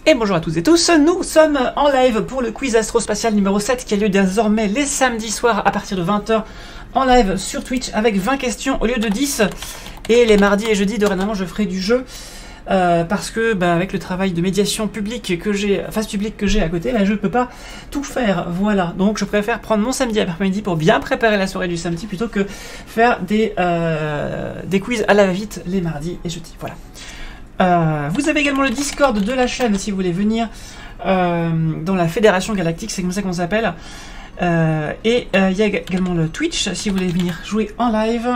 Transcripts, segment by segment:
Et bonjour à toutes et tous, nous sommes en live pour le quiz astrospatial numéro 7 qui a lieu désormais les samedis soirs à partir de 20 h en live sur Twitch avec 20 questions au lieu de 10. Et les mardis et jeudis dorénavant je ferai du jeu parce que avec le travail de médiation publique que j'ai, face publique que j'ai à côté, je ne peux pas tout faire, voilà. Donc je préfère prendre mon samedi après-midi pour bien préparer la soirée du samedi plutôt que faire des quiz à la va-vite les mardis et jeudis, voilà. Vous avez également le Discord de la chaîne si vous voulez venir dans la Fédération Galactique, c'est comme ça qu'on s'appelle. Et il y a également le Twitch si vous voulez venir jouer en live.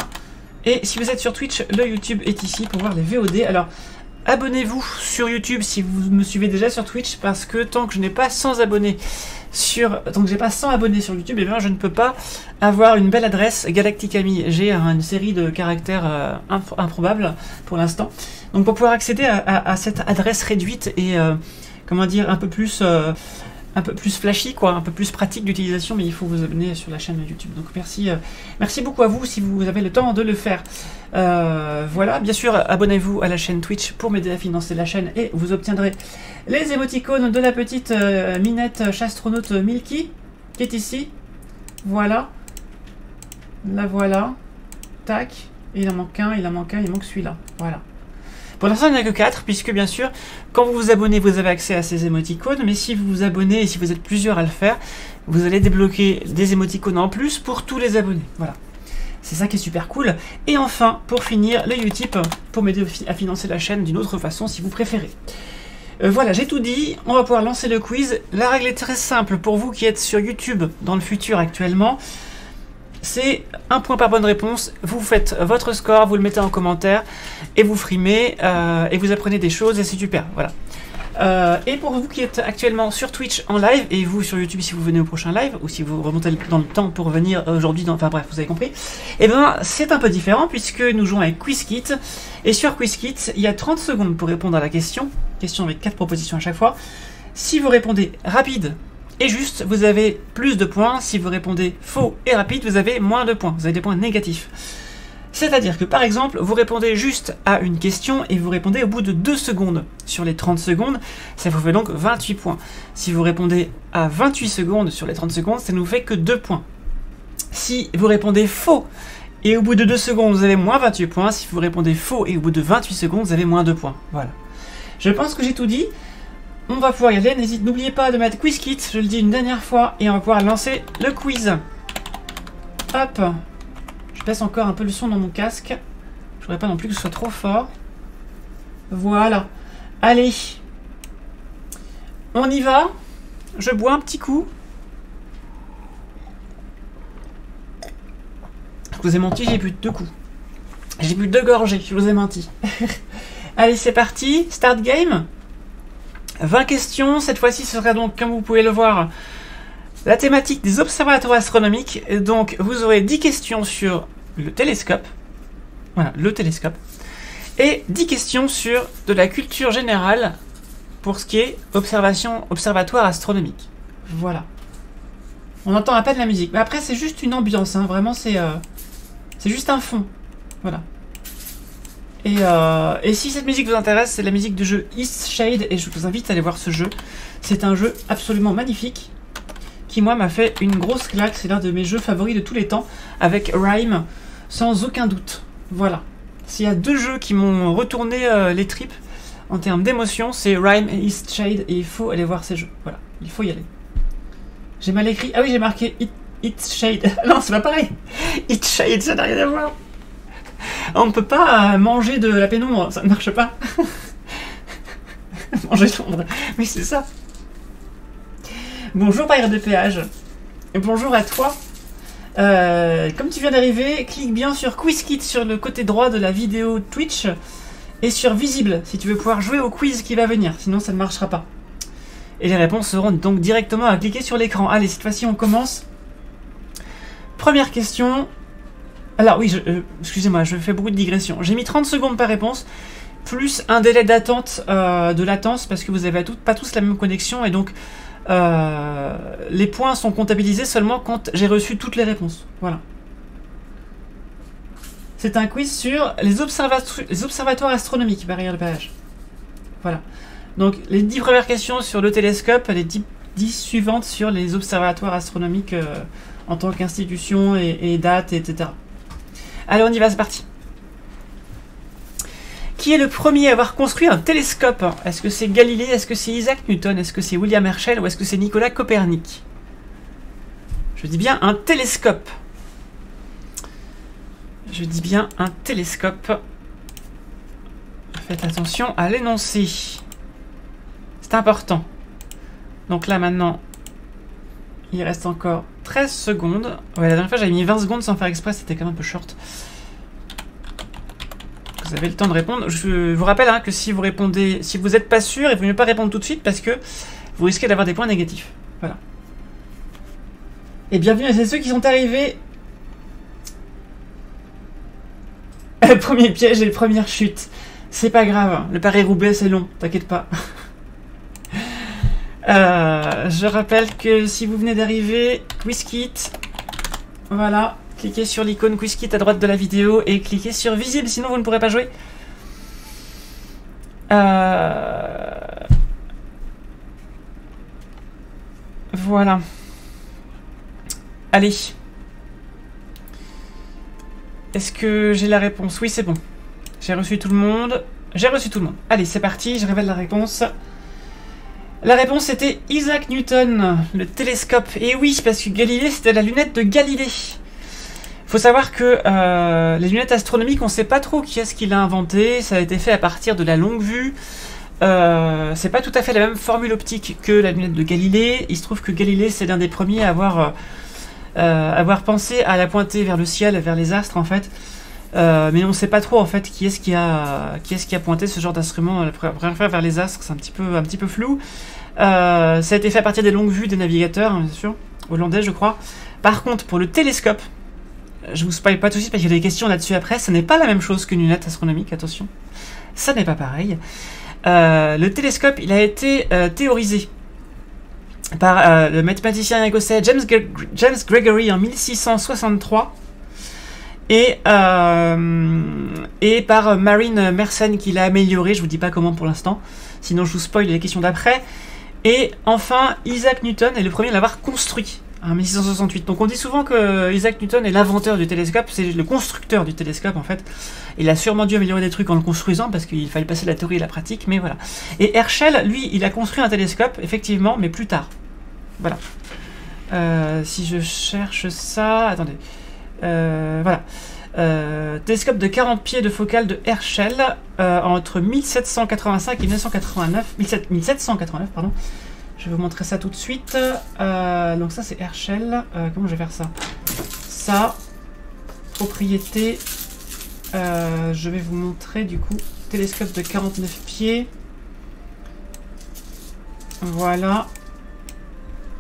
Et si vous êtes sur Twitch, le YouTube est ici pour voir les VOD. Alors abonnez-vous sur YouTube si vous me suivez déjà sur Twitch, parce que tant que je n'ai pas 100 abonnés sur, donc j'ai pas 100 abonnés sur YouTube, et bien je ne peux pas avoir une belle adresse Galacticami. J'ai une série de caractères improbables pour l'instant. Donc pour pouvoir accéder à cette adresse réduite et comment dire un peu plus flashy, quoi, un peu plus pratique d'utilisation, mais il faut vous abonner sur la chaîne YouTube. Donc merci beaucoup à vous si vous avez le temps de le faire. Voilà, bien sûr, abonnez-vous à la chaîne Twitch pour m'aider à financer la chaîne et vous obtiendrez les émoticônes de la petite minette chastronaute Milky qui est ici. Voilà, la voilà, tac, et il en manque un, il manque celui-là, voilà. Pour l'instant, il n'y en a que 4, puisque bien sûr, quand vous vous abonnez, vous avez accès à ces émoticônes, mais si vous vous abonnez et si vous êtes plusieurs à le faire, vous allez débloquer des émoticônes en plus pour tous les abonnés. Voilà. C'est ça qui est super cool. Et enfin, pour finir, le Utip, pour m'aider à financer la chaîne d'une autre façon, si vous préférez. Voilà, j'ai tout dit, on va pouvoir lancer le quiz. La règle est très simple pour vous qui êtes sur YouTube dans le futur actuellement. C'est un point par bonne réponse, vous faites votre score, vous le mettez en commentaire et vous frimez et vous apprenez des choses et c'est super, voilà. Et pour vous qui êtes actuellement sur Twitch en live et vous sur YouTube si vous venez au prochain live ou si vous remontez dans le temps pour venir aujourd'hui, enfin bref, vous avez compris, et bien c'est un peu différent puisque nous jouons avec QuizKit et sur QuizKit il y a 30 secondes pour répondre à la question avec 4 propositions à chaque fois. Si vous répondez rapide et juste, vous avez plus de points. Si vous répondez faux et rapide, vous avez moins de points. Vous avez des points négatifs. C'est-à-dire que, par exemple, vous répondez juste à une question et vous répondez au bout de 2 secondes. Sur les 30 secondes, ça vous fait donc 28 points. Si vous répondez à 28 secondes sur les 30 secondes, ça ne vous fait que 2 points. Si vous répondez faux et au bout de 2 secondes, vous avez moins 28 points. Si vous répondez faux et au bout de 28 secondes, vous avez moins 2 points. Voilà. Je pense que j'ai tout dit. On va pouvoir y aller, n'oubliez pas de mettre QuizKit, je le dis une dernière fois, et on va pouvoir lancer le quiz. Hop, je baisse encore un peu le son dans mon casque, je voudrais pas non plus que ce soit trop fort. Voilà, allez, on y va, je bois un petit coup. Je vous ai menti, j'ai bu 2 coups. J'ai bu 2 gorgées, je vous ai menti. Allez, c'est parti, start game. 20 questions, cette fois-ci ce sera donc, comme vous pouvez le voir, la thématique des observatoires astronomiques. Et donc vous aurez 10 questions sur le télescope, voilà, le télescope, et 10 questions sur de la culture générale pour ce qui est observatoire astronomique. Voilà. On entend à peine la musique, mais après c'est juste une ambiance, hein, vraiment c'est juste un fond, voilà. Et si cette musique vous intéresse, c'est la musique du jeu Eastshade et je vous invite à aller voir ce jeu. C'est un jeu absolument magnifique qui moi m'a fait une grosse claque, c'est l'un de mes jeux favoris de tous les temps avec Rime, sans aucun doute. Voilà. S'il y a 2 jeux qui m'ont retourné les tripes en termes d'émotion, c'est Rime et Eastshade et il faut aller voir ces jeux. Voilà, il faut y aller. J'ai mal écrit, ah oui j'ai marqué Eastshade, non c'est pas pareil. Eastshade ça n'a rien à voir. On ne peut pas manger de la pénombre, ça ne marche pas. Manger de l'ombre, oui c'est ça. Bonjour barrière de péage. Et bonjour à toi. Comme tu viens d'arriver, clique bien sur QuizKit sur le côté droit de la vidéo Twitch et sur visible si tu veux pouvoir jouer au quiz qui va venir, sinon ça ne marchera pas. Et les réponses seront donc directement à cliquer sur l'écran. Allez, cette fois-ci on commence. Première question. Alors oui, excusez-moi, je fais beaucoup de digressions. J'ai mis 30 secondes par réponse, plus un délai d'attente, de latence, parce que vous n'avez pas tous la même connexion, et donc les points sont comptabilisés seulement quand j'ai reçu toutes les réponses. Voilà. C'est un quiz sur les observatoires astronomiques, barrière de péage. Voilà. Donc les 10 premières questions sur le télescope, les 10 suivantes sur les observatoires astronomiques en tant qu'institution et date, etc. Allez, on y va, c'est parti. Qui est le premier à avoir construit un télescope? Est-ce que c'est Galilée? Est-ce que c'est Isaac Newton? Est-ce que c'est William Herschel? Ou est-ce que c'est Nicolas Copernic? Je dis bien un télescope. Je dis bien un télescope. Faites attention à l'énoncé. C'est important. Donc là maintenant, il reste encore 13 secondes. Ouais, la dernière fois j'avais mis 20 secondes sans faire exprès, c'était quand même un peu short. Vous avez le temps de répondre. Je vous rappelle hein, que si vous répondez, si vous n'êtes pas sûr, il vaut mieux pas répondre tout de suite parce que vous risquez d'avoir des points négatifs. Voilà. Et bienvenue à ceux qui sont arrivés. Le premier piège et la première chute. C'est pas grave, le Paris-Roubaix c'est long, t'inquiète pas. Je rappelle que si vous venez d'arriver, QuizKit, voilà, cliquez sur l'icône QuizKit à droite de la vidéo et cliquez sur visible, sinon vous ne pourrez pas jouer. Voilà. Allez. Est-ce que j'ai la réponse? Oui, c'est bon. J'ai reçu tout le monde. J'ai reçu tout le monde. Allez, c'est parti, je révèle la réponse. La réponse était Isaac Newton, le télescope. Et oui, parce que Galilée, c'était la lunette de Galilée. Il faut savoir que les lunettes astronomiques, on ne sait pas trop qui est-ce qui l'a inventé. Ça a été fait à partir de la longue vue. C'est pas tout à fait la même formule optique que la lunette de Galilée. Il se trouve que Galilée, c'est l'un des premiers à avoir pensé à la pointer vers le ciel, vers les astres en fait. Mais on ne sait pas trop en fait qui est-ce qui a pointé ce genre d'instrument la première fois vers les astres. C'est un petit peu flou. Ça a été fait à partir des longues vues des navigateurs, hein, bien sûr, hollandais je crois. Par contre, pour le télescope, je vous spoil pas tout de suite parce qu'il y a des questions là-dessus après. Ce n'est pas la même chose qu'une lunette astronomique, attention. Ça n'est pas pareil. Le télescope, il a été théorisé par le mathématicien écossais James Gregory en 1663 et par Marine Mersenne qui l'a amélioré. Je vous dis pas comment pour l'instant, sinon je vous spoil les questions d'après. Et enfin, Isaac Newton est le premier à l'avoir construit en 1668. Donc on dit souvent que Isaac Newton est l'inventeur du télescope, c'est le constructeur du télescope en fait. Il a sûrement dû améliorer des trucs en le construisant parce qu'il fallait passer la théorie et la pratique, mais voilà. Et Herschel, lui, il a construit un télescope, effectivement, mais plus tard. Voilà. Si je cherche ça... Attendez. Voilà. Télescope de 40 pieds de focale de Herschel entre 1785 et 1989. 1789, pardon. Je vais vous montrer ça tout de suite. Donc ça, c'est Herschel. Comment je vais faire ça? Ça, propriété... je vais vous montrer du coup télescope de 49 pieds. Voilà.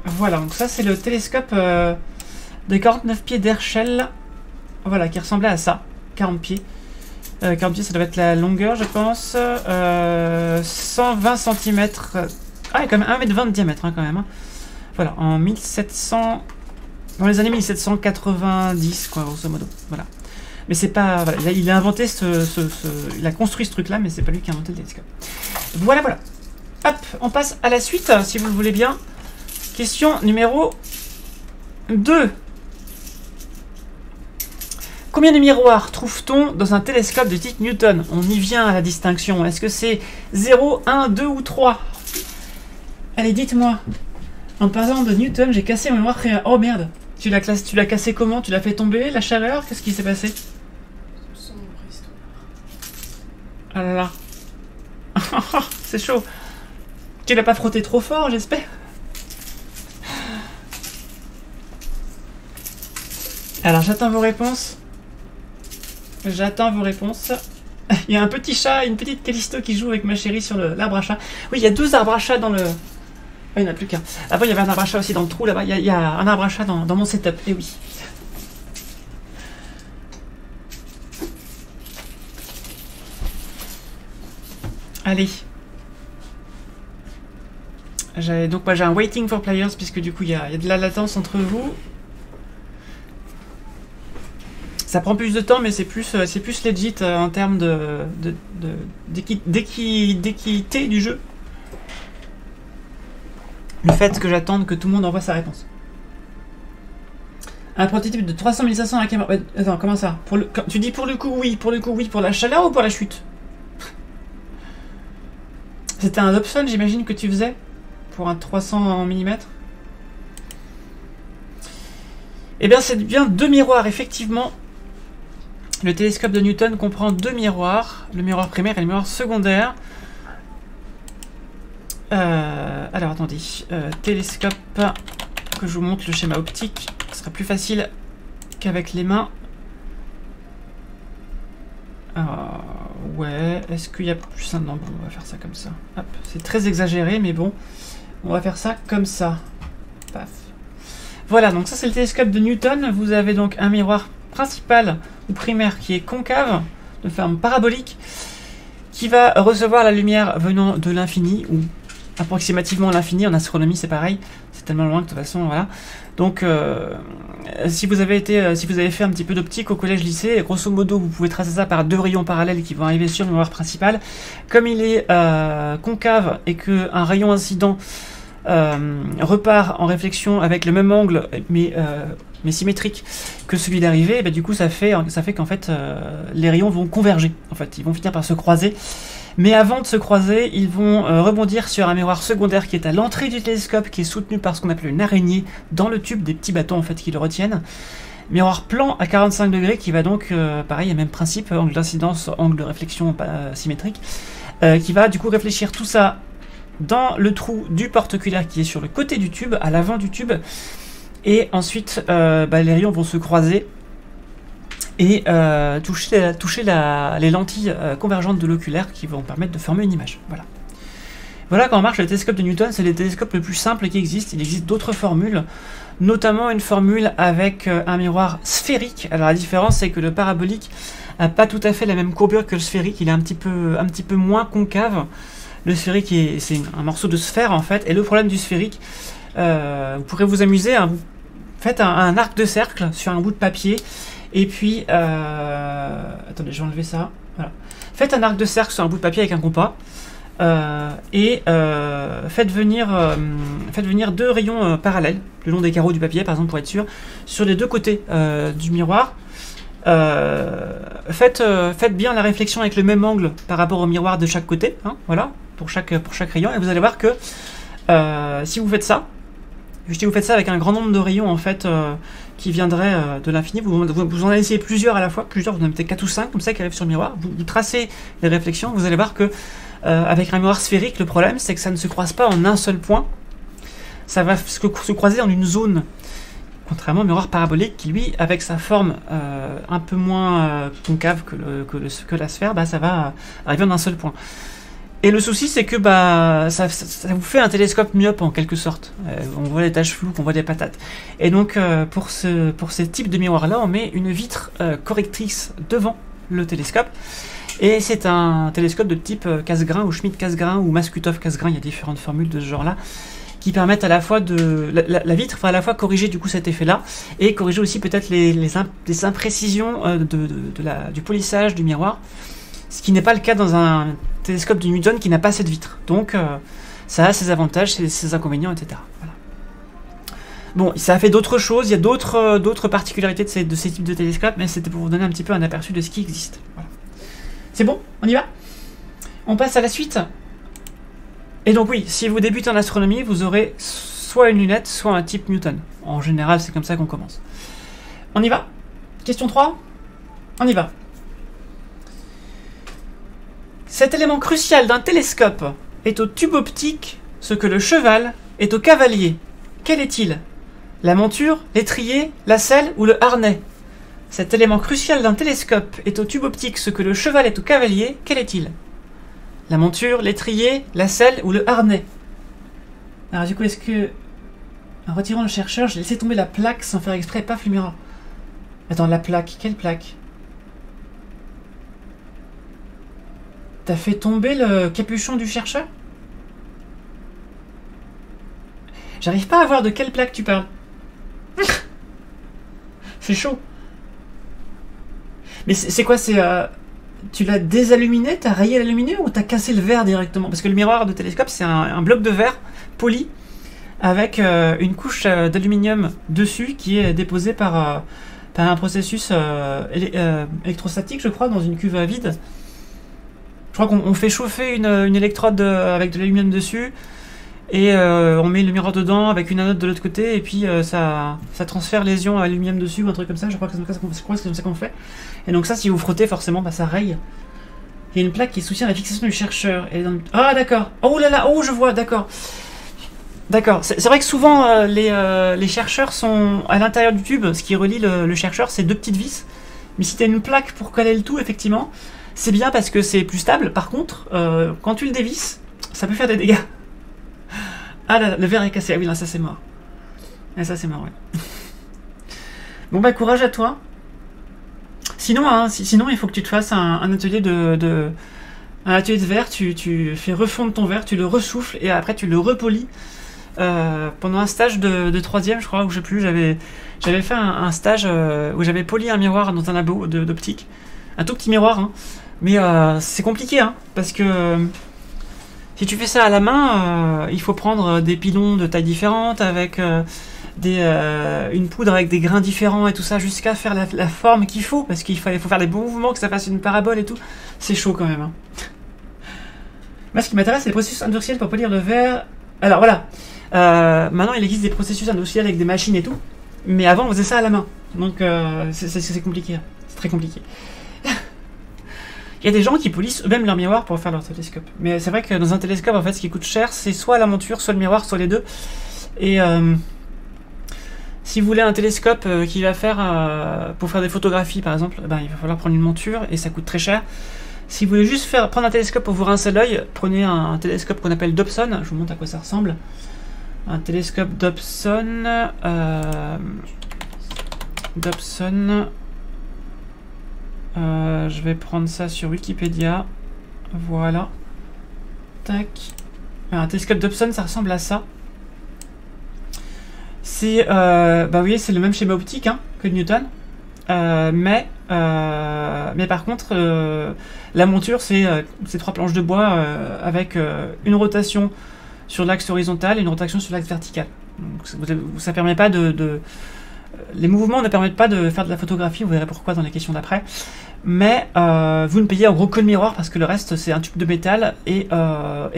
Voilà, donc ça c'est le télescope de 49 pieds d'Herschel. Voilà, qui ressemblait à ça. 40 pieds. 40 pieds, ça doit être la longueur, je pense. 120 cm. Ah, il y a quand même 1,20 m de diamètre, hein, quand même. Hein. Voilà, en 1700... Dans les années 1790, quoi, grosso modo. Voilà. Mais c'est pas... Voilà, il a inventé il a construit ce truc-là, mais c'est pas lui qui a inventé le télescope. Voilà, voilà. Hop, on passe à la suite, si vous le voulez bien. Question numéro 2. Combien de miroirs trouve-t-on dans un télescope de type Newton? On y vient à la distinction. Est-ce que c'est 0, 1, 2 ou 3? Allez, dites-moi. En parlant de Newton, j'ai cassé mon miroir primaire. Oh merde. Tu l'as cassé comment? Tu l'as fait tomber? La chaleur? Qu'est-ce qui s'est passé? Ah là là. C'est chaud. Tu l'as pas frotté trop fort, j'espère? Alors, j'attends vos réponses. J'attends vos réponses. Il y a un petit chat, une petite Callisto qui joue avec ma chérie sur l'arbre à chat. Oui, il y a 2 arbres à chat dans le... Ah, il n'y en a plus qu'un. Avant, il y avait un arbre à chat aussi dans le trou, là-bas. Il y a un arbre à chat dans mon setup. Eh oui. Allez. Donc, moi, j'ai un waiting for players, puisque du coup, il y a de la latence entre vous. Ça prend plus de temps, mais c'est plus legit en termes d'équité du jeu. le fait que j'attende que tout le monde envoie sa réponse. Un prototype de 300 500 à la caméra. Attends, comment ça tu dis pour le coup oui, pour la chaleur ou pour la chute? C'était un Dobson, j'imagine, que tu faisais pour un 300 mm. Eh bien, c'est bien 2 miroirs, effectivement. Le télescope de Newton comprend 2 miroirs, le miroir primaire et le miroir secondaire. Alors, attendez. Télescope, que je vous montre le schéma optique. Ce sera plus facile qu'avec les mains. Ouais, est-ce qu'il y a plus simple? Non, bon, on va faire ça comme ça. Hop, c'est très exagéré, mais bon, on va faire ça comme ça. Paf. Voilà, donc ça c'est le télescope de Newton. Vous avez donc un miroir principal ou primaire qui est concave, de forme parabolique, qui va recevoir la lumière venant de l'infini, ou approximativement l'infini. En astronomie, c'est pareil. C'est tellement loin que de toute façon, voilà. Donc, si vous avez fait un petit peu d'optique au collège-lycée, grosso modo, vous pouvez tracer ça par 2 rayons parallèles qui vont arriver sur le miroir principal. Comme il est concave et qu'un rayon incident repart en réflexion avec le même angle, mais symétrique que celui d'arrivée, du coup, ça fait qu'en fait, les rayons vont converger. En fait, ils vont finir par se croiser. Mais avant de se croiser, ils vont rebondir sur un miroir secondaire qui est à l'entrée du télescope, qui est soutenu par ce qu'on appelle une araignée dans le tube, des petits bâtons en fait qui le retiennent. Miroir plan à 45 degrés qui va donc, pareil, même principe, angle d'incidence, angle de réflexion symétrique, qui va du coup réfléchir tout ça dans le trou du porte-oculaire qui est sur le côté du tube, à l'avant du tube. Et ensuite, les rayons vont se croiser et toucher les lentilles convergentes de l'oculaire qui vont permettre de former une image. Voilà. Voilà comment marche le télescope de Newton. C'est le télescope le plus simple qui existe. Il existe d'autres formules, notamment une formule avec un miroir sphérique. Alors la différence, c'est que le parabolique n'a pas tout à fait la même courbure que le sphérique. Il est un petit peu moins concave. Le sphérique, c'est un morceau de sphère en fait. Et le problème du sphérique, vous pourrez vous amuser, hein, vous faites un arc de cercle sur un bout de papier. Et puis, attendez, je vais enlever ça. Voilà. Faites un arc de cercle sur un bout de papier avec un compas. Faites venir 2 rayons parallèles, le long des carreaux du papier, par exemple, pour être sûr, sur les 2 côtés du miroir. Faites bien la réflexion avec le même angle par rapport au miroir de chaque côté. Hein, voilà, pour chaque rayon. Et vous allez voir que si vous faites ça, avec un grand nombre de rayons en fait qui viendraient de l'infini, vous en essayez plusieurs à la fois, vous en mettez 4 ou 5 comme ça qui arrivent sur le miroir, vous tracez les réflexions, vous allez voir que avec un miroir sphérique, le problème c'est que ça ne se croise pas en un seul point, ça va se croiser en une zone, contrairement au miroir parabolique qui lui, avec sa forme un peu moins concave que la sphère, ça va arriver en un seul point. Et le souci, c'est que ça vous fait un télescope myope en quelque sorte. On voit les taches floues, on voit des patates. Et donc, pour ce type de miroir-là, on met une vitre correctrice devant le télescope. Et c'est un télescope de type Cassegrain ou Schmidt-Cassegrain ou Maskutov-Cassegrain. Il y a différentes formules de ce genre-là qui permettent à la fois la vitre va à la fois corriger du coup cet effet-là et corriger aussi peut-être les imprécisions du polissage du miroir. Ce qui n'est pas le cas dans un télescope de Newton qui n'a pas cette vitre. Donc, ça a ses avantages, ses inconvénients, etc. Voilà. Bon, ça a fait d'autres choses, il y a d'autres particularités de ces types de télescopes, mais c'était pour vous donner un petit peu un aperçu de ce qui existe. Voilà. C'est bon? On y va? On passe à la suite. Et donc oui, si vous débutez en astronomie, vous aurez soit une lunette, soit un type Newton. En général, c'est comme ça qu'on commence. On y va? Question 3? On y va. Cet élément crucial d'un télescope est au tube optique ce que le cheval est au cavalier. Quel est-il? La monture, l'étrier, la selle ou le harnais? Cet élément crucial d'un télescope est au tube optique ce que le cheval est au cavalier. Quel est-il? La monture, l'étrier, la selle ou le harnais? Alors du coup, est-ce que... En retirant le chercheur, j'ai laissé tomber la plaque sans faire exprès, paf, le miroir. Attends, la plaque, quelle plaque? T'as fait tomber le capuchon du chercheur? J'arrive pas à voir de quelle plaque tu parles. C'est chaud. Mais c'est quoi? Tu l'as désaluminé? T'as rayé l'aluminium ou t'as cassé le verre directement? Parce que le miroir de télescope, c'est un bloc de verre poli avec une couche d'aluminium dessus qui est déposée par un processus électrostatique, je crois, dans une cuve à vide. Je crois qu'on fait chauffer une électrode avec de l'aluminium dessus, et on met le miroir dedans avec une anode de l'autre côté, et puis ça transfère les ions à aluminium dessus, ou un truc comme ça. Je crois que c'est comme ça qu'on fait. Et donc ça, si vous frottez, forcément, bah, ça raye. Il y a une plaque qui soutient la fixation du chercheur. Ah d'accord. Oh là là, oh je vois, d'accord. D'accord. C'est vrai que souvent les chercheurs sont à l'intérieur du tube. Ce qui relie le chercheur, c'est deux petites vis. Mais si tu as une plaque pour coller le tout, effectivement, c'est bien parce que c'est plus stable. Par contre, quand tu le dévisses, ça peut faire des dégâts. Ah là, le verre est cassé. Ah oui, là, ça c'est mort. Ah, ça c'est mort, ouais. Bon bah courage à toi. Sinon, hein, sinon, il faut que tu te fasses un atelier un atelier de verre. Tu fais refondre ton verre, tu le ressouffles et après tu le repolis. Pendant un stage de troisième, je crois, ou je sais plus, j'avais fait un stage où j'avais poli un miroir dans un labo d'optique. Un tout petit miroir, hein. Mais c'est compliqué, hein, parce que si tu fais ça à la main, il faut prendre des pilons de tailles différentes avec une poudre avec des grains différents et tout ça, jusqu'à faire la forme qu'il faut, parce qu'il faut faire les bons mouvements, que ça fasse une parabole et tout. C'est chaud quand même, hein. Moi, ce qui m'intéresse, c'est les processus industriels pour polir le verre. Alors voilà, maintenant il existe des processus industriels avec des machines et tout, mais avant on faisait ça à la main, donc c'est compliqué, hein. C'est très compliqué. Il y a des gens qui polissent eux-mêmes leur miroir pour faire leur télescope, mais c'est vrai que dans un télescope, en fait, ce qui coûte cher, c'est soit la monture, soit le miroir, soit les deux. Et si vous voulez un télescope qui va faire pour faire des photographies par exemple, ben, il va falloir prendre une monture et ça coûte très cher. Si vous voulez juste prendre un télescope pour vous rincer l'œil, prenez un télescope qu'on appelle Dobson. Je vous montre à quoi ça ressemble. Un télescope Dobson. Je vais prendre ça sur Wikipédia. Voilà. Tac. Un télescope Dobson, ça ressemble à ça. C'est bah vous voyez, c'est le même schéma optique, hein, que Newton, mais par contre la monture c'est trois planches de bois avec une rotation sur l'axe horizontal et une rotation sur l'axe vertical. Donc, ça permet pas les mouvements ne permettent pas de faire de la photographie, vous verrez pourquoi dans les questions d'après, mais vous ne payez en gros que le miroir parce que le reste c'est un tube de métal et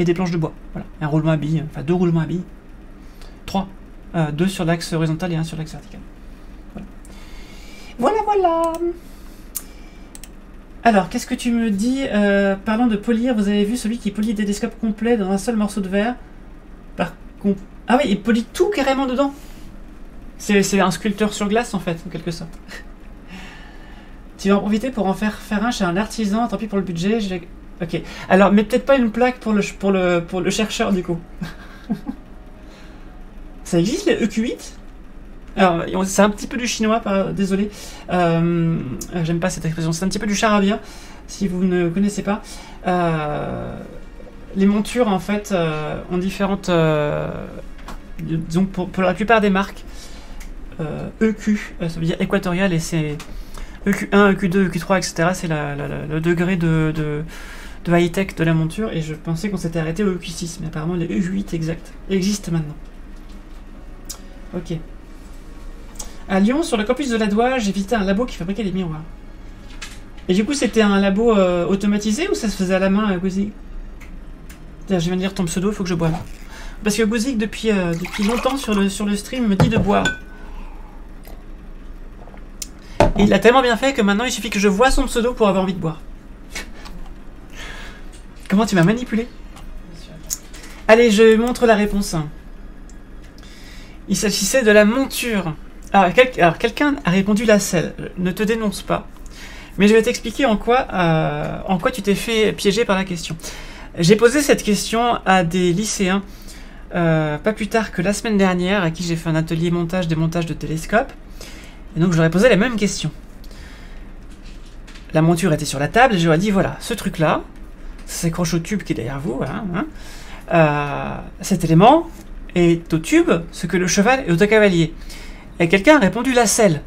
des planches de bois. Voilà, un roulement à billes, enfin 2 roulements à billes, 3. 2 sur l'axe horizontal et 1 sur l'axe vertical. Voilà. Voilà. Alors, qu'est-ce que tu me dis parlant de polir, vous avez vu celui qui polit des télescopes complets dans un seul morceau de verre. Ah oui, il polit tout carrément dedans. C'est un sculpteur sur glace en fait, en quelque sorte. Tu vas en profiter pour en faire un chez un artisan, tant pis pour le budget. Ok. Alors, mais peut-être pas une plaque pour le chercheur du coup. Ça existe les EQ8? Alors, c'est un petit peu du chinois, désolé. J'aime pas cette expression. C'est un petit peu du charabia, si vous ne connaissez pas. Les montures, en fait, ont différentes... disons, pour la plupart des marques, EQ, ça veut dire équatorial, et c'est EQ1, EQ2, EQ3, etc. C'est le degré de high-tech de la monture, et je pensais qu'on s'était arrêté au EQ6, mais apparemment les EQ8 exact existent maintenant. Ok. À Lyon, sur le campus de l'Adois, j'ai visité un labo qui fabriquait des miroirs. Et du coup, c'était un labo automatisé ou ça se faisait à la main à Gouzik? Je viens de lire ton pseudo, il faut que je boive. Parce que Gouzik, depuis longtemps sur le stream, me dit de boire. Et il a tellement bien fait que maintenant, il suffit que je voie son pseudo pour avoir envie de boire. Comment tu m'as manipulé? Allez, je montre la réponse. Il s'agissait de la monture. Alors, quelqu'un a répondu la selle. Ne te dénonce pas. Mais je vais t'expliquer en quoi tu t'es fait piéger par la question. J'ai posé cette question à des lycéens pas plus tard que la semaine dernière, à qui j'ai fait un atelier démontage de télescope. Et donc je leur ai posé la même question. La monture était sur la table et je leur ai dit voilà, ce truc-là, ça s'accroche au tube qui est derrière vous, voilà, hein, cet élément est au tube ce que le cheval est au cavalier. Et quelqu'un a répondu la selle.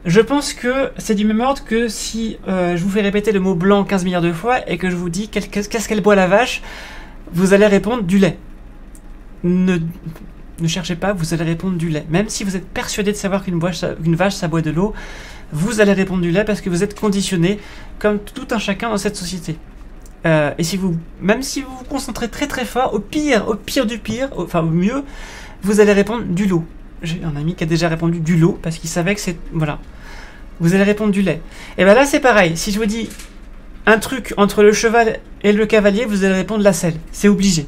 Je pense que c'est du même ordre que si je vous fais répéter le mot blanc 15 milliards de fois et que je vous dis qu'est-ce qu'elle boit la vache, vous allez répondre du lait. Ne cherchez pas, vous allez répondre du lait. Même si vous êtes persuadé de savoir qu'une vache, ça boit de l'eau, vous allez répondre du lait parce que vous êtes conditionné comme tout un chacun dans cette société. Et même si vous vous concentrez très très fort, au pire du pire, enfin au mieux, vous allez répondre du lot. J'ai un ami qui a déjà répondu du lot parce qu'il savait que c'est... Voilà. Vous allez répondre du lait. Et bien là c'est pareil, si je vous dis un truc entre le cheval et le cavalier, vous allez répondre la selle. C'est obligé.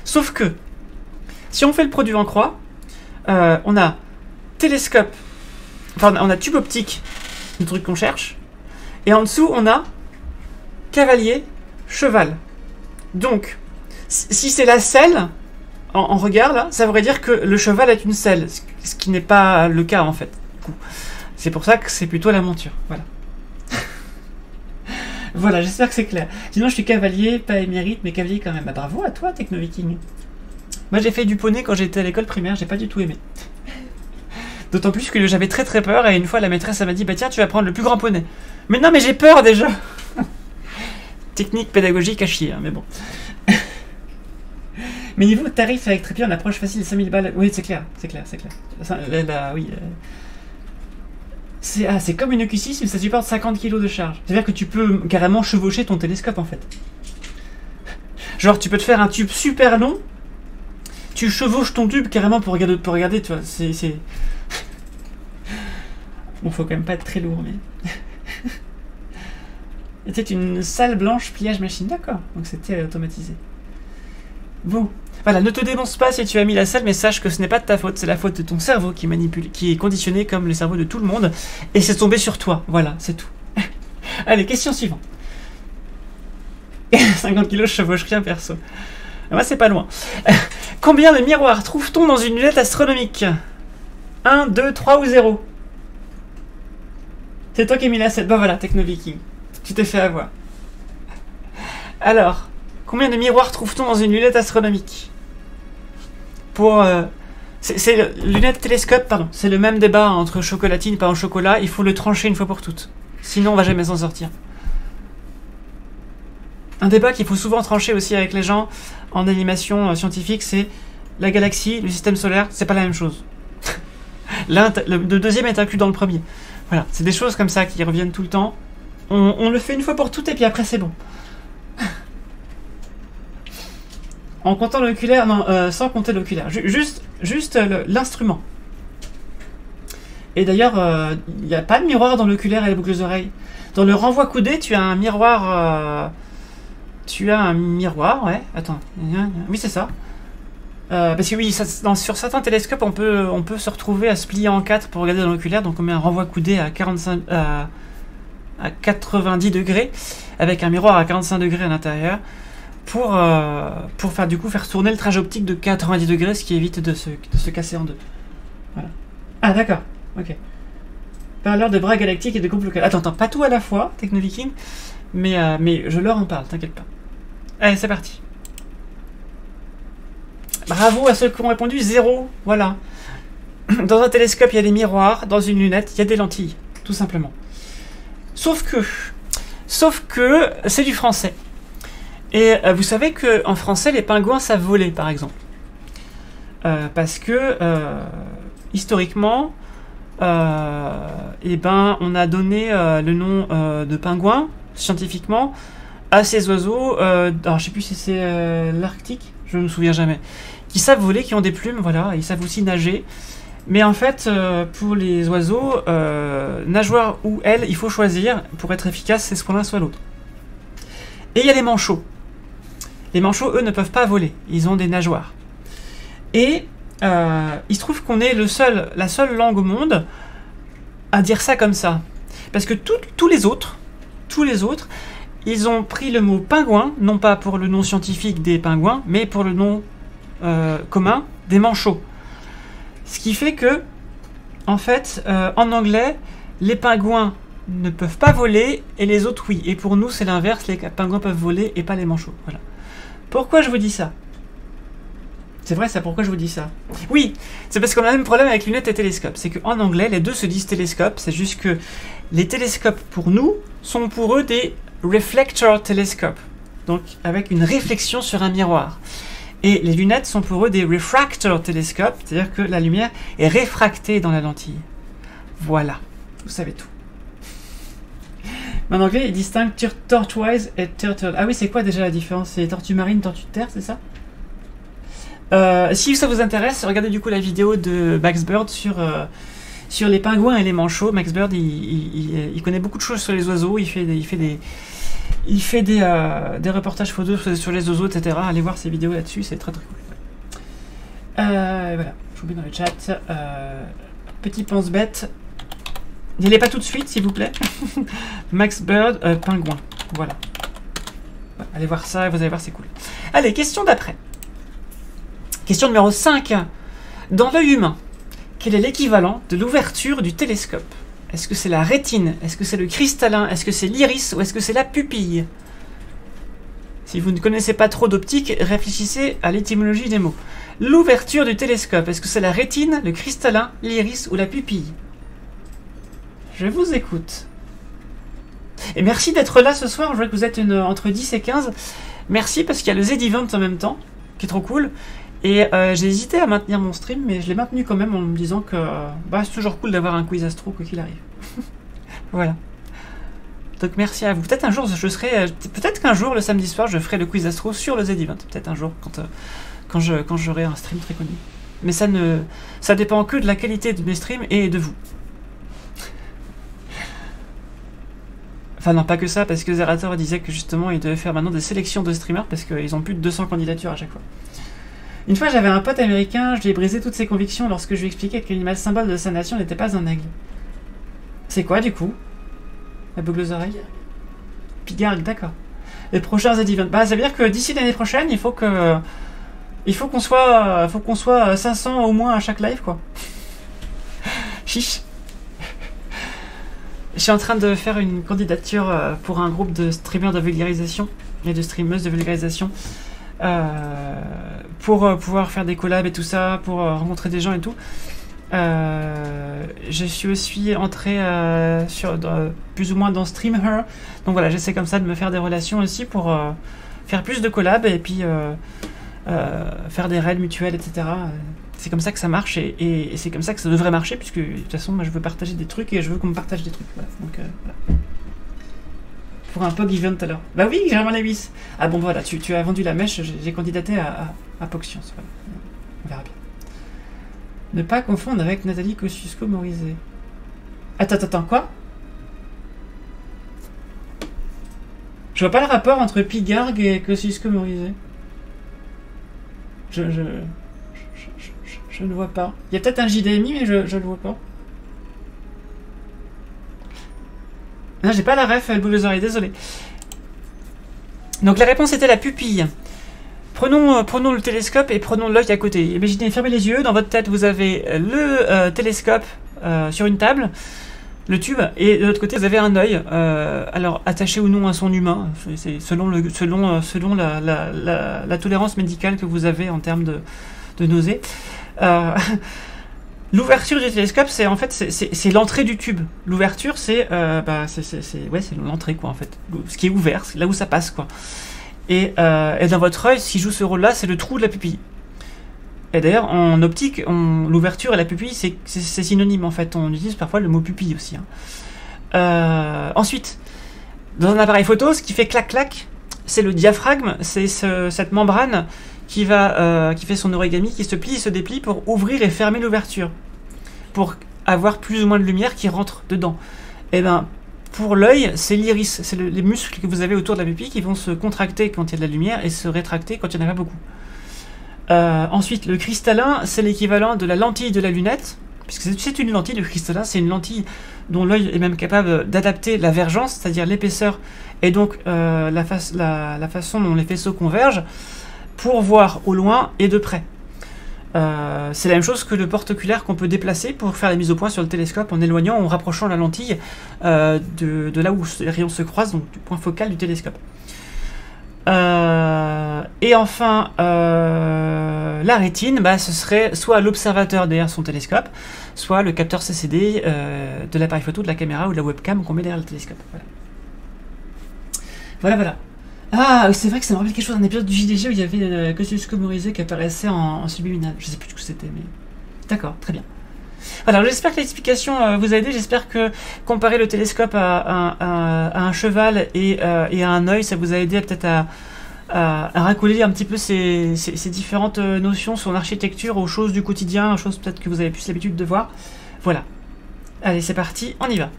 Sauf que, si on fait le produit en croix, on a télescope, enfin on a tube optique, le truc qu'on cherche, et en dessous on a cavalier, cheval. Donc, si c'est la selle, en regard là, ça voudrait dire que le cheval est une selle, ce qui n'est pas le cas en fait. C'est pour ça que c'est plutôt la monture. Voilà. Voilà, j'espère que c'est clair. Sinon, je suis cavalier, pas émérite, mais cavalier quand même. Bah, bravo à toi, Technoviking. Moi, j'ai fait du poney quand j'étais à l'école primaire, j'ai pas du tout aimé. D'autant plus que j'avais très très peur, et une fois, la maîtresse, elle m'a dit, bah tiens, tu vas prendre le plus grand poney. Mais non, mais j'ai peur déjà. Technique pédagogique à chier, hein, mais bon. Mais niveau tarif avec trépied, on approche facile 5000 balles. Oui, c'est clair, c'est clair, c'est clair. Oui. C'est comme une Q6, mais ça supporte 50 kg de charge. C'est-à-dire que tu peux carrément chevaucher ton télescope, en fait. Genre, tu peux te faire un tube super long, tu chevauches ton tube carrément pour regarder, tu vois. C'est... Bon, faut quand même pas être très lourd, mais... C'était une salle blanche pliage machine, d'accord. Donc c'était automatisé. Bon. Voilà, ne te dénonce pas si tu as mis la selle, mais sache que ce n'est pas de ta faute, c'est la faute de ton cerveau qui manipule, qui est conditionné comme le cerveau de tout le monde, et c'est tombé sur toi. Voilà, c'est tout. Allez, question suivante. 50 kilos, je chevauche rien perso. Moi, c'est pas loin. Combien de miroirs trouve-t-on dans une lunette astronomique? 1, 2, 3 ou 0? C'est toi qui as mis la selle. Bah voilà, Technoviking. Tu t'es fait avoir. Alors, combien de miroirs trouve-t-on dans une lunette astronomique? Pour... c'est lunette télescope, pardon. C'est le même débat entre chocolatine et pain au chocolat. Il faut le trancher une fois pour toutes. Sinon, on va jamais s'en sortir. Un débat qu'il faut souvent trancher aussi avec les gens en animation scientifique, c'est la galaxie, le système solaire, c'est pas la même chose. Le deuxième est inclus dans le premier. Voilà, c'est des choses comme ça qui reviennent tout le temps. On le fait une fois pour toutes et puis après c'est bon. En comptant l'oculaire, non, sans compter l'oculaire. Juste l'instrument. Et d'ailleurs, il n'y a pas de miroir dans l'oculaire et les boucles d'oreilles. Dans le renvoi coudé, tu as un miroir... ouais. Attends. Oui, c'est ça. Parce que oui, sur certains télescopes, on peut se retrouver à se plier en 4 pour regarder dans l'oculaire. Donc on met un renvoi coudé à 90 degrés, avec un miroir à 45 degrés à l'intérieur, pour faire tourner le trajet optique de 90 degrés, ce qui évite de se casser en deux. Voilà. Ah d'accord, ok. Parleur de bras galactiques et de groupe local. Attends, pas tout à la fois, Technoviking, mais je leur en parle, t'inquiète pas. Allez, c'est parti. Bravo à ceux qui ont répondu 0, voilà. Dans un télescope, il y a des miroirs, dans une lunette, il y a des lentilles, tout simplement. Sauf que c'est du français. Et vous savez qu'en français, les pingouins savent voler, par exemple. Parce que, historiquement, on a donné le nom de pingouin, scientifiquement, à ces oiseaux, alors je sais plus si c'est l'Arctique, je ne me souviens jamais, qui savent voler, qui ont des plumes, voilà, ils savent aussi nager. Mais en fait, pour les oiseaux, nageoire ou aile, il faut choisir. Pour être efficace, c'est soit l'un, soit l'autre. Et il y a les manchots. Les manchots, eux, ne peuvent pas voler. Ils ont des nageoires. Et il se trouve qu'on est la seule langue au monde à dire ça comme ça. Parce que tous les autres, ils ont pris le mot pingouin, non pas pour le nom scientifique des pingouins, mais pour le nom commun des manchots. Ce qui fait que, en fait, en anglais, les pingouins ne peuvent pas voler et les autres oui. Et pour nous, c'est l'inverse, les pingouins peuvent voler et pas les manchots. Voilà. Pourquoi je vous dis ça? C'est vrai, ça, pourquoi je vous dis ça? Oui, c'est parce qu'on a le même problème avec lunettes et télescopes. C'est qu'en anglais, les deux se disent télescopes. C'est juste que les télescopes, pour nous, sont pour eux des reflector telescopes. Donc, avec une réflexion sur un miroir. Et les lunettes sont pour eux des refractor télescopes, c'est-à-dire que la lumière est réfractée dans la lentille. Voilà, vous savez tout. Mais en anglais, ils distinguent tortoise et turtle. Ah oui, c'est quoi déjà la différence? C'est tortue marine, tortue de terre, c'est ça? Si ça vous intéresse, regardez du coup la vidéo de Max Bird sur les pingouins et les manchots. Max Bird, il connaît beaucoup de choses sur les oiseaux, il fait des reportages photos sur les oiseaux, etc. Allez voir ses vidéos là-dessus, c'est très très cool. Voilà, je vous mets dans le chat. Petit pense-bête. N'y allez pas tout de suite, s'il vous plaît. Max Bird, pingouin. Voilà. Allez voir ça, vous allez voir, c'est cool. Allez, question d'après. Question numéro 5. Dans l'œil humain, quel est l'équivalent de l'ouverture du télescope? Est-ce que c'est la rétine? Est-ce que c'est le cristallin? Est-ce que c'est l'iris? Ou est-ce que c'est la pupille? Si vous ne connaissez pas trop d'optique, réfléchissez à l'étymologie des mots. L'ouverture du télescope, est-ce que c'est la rétine, le cristallin, l'iris ou la pupille? Je vous écoute. Et merci d'être là ce soir. Je vois que vous êtes entre 10 et 15. Merci parce qu'il y a le Z-Event en même temps, qui est trop cool. Et j'ai hésité à maintenir mon stream, mais je l'ai maintenu quand même en me disant que c'est toujours cool d'avoir un quiz astro quoi qu'il arrive. Voilà. Donc merci à vous. Peut-être un jour je serai. Peut-être qu'un jour le samedi soir je ferai le quiz astro sur le Z-Event. Peut-être un jour quand j'aurai un stream très connu. Mais ça dépend que de la qualité de mes streams et de vous. Enfin non, pas que ça, parce que Zerator disait que justement il devait faire maintenant des sélections de streamers parce qu'ils ont plus de 200 candidatures à chaque fois. Une fois j'avais un pote américain, je lui ai brisé toutes ses convictions lorsque je lui expliquais que l'animal symbole de sa nation n'était pas un aigle. C'est quoi du coup? La boucle aux oreilles? Pigargue, d'accord. Les prochains Z-Events. Bah ça veut dire que d'ici l'année prochaine, il faut qu'on soit 500 au moins à chaque live quoi. Chiche. Je suis en train de faire une candidature pour un groupe de streamers de vulgarisation et de streameuses de vulgarisation pour pouvoir faire des collabs et tout ça, pour rencontrer des gens et tout. Je suis aussi entré plus ou moins dans StreamHer. Donc voilà, j'essaie comme ça de me faire des relations aussi pour faire plus de collabs et puis faire des raids mutuels, etc. C'est comme ça que ça marche et c'est comme ça que ça devrait marcher puisque de toute façon moi je veux partager des trucs et je veux qu'on me partage des trucs. Voilà. Donc voilà. Pour un Pog Event tout à l'heure. Bah oui, Germain Lewis. Ah bon voilà, tu as vendu la mèche, j'ai candidaté à Pog Science. Voilà. On verra bien. Ne pas confondre avec Nathalie Kosciusko-Morizet. Attends, quoi? Je vois pas le rapport entre Pigargue et Kosciusko-Morizet. Je ne vois pas. Il y a peut-être un JDMI, mais je ne le vois pas. Non, j'ai pas la ref, elle bouge les oreilles, désolé. Donc la réponse était la pupille. Prenons le télescope et prenons l'œil à côté. Imaginez, fermez les yeux, dans votre tête vous avez le télescope sur une table, le tube, et de l'autre côté vous avez un œil, alors attaché ou non à son humain, c'est selon la tolérance médicale que vous avez en termes de nausée. L'ouverture du télescope, c'est en fait c'est l'entrée du tube. L'ouverture, c'est l'entrée quoi en fait, ce qui est ouvert, c'est là où ça passe quoi. Et dans votre œil, ce qui joue ce rôle-là, c'est le trou de la pupille. Et d'ailleurs, en optique, l'ouverture et la pupille, c'est synonyme en fait. On utilise parfois le mot pupille aussi. Hein. Ensuite, dans un appareil photo, ce qui fait clac-clac, c'est le diaphragme, c'est cette membrane qui fait son origami, qui se plie et se déplie pour ouvrir et fermer l'ouverture, pour avoir plus ou moins de lumière qui rentre dedans. Et ben, pour l'œil, c'est l'iris, c'est les muscles que vous avez autour de la pupille qui vont se contracter quand il y a de la lumière et se rétracter quand il n'y en a pas beaucoup. Ensuite, le cristallin, c'est l'équivalent de la lentille de la lunette, puisque c'est une lentille, le cristallin, c'est une lentille dont l'œil est même capable d'adapter la vergence, c'est-à-dire l'épaisseur, et donc la façon dont les faisceaux convergent, pour voir au loin et de près. C'est la même chose que le porte-oculaire qu'on peut déplacer pour faire la mise au point sur le télescope en éloignant ou en rapprochant la lentille de là où les rayons se croisent, donc du point focal du télescope. Et enfin, la rétine, ce serait soit l'observateur derrière son télescope, soit le capteur CCD de l'appareil photo, de la caméra ou de la webcam qu'on met derrière le télescope. Voilà. Ah, c'est vrai que ça me rappelle quelque chose d'un épisode du JDG où il y avait Kosciuszko Morizet qui apparaissait en subliminal. Je sais plus ce que c'était, mais... D'accord, très bien. Voilà, j'espère que l'explication vous a aidé. J'espère que comparer le télescope à un cheval et à un œil, ça vous a aidé peut-être à racoler un petit peu ces différentes notions sur l'architecture aux choses du quotidien, aux choses peut-être que vous avez plus l'habitude de voir. Voilà. Allez, c'est parti, on y va.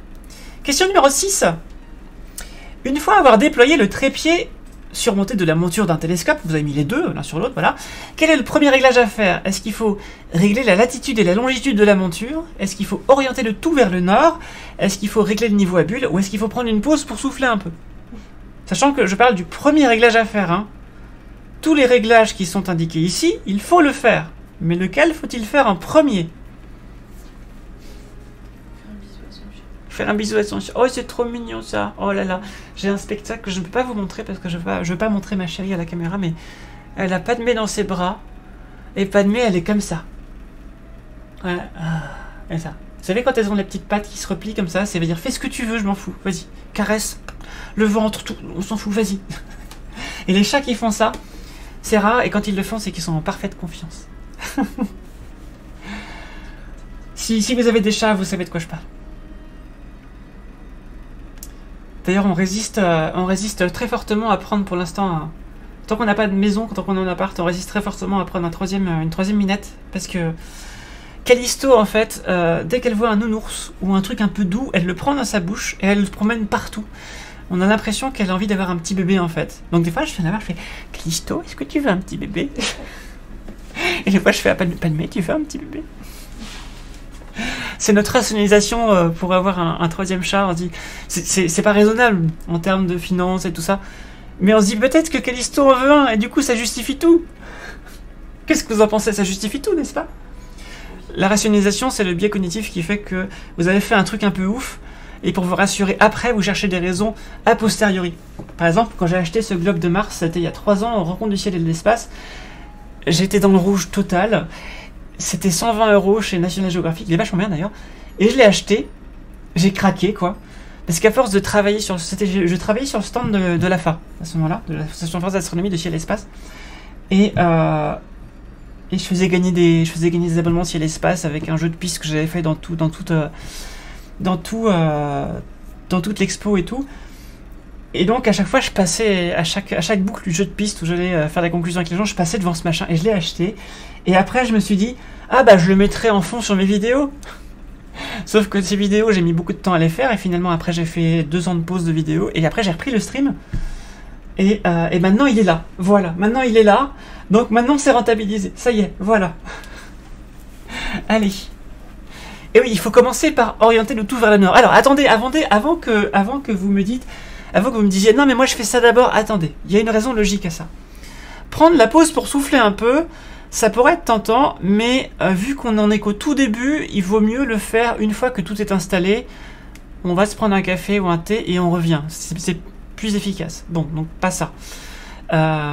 Question numéro 6. Une fois avoir déployé le trépied surmonté de la monture d'un télescope, vous avez mis les deux l'un sur l'autre, voilà. Quel est le premier réglage à faire? Est-ce qu'il faut régler la latitude et la longitude de la monture? Est-ce qu'il faut orienter le tout vers le nord? Est-ce qu'il faut régler le niveau à bulle? Ou est-ce qu'il faut prendre une pause pour souffler un peu? Sachant que je parle du premier réglage à faire, hein. Tous les réglages qui sont indiqués ici, il faut le faire. Mais lequel faut-il faire en premier? Faire un bisou à son chien. Oh, c'est trop mignon ça. Oh là là. J'ai un spectacle que je ne peux pas vous montrer parce que je veux pas montrer ma chérie à la caméra, mais elle a Padmé dans ses bras. Et Padmé, elle est comme ça. Ouais. Et ça. Vous savez, quand elles ont les petites pattes qui se replient comme ça, ça veut dire fais ce que tu veux, je m'en fous. Vas-y. Caresse. Le ventre, tout. On s'en fout, vas-y. Et les chats qui font ça, c'est rare. Et quand ils le font, c'est qu'ils sont en parfaite confiance. Si vous avez des chats, vous savez de quoi je parle. D'ailleurs, on résiste très fortement à prendre pour l'instant... Tant qu'on n'a pas de maison, tant qu'on est en appart, on résiste très fortement à prendre une troisième minette. Parce que Callisto, en fait, dès qu'elle voit un nounours ou un truc un peu doux, elle le prend dans sa bouche et elle le promène partout. On a l'impression qu'elle a envie d'avoir un petit bébé, en fait. Donc des fois, je fais Callisto, est-ce que tu veux un petit bébé? Et des fois, je fais à Padmé, tu veux un petit bébé? C'est notre rationalisation pour avoir un troisième chat. On se dit, c'est pas raisonnable en termes de finances et tout ça. Mais on se dit peut-être que Callisto en veut un et du coup ça justifie tout. Qu'est-ce que vous en pensez? Ça justifie tout, n'est-ce pas? La rationalisation, c'est le biais cognitif qui fait que vous avez fait un truc un peu ouf et pour vous rassurer après, vous cherchez des raisons a posteriori. Par exemple, quand j'ai acheté ce globe de Mars, c'était il y a 3 ans, en rencontre du ciel et de l'espace, j'étais dans le rouge total. C'était 120 € chez National Geographic, il est vachement bien d'ailleurs. Et je l'ai acheté, j'ai craqué quoi. Parce qu'à force de travailler sur... Je travaillais sur le stand de l'AFA, à ce moment-là, de l'Association France d'Astronomie de Ciel et Espace. Et je faisais gagner des abonnements Ciel et Espace avec un jeu de piste que j'avais fait dans toute l'expo et tout. Et donc à chaque fois je passais, à chaque boucle du jeu de piste où j'allais faire des conclusions avec les gens, je passais devant ce machin et je l'ai acheté. Et après je me suis dit, ah bah je le mettrai en fond sur mes vidéos. Sauf que ces vidéos j'ai mis beaucoup de temps à les faire et finalement après j'ai fait 2 ans de pause de vidéos et après j'ai repris le stream. Et maintenant il est là, voilà, maintenant il est là. Donc maintenant c'est rentabilisé, ça y est, voilà. Allez. Et oui, il faut commencer par orienter le tout vers le nord. Alors attendez, avant que vous me dites... Avant que vous me disiez, non mais moi je fais ça d'abord, attendez, il y a une raison logique à ça. Prendre la pause pour souffler un peu, ça pourrait être tentant, mais vu qu'on en est qu'au tout début, il vaut mieux le faire une fois que tout est installé. On va se prendre un café ou un thé et on revient. C'est plus efficace. Bon, donc pas ça.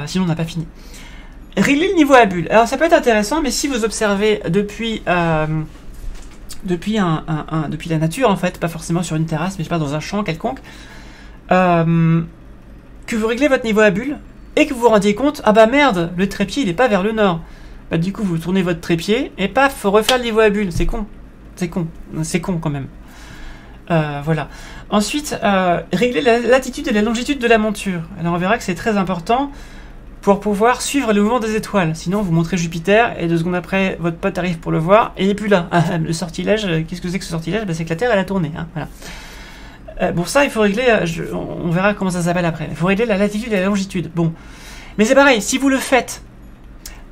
Sinon on n'a pas fini. Régler le niveau à bulle. Alors ça peut être intéressant, mais si vous observez depuis la nature en fait, pas forcément sur une terrasse, mais je sais pas, dans un champ quelconque, que vous réglez votre niveau à bulle et que vous vous rendiez compte, ah bah merde, le trépied il est pas vers le nord. Bah du coup vous tournez votre trépied et paf, faut refaire le niveau à bulle. C'est con, c'est con quand même. Voilà. Ensuite, régler la latitude et la longitude de la monture. Alors on verra que c'est très important pour pouvoir suivre le mouvement des étoiles. Sinon vous montrez Jupiter et 2 secondes après votre pote arrive pour le voir et il est plus là. Le sortilège, qu'est-ce que c'est que ce sortilège? Bah, c'est que la Terre elle a tourné. Hein, voilà. Pour ça, il faut régler, on verra comment ça s'appelle après, il faut régler la latitude et la longitude. Bon, mais c'est pareil, si vous le faites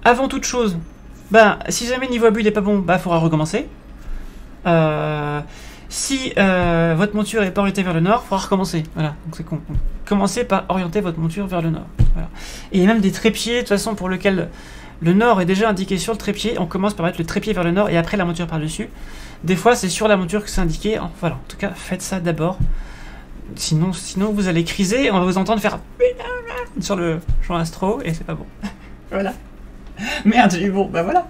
avant toute chose, ben, si jamais le niveau à bulle n'est pas bon, bah, il faudra recommencer. Si votre monture n'est pas orientée vers le nord, il faudra recommencer. Voilà, donc c'est con. Commencez par orienter votre monture vers le nord. Voilà. Et il y a même des trépieds, de toute façon, pour lesquels le nord est déjà indiqué sur le trépied. On commence par mettre le trépied vers le nord et après la monture par-dessus. Des fois, c'est sur la monture que c'est indiqué. Voilà, en tout cas, faites ça d'abord. Sinon, vous allez criser. On va vous entendre faire sur le champ astro et c'est pas bon. Voilà. Merde, j'ai eu bon. Bah voilà.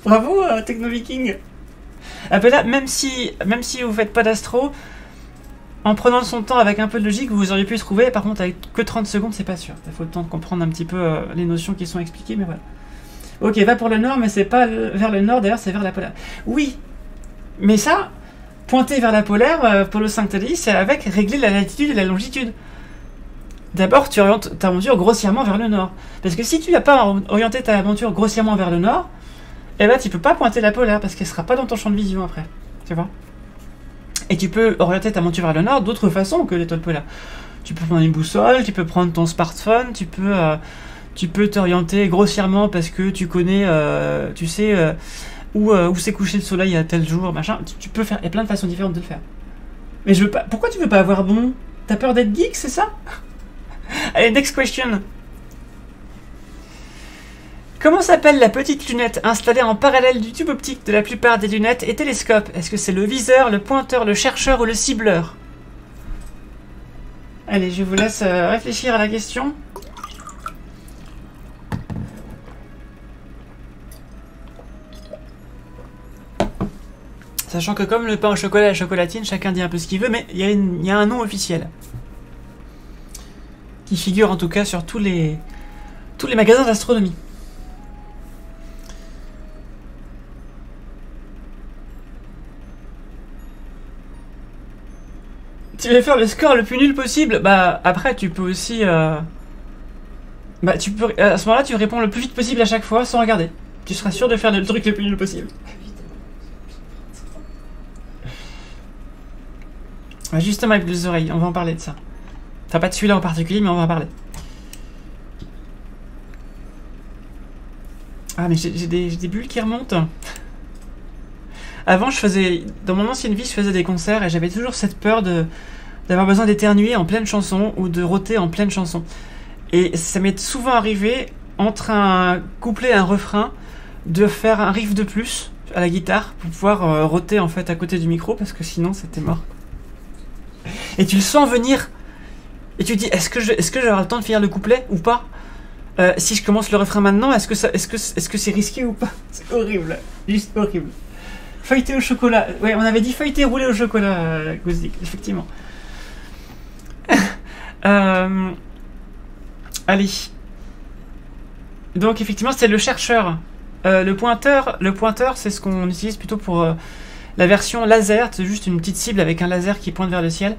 Bravo, Techno Viking. Ah ben là, même si vous faites pas d'astro, En prenant son temps avec un peu de logique, vous auriez pu trouver. Par contre, avec que 30 secondes, c'est pas sûr. Il faut le temps de comprendre un petit peu les notions qui sont expliquées, mais voilà. Ok, va pour le nord, mais c'est pas vers le nord, d'ailleurs, c'est vers la polaire. Oui, mais ça, pointer vers la polaire, pour le 5 c'est avec régler la latitude et la longitude. D'abord, tu orientes ta monture grossièrement vers le nord. Parce que si tu n'as pas orienté ta monture grossièrement vers le nord, eh ben, tu peux pas pointer la polaire, parce qu'elle sera pas dans ton champ de vision après. Tu vois? Et tu peux orienter ta monture vers le nord d'autres façons que l'étoile polaire. Tu peux prendre une boussole, tu peux prendre ton smartphone, tu peux t'orienter grossièrement parce que tu connais, tu sais où s'est couché le soleil à tel jour, machin. Tu peux faire, il y a plein de façons différentes de le faire. Mais je veux pas. Pourquoi tu veux pas avoir bon? T'as peur d'être geek, c'est ça? Allez, next question. Comment s'appelle la petite lunette installée en parallèle du tube optique de la plupart des lunettes et télescopes? Est-ce que c'est le viseur, le pointeur, le chercheur ou le cibleur? Allez, je vous laisse réfléchir à la question. Sachant que comme le pain au chocolat et la chocolatine, chacun dit un peu ce qu'il veut, mais il y a un nom officiel. Qui figure en tout cas sur tous les magasins d'astronomie. Tu veux faire le score le plus nul possible? Bah après tu peux aussi bah tu peux à ce moment-là tu réponds le plus vite possible à chaque fois sans regarder. Tu seras sûr de faire le truc le plus nul possible. Bah, justement avec les oreilles, on va en parler de ça. Enfin pas de celui-là en particulier mais on va en parler. Ah mais j'ai des bulles qui remontent. Avant dans mon ancienne vie je faisais des concerts et j'avais toujours cette peur d'avoir besoin d'éternuer en pleine chanson ou de rôter en pleine chanson. Et ça m'est souvent arrivé, entre un couplet et un refrain, de faire un riff de plus à la guitare pour pouvoir rôter en fait à côté du micro parce que sinon c'était mort. Et tu le sens venir et tu te dis est-ce que j'aurai le temps de finir le couplet ou pas? Si je commence le refrain maintenant, est-ce que c'est risqué ou pas? C'est horrible, juste horrible. Feuilleté au chocolat. Ouais, on avait dit feuilleté roulé au chocolat, Gozdik, effectivement. Allez. Donc, effectivement, c'est le chercheur. Le pointeur, c'est ce qu'on utilise plutôt pour la version laser. C'est juste une petite cible avec un laser qui pointe vers le ciel.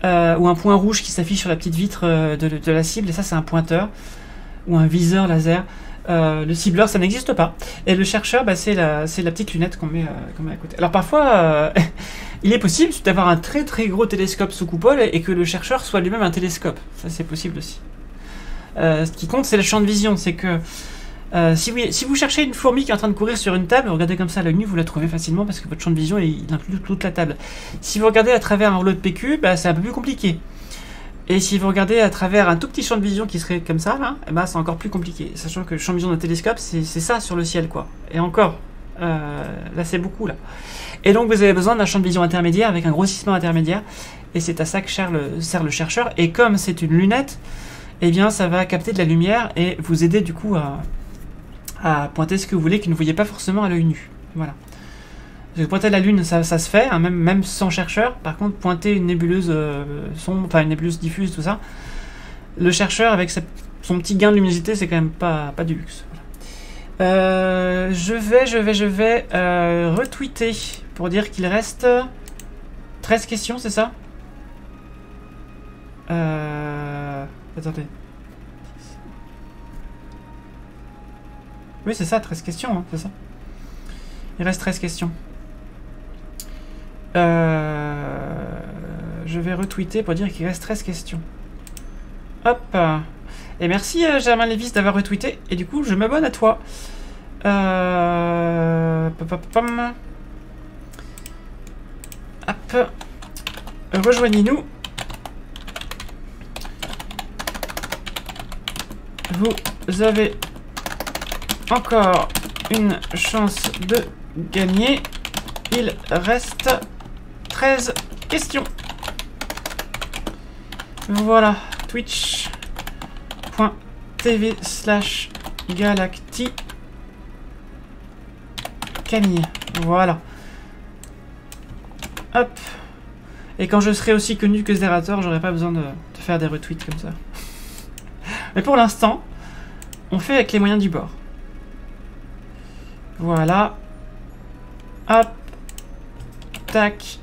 Ou un point rouge qui s'affiche sur la petite vitre de la cible. Et ça, c'est un pointeur. Ou un viseur laser. Le cibleur, ça n'existe pas. Et le chercheur, bah, c'est la petite lunette qu'on met à côté. Alors parfois, il est possible d'avoir un très très gros télescope sous coupole et que le chercheur soit lui-même un télescope. Ça, c'est possible aussi. Ce qui compte, c'est le champ de vision. C'est que si vous cherchez une fourmi qui est en train de courir sur une table, regardez comme ça à l'œil nu, vous la trouvez facilement parce que votre champ de vision il inclut toute la table. Si vous regardez à travers un rouleau de PQ, bah, c'est un peu plus compliqué. Et si vous regardez à travers un tout petit champ de vision qui serait comme ça, là, eh ben, c'est encore plus compliqué. Sachant que le champ de vision d'un télescope, c'est ça sur le ciel, quoi. Et encore, là c'est beaucoup, là. Et donc vous avez besoin d'un champ de vision intermédiaire avec un grossissement intermédiaire. Et c'est à ça que sert le chercheur. Et comme c'est une lunette, eh bien ça va capter de la lumière et vous aider du coup à pointer ce que vous voulez, que vous ne voyez pas forcément à l'œil nu. Voilà. Pointer la lune, ça se fait, hein, même sans chercheur. Par contre, pointer une nébuleuse une nébuleuse diffuse, tout ça, le chercheur avec son petit gain de luminosité, c'est quand même pas du luxe. Voilà. Je vais retweeter pour dire qu'il reste 13 questions, c'est ça? Attendez. Oui, c'est ça, 13 questions, hein, c'est ça. Il reste 13 questions. Je vais retweeter pour dire qu'il reste 13 questions. Hop. Et merci Germain Lévis d'avoir retweeté. Et du coup, je m'abonne à toi. Hop. Rejoignez-nous. Vous avez encore une chance de gagner. Il reste 13 questions. Voilà, twitch.tv/Galacti Camille. Voilà. Hop. Et quand je serai aussi connu que Zerator, j'aurai pas besoin de faire des retweets comme ça. Mais pour l'instant, on fait avec les moyens du bord. Voilà. Hop. Tac.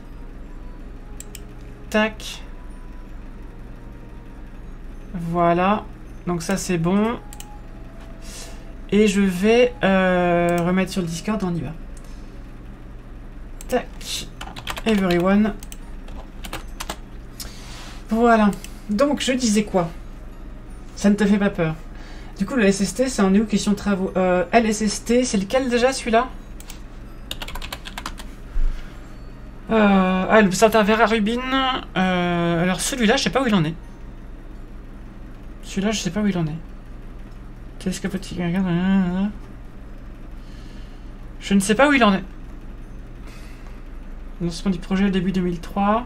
Tac. Voilà. Donc ça c'est bon. Et je vais remettre sur le Discord, on y va. Tac. Everyone. Voilà. Donc je disais quoi? Ça ne te fait pas peur? Du coup le SST c'est en est où? Question de travaux. LSST, c'est lequel déjà celui-là? Ah, le Saltavera Rubin. Alors celui-là, je sais pas où il en est. Celui-là, je sais pas où il en est. Télescope optique. Je ne sais pas où il en est. Lancement du projet début 2003.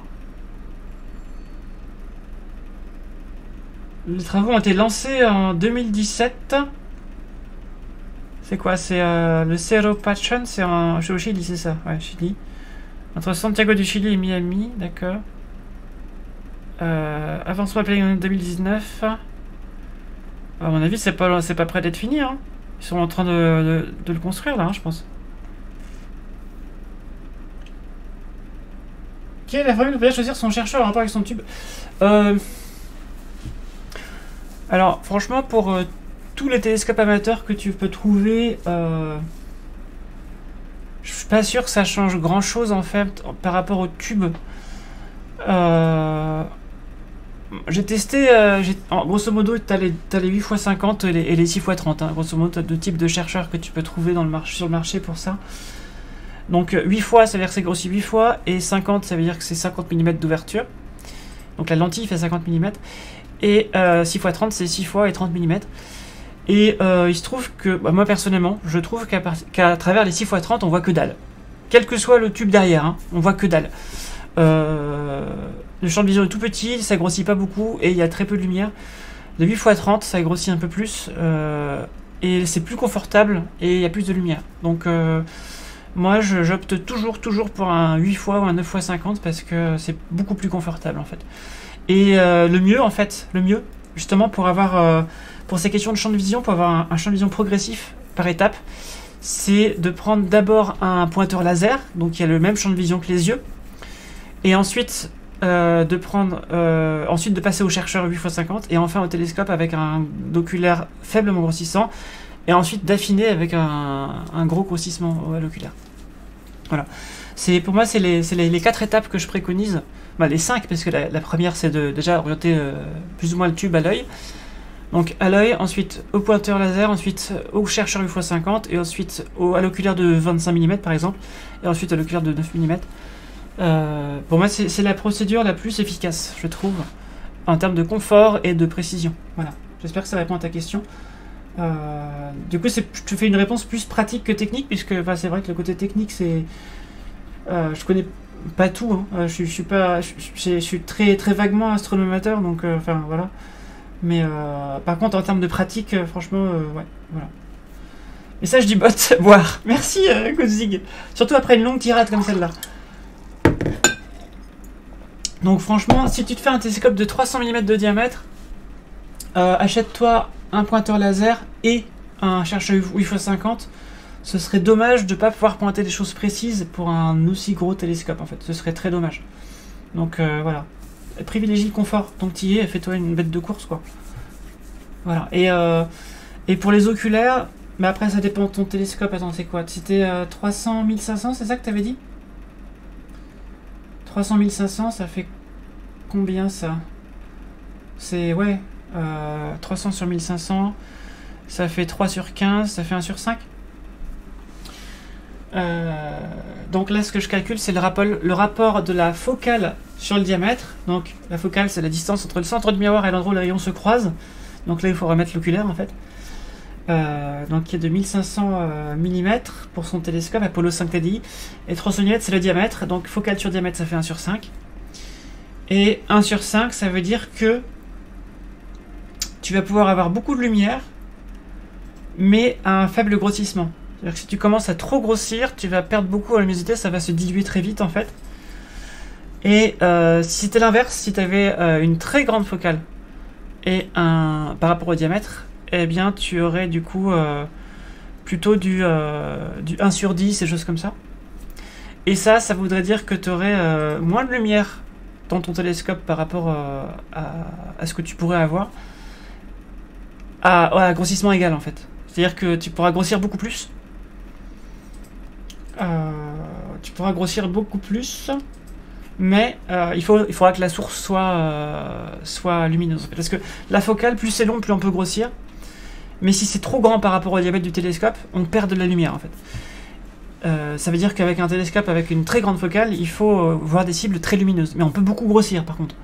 Les travaux ont été lancés en 2017. C'est quoi? C'est le Cerro Patron, c'est au Chili, c'est ça? Ouais, Chili. Entre Santiago du Chili et Miami, d'accord. Avancement appelé en 2019. À mon avis, c'est pas prêt d'être fini. Hein. Ils sont en train de le construire là, hein, je pense. Quelle est la formule pour choisir son chercheur en rapport avec son tube? Alors, franchement, pour tous les télescopes amateurs que tu peux trouver, je suis pas sûr que ça change grand chose en fait par rapport au tube. J'ai testé, grosso modo, tu as les 8x50 et les 6x30. Hein. Grosso modo, tu as deux types de chercheurs que tu peux trouver sur le marché pour ça. Donc 8 fois, ça veut dire que c'est grossi 8 fois, et 50, ça veut dire que c'est 50 mm d'ouverture. Donc la lentille fait 50 mm. Et 6x30, c'est 6 fois et 30 mm. Et il se trouve que, bah, moi personnellement, je trouve qu'à travers les 6x30, on voit que dalle. Quel que soit le tube derrière, hein, on voit que dalle. Le champ de vision est tout petit, ça grossit pas beaucoup et il y a très peu de lumière. Le 8x30, ça grossit un peu plus et c'est plus confortable et il y a plus de lumière. Donc moi j'opte toujours pour un 8x ou un 9x50 parce que c'est beaucoup plus confortable en fait. Et le mieux, justement pour avoir, pour ces questions de champ de vision, pour avoir un champ de vision progressif par étape, c'est de prendre d'abord un pointeur laser, donc il y a le même champ de vision que les yeux, et ensuite ensuite de passer au chercheur 8x50 et enfin au télescope avec un oculaire faiblement grossissant et ensuite d'affiner avec un gros grossissement à l'oculaire. Voilà. Pour moi, c'est les 4 étapes que je préconise. Bah, les 5, parce que la première, c'est de déjà orienter plus ou moins le tube à l'œil. Donc à l'œil, ensuite au pointeur laser, ensuite au chercheur 8x50 et ensuite à l'oculaire de 25 mm par exemple, et ensuite à l'oculaire de 9 mm. Pour moi, c'est la procédure la plus efficace, je trouve, en termes de confort et de précision. Voilà. J'espère que ça répond à ta question. Du coup, je te fais une réponse plus pratique que technique, puisque c'est vrai que le côté technique, c'est, je connais pas tout. Hein. Je suis très très vaguement astronomateur, donc voilà. Mais par contre, en termes de pratique, franchement, ouais, voilà. Message du bot, boire. Merci, Godzig. Surtout après une longue tirade comme celle-là. Donc franchement, si tu te fais un télescope de 300 mm de diamètre, achète-toi un pointeur laser et un chercheur 8x50. Ce serait dommage de ne pas pouvoir pointer des choses précises pour un aussi gros télescope en fait. Ce serait très dommage. Donc voilà. Privilégie le confort. Donc tu y es, fais-toi une bête de course quoi. Voilà. Et pour les oculaires, mais après ça dépend de ton télescope. Attends, c'est quoi? C'était 300 1500, c'est ça que tu avais dit? 300 1500, ça fait combien ça? C'est, ouais, 300 sur 1500, ça fait 3 sur 15, ça fait 1 sur 5. Donc là, ce que je calcule, c'est le rapport de la focale sur le diamètre. Donc la focale, c'est la distance entre le centre du miroir et l'endroit où les rayons se croisent. Donc là, il faut remettre l'oculaire en fait. Donc il y a de 1500 mm pour son télescope Apollo 5 TDI, et 300 mm c'est le diamètre, donc focale sur diamètre ça fait 1 sur 5, et 1 sur 5 ça veut dire que tu vas pouvoir avoir beaucoup de lumière mais à un faible grossissement. C'est-à-dire que si tu commences à trop grossir, tu vas perdre beaucoup en luminosité, ça va se diluer très vite en fait. Et si c'était l'inverse, si tu avais une très grande focale et par rapport au diamètre, eh bien tu aurais du coup plutôt du 1 sur 10 et choses comme ça. Et ça voudrait dire que tu aurais moins de lumière dans ton télescope par rapport à ce que tu pourrais avoir à grossissement égal en fait. C'est-à-dire que tu pourras grossir beaucoup plus. Mais il faudra que la source soit lumineuse. Parce que la focale, plus c'est long, plus on peut grossir. Mais si c'est trop grand par rapport au diamètre du télescope, on perd de la lumière en fait. Ça veut dire qu'avec un télescope avec une très grande focale, il faut voir des cibles très lumineuses. Mais on peut beaucoup grossir par contre.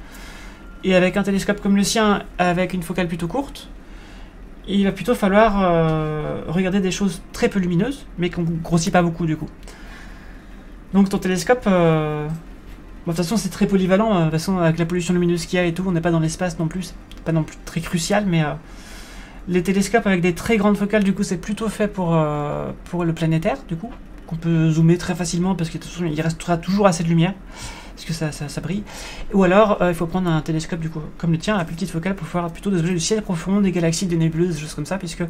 Et avec un télescope comme le sien, avec une focale plutôt courte, il va plutôt falloir regarder des choses très peu lumineuses, mais qu'on grossit pas beaucoup du coup. Donc ton télescope, de toute façon c'est très polyvalent, de toute façon avec la pollution lumineuse qu'il y a et tout, on n'est pas dans l'espace non plus, c'est pas non plus très crucial, mais les télescopes avec des très grandes focales, du coup c'est plutôt fait pour le planétaire, du coup, qu'on peut zoomer très facilement parce qu'il restera toujours assez de lumière. Parce que ça brille. Ou alors, il faut prendre un télescope du coup, comme le tien, à plus petite focale pour voir plutôt des objets du ciel profond, des galaxies, des nébuleuses, des choses comme ça, puisque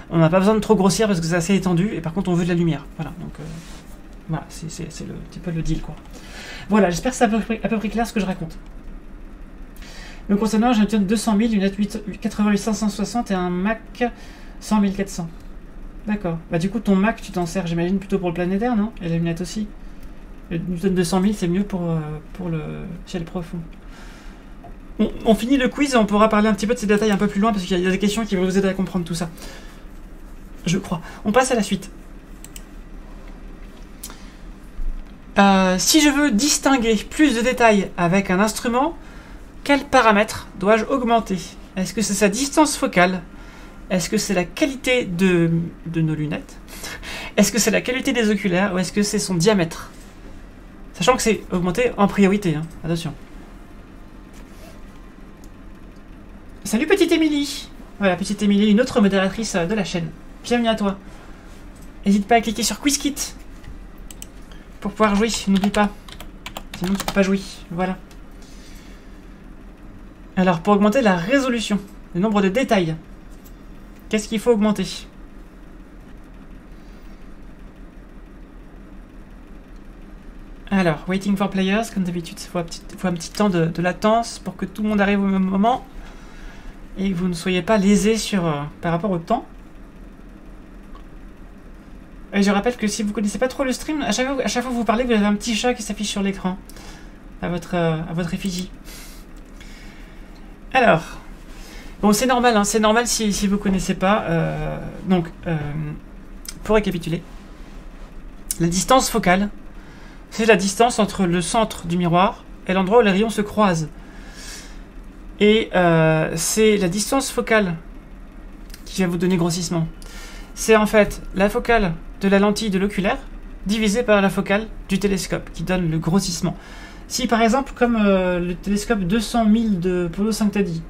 on n'a pas besoin de trop grossir parce que c'est assez étendu, et par contre on veut de la lumière. Voilà, donc voilà, c'est un petit peu le deal quoi. Voilà, j'espère que c'est à peu près clair ce que je raconte. Donc concernant, j'ai un Titan 200 000, une 88 560 et un Mac 100 400. D'accord. Bah du coup ton Mac tu t'en sers j'imagine plutôt pour le planétaire, non? Et la lunette aussi. Le Newton 200 000 c'est mieux pour le ciel profond. On finit le quiz et on pourra parler un petit peu de ces détails un peu plus loin parce qu'il y a des questions qui vont vous aider à comprendre tout ça. Je crois. On passe à la suite. Si je veux distinguer plus de détails avec un instrument, quels paramètres dois-je augmenter? Est-ce que c'est sa distance focale? Est-ce que c'est la qualité de nos lunettes? Est-ce que c'est la qualité des oculaires? Ou est-ce que c'est son diamètre? Sachant que c'est augmenté en priorité, hein. Attention. Salut petite Émilie. Voilà, petite Émilie, une autre modératrice de la chaîne. Bienvenue à toi. N'hésite pas à cliquer sur QuizKit pour pouvoir jouer, n'oublie pas. Sinon tu peux pas jouer. Voilà. Alors, pour augmenter la résolution, le nombre de détails, qu'est-ce qu'il faut augmenter? Alors, waiting for players, comme d'habitude, il faut un petit temps de latence pour que tout le monde arrive au même moment et que vous ne soyez pas lésés par rapport au temps. Et je rappelle que si vous ne connaissez pas trop le stream, à chaque fois que vous parlez, vous avez un petit chat qui s'affiche sur l'écran à votre effigie. Alors, bon, c'est normal, hein, c'est normal si vous ne connaissez pas. Donc, pour récapituler, la distance focale, c'est la distance entre le centre du miroir et l'endroit où les rayons se croisent. Et c'est la distance focale qui va vous donner grossissement. C'est en fait la focale de la lentille de l'oculaire divisée par la focale du télescope qui donne le grossissement. Si par exemple, comme le télescope 200 000 de Polo 5 Teddy,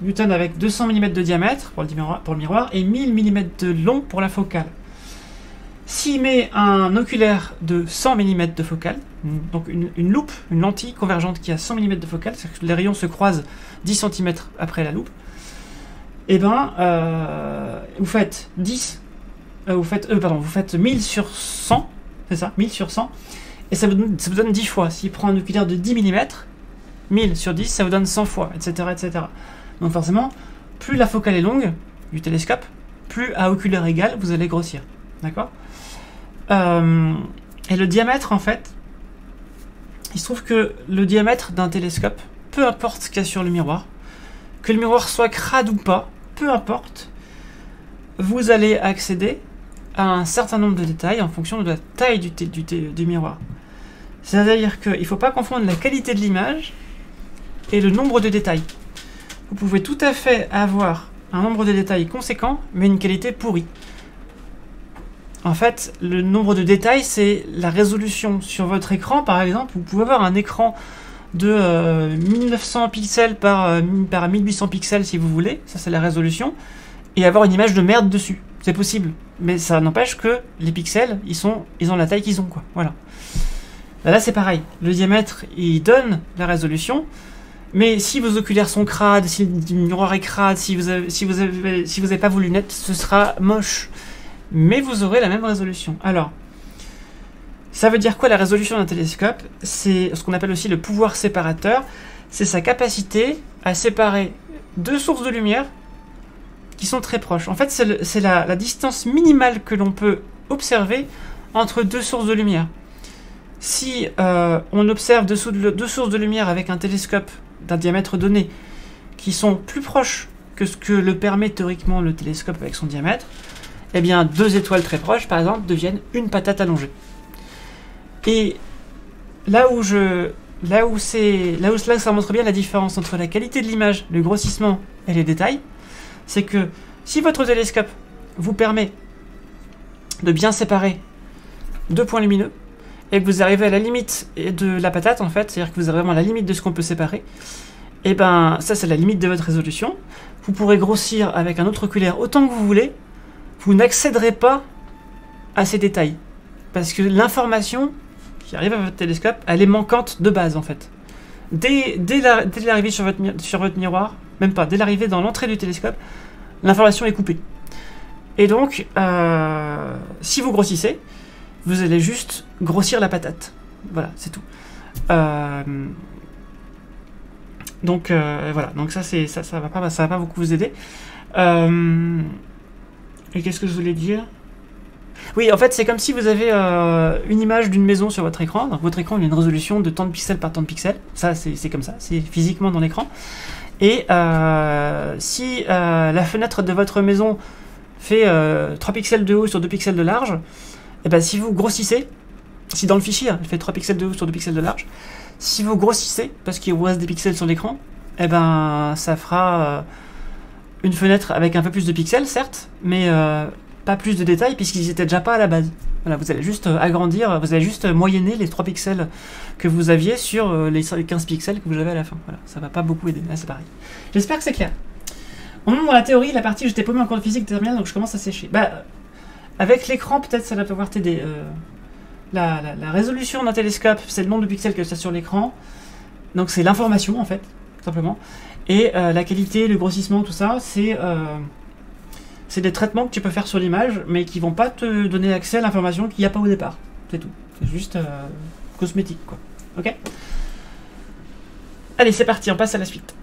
Newton avec 200 mm de diamètre pour le miroir et 1000 mm de long pour la focale. S'il met un oculaire de 100 mm de focale, donc une loupe, une lentille convergente qui a 100 mm de focale, c'est-à-dire que les rayons se croisent 10 cm après la loupe, et ben vous faites 1000 sur 100, c'est ça, 1000 sur 100, et ça vous donne 10 fois. S'il prend un oculaire de 10 mm, 1000 sur 10, ça vous donne 100 fois, etc. etc. Donc forcément, plus la focale est longue du télescope, plus à oculaire égal, vous allez grossir. D'accord? Et le diamètre, en fait, il se trouve que le diamètre d'un télescope, peu importe ce qu'il y a sur le miroir, que le miroir soit crade ou pas, peu importe, vous allez accéder à un certain nombre de détails en fonction de la taille du miroir. C'est-à-dire qu'il ne faut pas confondre la qualité de l'image et le nombre de détails. Vous pouvez tout à fait avoir un nombre de détails conséquent, mais une qualité pourrie. En fait, le nombre de détails, c'est la résolution sur votre écran, par exemple. Vous pouvez avoir un écran de 1900 pixels par 1800 pixels si vous voulez, ça c'est la résolution, et avoir une image de merde dessus. C'est possible, mais ça n'empêche que les pixels, ils ont la taille qu'ils ont, quoi. Voilà. Bah là c'est pareil, le diamètre il donne la résolution, mais si vos oculaires sont crades, si le miroir est crade, si vous avez pas vos lunettes, ce sera moche. Mais vous aurez la même résolution. Alors, ça veut dire quoi la résolution d'un télescope? C'est ce qu'on appelle aussi le pouvoir séparateur. C'est sa capacité à séparer deux sources de lumière qui sont très proches. En fait, c'est la distance minimale que l'on peut observer entre deux sources de lumière. Si on observe deux sources de lumière avec un télescope d'un diamètre donné qui sont plus proches que ce que le permet théoriquement le télescope avec son diamètre, eh bien deux étoiles très proches par exemple deviennent une patate allongée. Et là où ça montre bien la différence entre la qualité de l'image, le grossissement et les détails, c'est que si votre télescope vous permet de bien séparer deux points lumineux et que vous arrivez à la limite de la patate en fait, c'est-à-dire que vous avez vraiment la limite de ce qu'on peut séparer, et ben ça c'est la limite de votre résolution. Vous pourrez grossir avec un autre oculaire autant que vous voulez, vous n'accéderez pas à ces détails parce que l'information qui arrive à votre télescope, elle est manquante de base en fait. Dès l'arrivée sur votre miroir, même pas, dès l'arrivée dans l'entrée du télescope, l'information est coupée. Et donc, si vous grossissez, vous allez juste grossir la patate. Voilà, c'est tout. Donc voilà, donc ça va pas beaucoup vous aider. Et qu'est-ce que je voulais dire? Oui, en fait, c'est comme si vous avez une image d'une maison sur votre écran. Donc, votre écran il a une résolution de tant de pixels par tant de pixels. Ça, c'est comme ça, c'est physiquement dans l'écran. Et si la fenêtre de votre maison fait 3 pixels de haut sur 2 pixels de large, et ben si vous grossissez, si dans le fichier elle fait 3 pixels de haut sur 2 pixels de large, si vous grossissez, parce qu'il vous reste des pixels sur l'écran, et ben ça fera une fenêtre avec un peu plus de pixels, certes, mais pas plus de détails puisqu'ils étaient déjà pas à la base. Voilà, vous allez juste agrandir, vous allez juste moyenner les 3 pixels que vous aviez sur les 15 pixels que vous avez à la fin. Voilà, ça va pas beaucoup aider, là c'est pareil. J'espère que c'est clair. On est dans la théorie, la partie où j'étais paumé en cours de physique terminale, donc je commence à sécher. Bah, avec l'écran, peut-être ça va pouvoir t'aider. La résolution d'un télescope, c'est le nombre de pixels que ça sur l'écran. Donc c'est l'information en fait, tout simplement. Et la qualité, le grossissement, tout ça, c'est des traitements que tu peux faire sur l'image, mais qui vont pas te donner accès à l'information qu'il n'y a pas au départ. C'est tout. C'est juste cosmétique, quoi. Ok? Allez, c'est parti, on passe à la suite.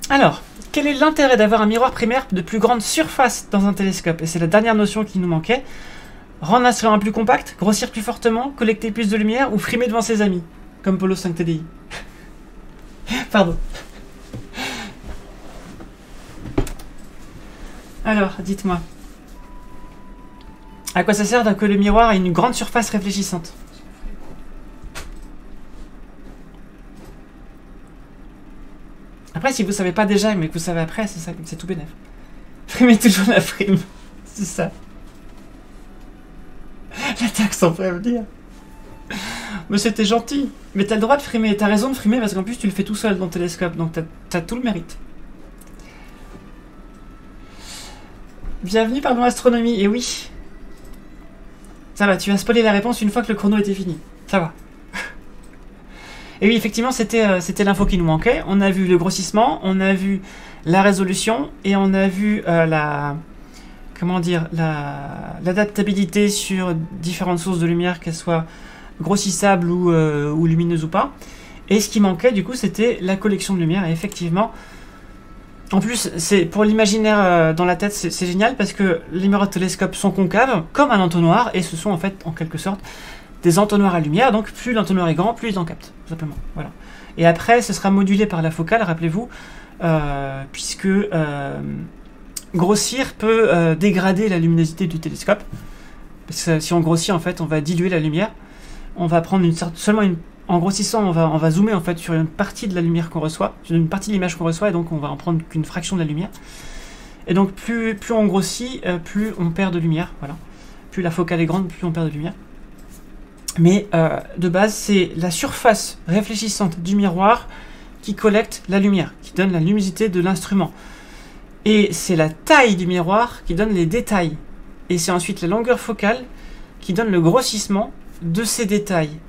Alors, quel est l'intérêt d'avoir un miroir primaire de plus grande surface dans un télescope? Et c'est la dernière notion qui nous manquait. Rendre l'instrument plus compact, grossir plus fortement, collecter plus de lumière ou frimer devant ses amis, comme Polo 5 TDI. Pardon. Alors, dites-moi. À quoi ça sert que le miroir ait une grande surface réfléchissante? Après, si vous savez pas déjà, mais que vous savez après, c'est tout bénef. Frimez toujours la frime. C'est ça. L'attaque sans prévenir. Mais c'était gentil. Mais t'as le droit de frimer. T'as raison de frimer parce qu'en plus, tu le fais tout seul dans le télescope. Donc t'as tout le mérite. Bienvenue, pardon, astronomie. Et oui. Ça va, tu vas spoiler la réponse une fois que le chrono était fini. Ça va. Et oui, effectivement, c'était l'info qui nous manquait. On a vu le grossissement, on a vu la résolution et on a vu l'adaptabilité sur différentes sources de lumière, qu'elles soient grossissables ou lumineuses ou pas. Et ce qui manquait, du coup, c'était la collection de lumière. Et effectivement, en plus, c'est pour l'imaginaire dans la tête, c'est génial parce que les miroirs de télescope sont concaves, comme un entonnoir, et ce sont en fait, en quelque sorte, des entonnoirs à lumière, donc plus l'entonnoir est grand, plus il en capte, tout simplement. Voilà. Et après, ce sera modulé par la focale, rappelez-vous, puisque grossir peut dégrader la luminosité du télescope. Parce que si on grossit, en fait, on va diluer la lumière. On va prendre en grossissant, on va zoomer en fait sur une partie de la lumière qu'on reçoit, sur une partie de l'image qu'on reçoit, et donc on va en prendre qu'une fraction de la lumière. Et donc plus on grossit, plus on perd de lumière. Voilà. Plus la focale est grande, plus on perd de lumière. Mais de base, c'est la surface réfléchissante du miroir qui collecte la lumière, qui donne la luminosité de l'instrument. Et c'est la taille du miroir qui donne les détails. Et c'est ensuite la longueur focale qui donne le grossissement de ces détails.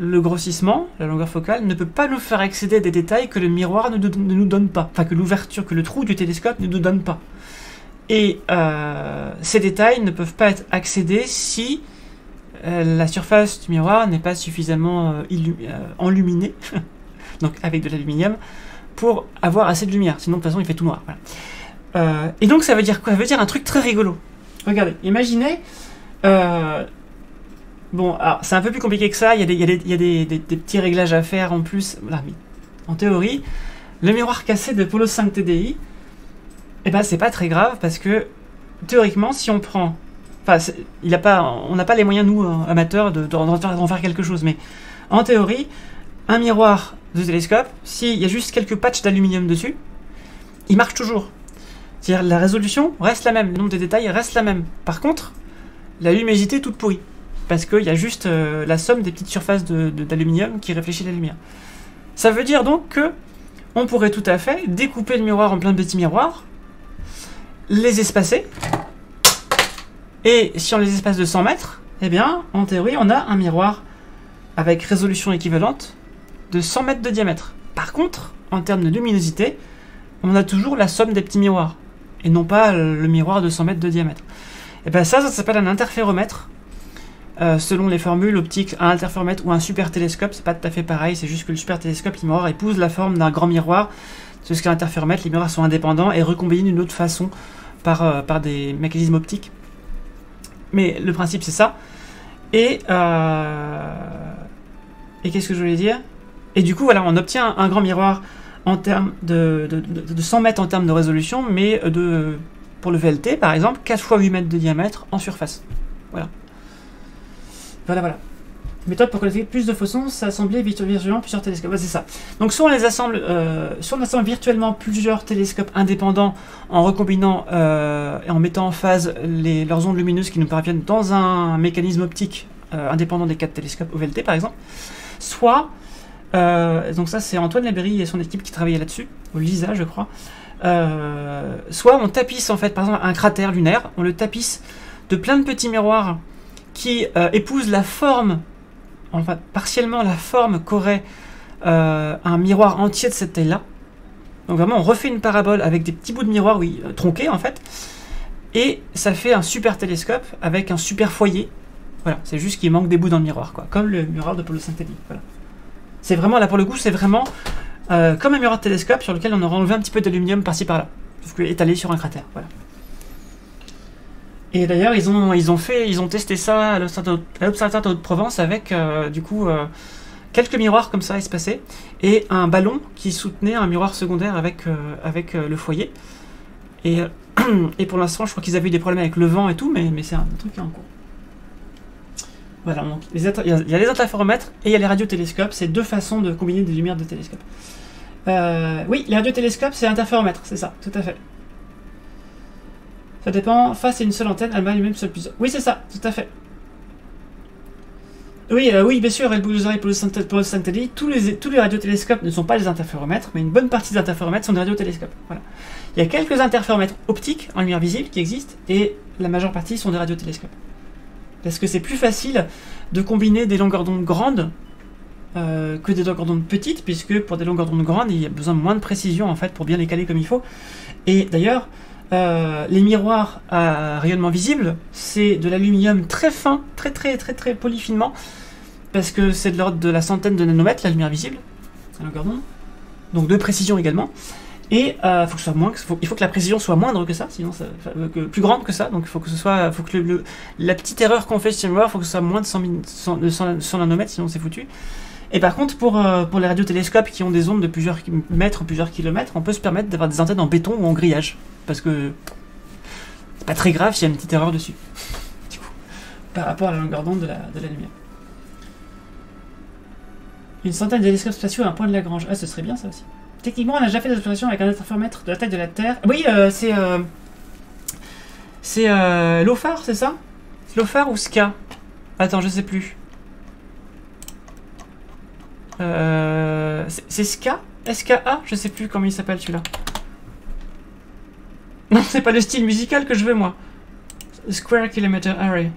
Le grossissement, la longueur focale, ne peut pas nous faire accéder à des détails que le miroir ne nous donne pas. Enfin, que l'ouverture, que le trou du télescope ne nous donne pas. Et ces détails ne peuvent pas être accédés si la surface du miroir n'est pas suffisamment enluminée, donc avec de l'aluminium, pour avoir assez de lumière. Sinon, de toute façon, il fait tout noir. Voilà. Et donc, ça veut dire quoi? Ça veut dire un truc très rigolo. Regardez, imaginez... bon, alors, c'est un peu plus compliqué que ça. Il y a des petits réglages à faire en plus. Voilà, mais en théorie, le miroir cassé de Polo 5 TDI, eh ben, c'est pas très grave parce que, théoriquement, si on prend... Enfin, on n'a pas les moyens, nous, amateurs, d'en faire quelque chose. Mais en théorie, un miroir de télescope, s'il y a juste quelques patchs d'aluminium dessus, il marche toujours. C'est-à-dire la résolution reste la même, le nombre de détails reste la même. Par contre, la luminosité est toute pourrie. Parce qu'il y a juste la somme des petites surfaces d'aluminium qui réfléchit la lumière. Ça veut dire donc que on pourrait tout à fait découper le miroir en plein de petits miroirs, les espacer, et si on les espace de 100 mètres, eh bien, en théorie, on a un miroir avec résolution équivalente de 100 mètres de diamètre. Par contre, en termes de luminosité, on a toujours la somme des petits miroirs, et non pas le miroir de 100 mètres de diamètre. Et bien ça s'appelle un interféromètre. Selon les formules optiques, un interféromètre ou un super télescope, c'est pas tout à fait pareil, c'est juste que le super télescope, le miroir épouse la forme d'un grand miroir, parce qu'un interféromètre, les miroirs sont indépendants et recombinés d'une autre façon par des mécanismes optiques. Mais le principe c'est ça. Et qu'est-ce que je voulais dire? Et du coup, voilà, on obtient un grand miroir en termes de 100 mètres en termes de résolution, mais pour le VLT, par exemple, 4 fois 8 mètres de diamètre en surface. Voilà. Voilà. Méthode pour collecter plus de photons, s'assembler virtuellement plusieurs télescopes. Ouais, c'est ça. Donc, soit on les assemble, soit on assemble virtuellement plusieurs télescopes indépendants en recombinant et en mettant en phase leurs ondes lumineuses qui nous parviennent dans un mécanisme optique indépendant des 4 télescopes OVLT, par exemple. Soit, donc ça c'est Antoine Labéry et son équipe qui travaillaient là-dessus, au LISA, je crois. Soit on tapisse en fait, par exemple, un cratère lunaire, on le tapisse de plein de petits miroirs qui épousent la forme, enfin partiellement la forme qu'aurait un miroir entier de cette taille-là. Donc vraiment on refait une parabole avec des petits bouts de miroir, oui, tronqués en fait, et ça fait un super télescope avec un super foyer. Voilà, c'est juste qu'il manque des bouts dans le miroir, quoi, comme le miroir de Polo 5 TDI. Voilà. C'est vraiment, là pour le coup, c'est vraiment comme un miroir de télescope sur lequel on aura enlevé un petit peu d'aluminium par-ci par-là, sauf que étalé sur un cratère. Voilà. Et d'ailleurs, ils ont testé ça à l'Observatoire de Haute-Provence avec du coup quelques miroirs comme ça espacés et un ballon qui soutenait un miroir secondaire avec le foyer. Et pour l'instant, je crois qu'ils avaient eu des problèmes avec le vent et tout, mais c'est un truc qui est en cours. Voilà, donc il y a les interféromètres et il y a les radiotélescopes. C'est deux façons de combiner des lumières de télescope. Oui, les radiotélescopes, c'est interféromètre, c'est ça, tout à fait. Ça dépend, face à une seule antenne, elle même seul plusieurs. Oui, c'est ça, tout à fait. Oui, oui, bien sûr, et le boucle des oreilles pour le 5 TDI, tous les radiotélescopes ne sont pas des interféromètres, mais une bonne partie des interféromètres sont des radiotélescopes. Voilà. Il y a quelques interféromètres optiques en lumière visible qui existent, et la majeure partie sont des radiotélescopes. Parce que c'est plus facile de combiner des longueurs d'onde grandes que des longueurs d'onde petites, puisque pour des longueurs d'onde grandes, il y a besoin de moins de précision en fait pour bien les caler comme il faut. Et d'ailleurs, les miroirs à rayonnement visible, c'est de l'aluminium très fin, très polyfinement, parce que c'est de l'ordre de la centaine de nanomètres, la lumière visible, la longueur d'onde, donc de précision également. Et il faut que la précision soit moindre que ça, sinon plus grande que ça. Donc faut que la petite erreur qu'on fait sur le miroir, faut que ce soit moins de 100 nanomètres, sinon c'est foutu. Et par contre, pour les radiotélescopes qui ont des ondes de plusieurs mètres, plusieurs kilomètres, on peut se permettre d'avoir des antennes en béton ou en grillage, parce que c'est pas très grave s'il y a une petite erreur dessus, du coup, par rapport à la longueur d'onde de la lumière. Une centaine de télescopes spatiaux à un point de Lagrange. Ah, ce serait bien ça aussi. Techniquement, on a déjà fait des observations avec un interféromètre de la taille de la Terre. Oui, c'est LOFAR, c'est ça? LOFAR ou SCA? Attends, je sais plus. C'est SCA? SKA? Je sais plus comment il s'appelle celui-là. Non, c'est pas le style musical que je veux, moi. Square Kilometer Array.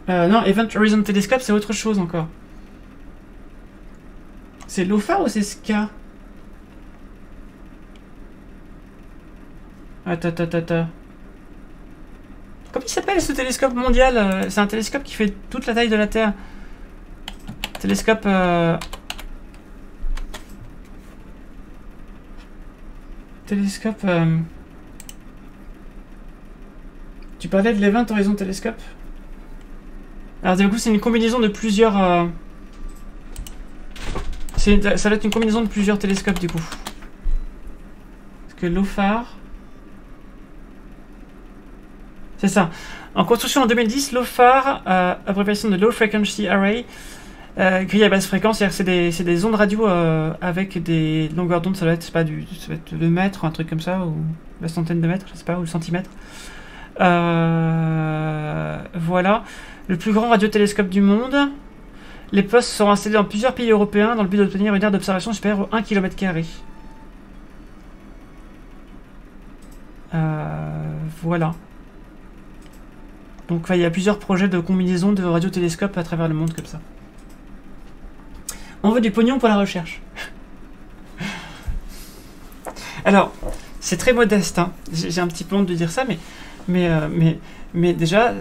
Non, Event Horizon Telescope, c'est autre chose encore. C'est LOFAR ou c'est SCA? Attends. Comment il s'appelle ce télescope mondial? C'est un télescope qui fait toute la taille de la Terre. Télescope... Télescope... Tu parlais de l'Event Horizon Telescope? Alors du coup c'est une combinaison de plusieurs... Ça va être une combinaison de plusieurs télescopes du coup. Parce que LOFAR... C'est ça. En construction en 2010, LOFAR, abréviation de Low Frequency Array, grille à basse fréquence, c'est-à-dire que c'est des ondes radio avec des longueurs d'onde, ça va être, ça va être le mètre, un truc comme ça, ou la centaine de mètres, je sais pas, ou le centimètre. Voilà. Le plus grand radiotélescope du monde. Les postes seront installés dans plusieurs pays européens dans le but d'obtenir une aire d'observation supérieure au 1 km². Voilà. Donc il y a plusieurs projets de combinaison de radiotélescopes à travers le monde comme ça. On veut du pognon pour la recherche. Alors, c'est très modeste, hein. J'ai un petit peu honte de dire ça, mais déjà,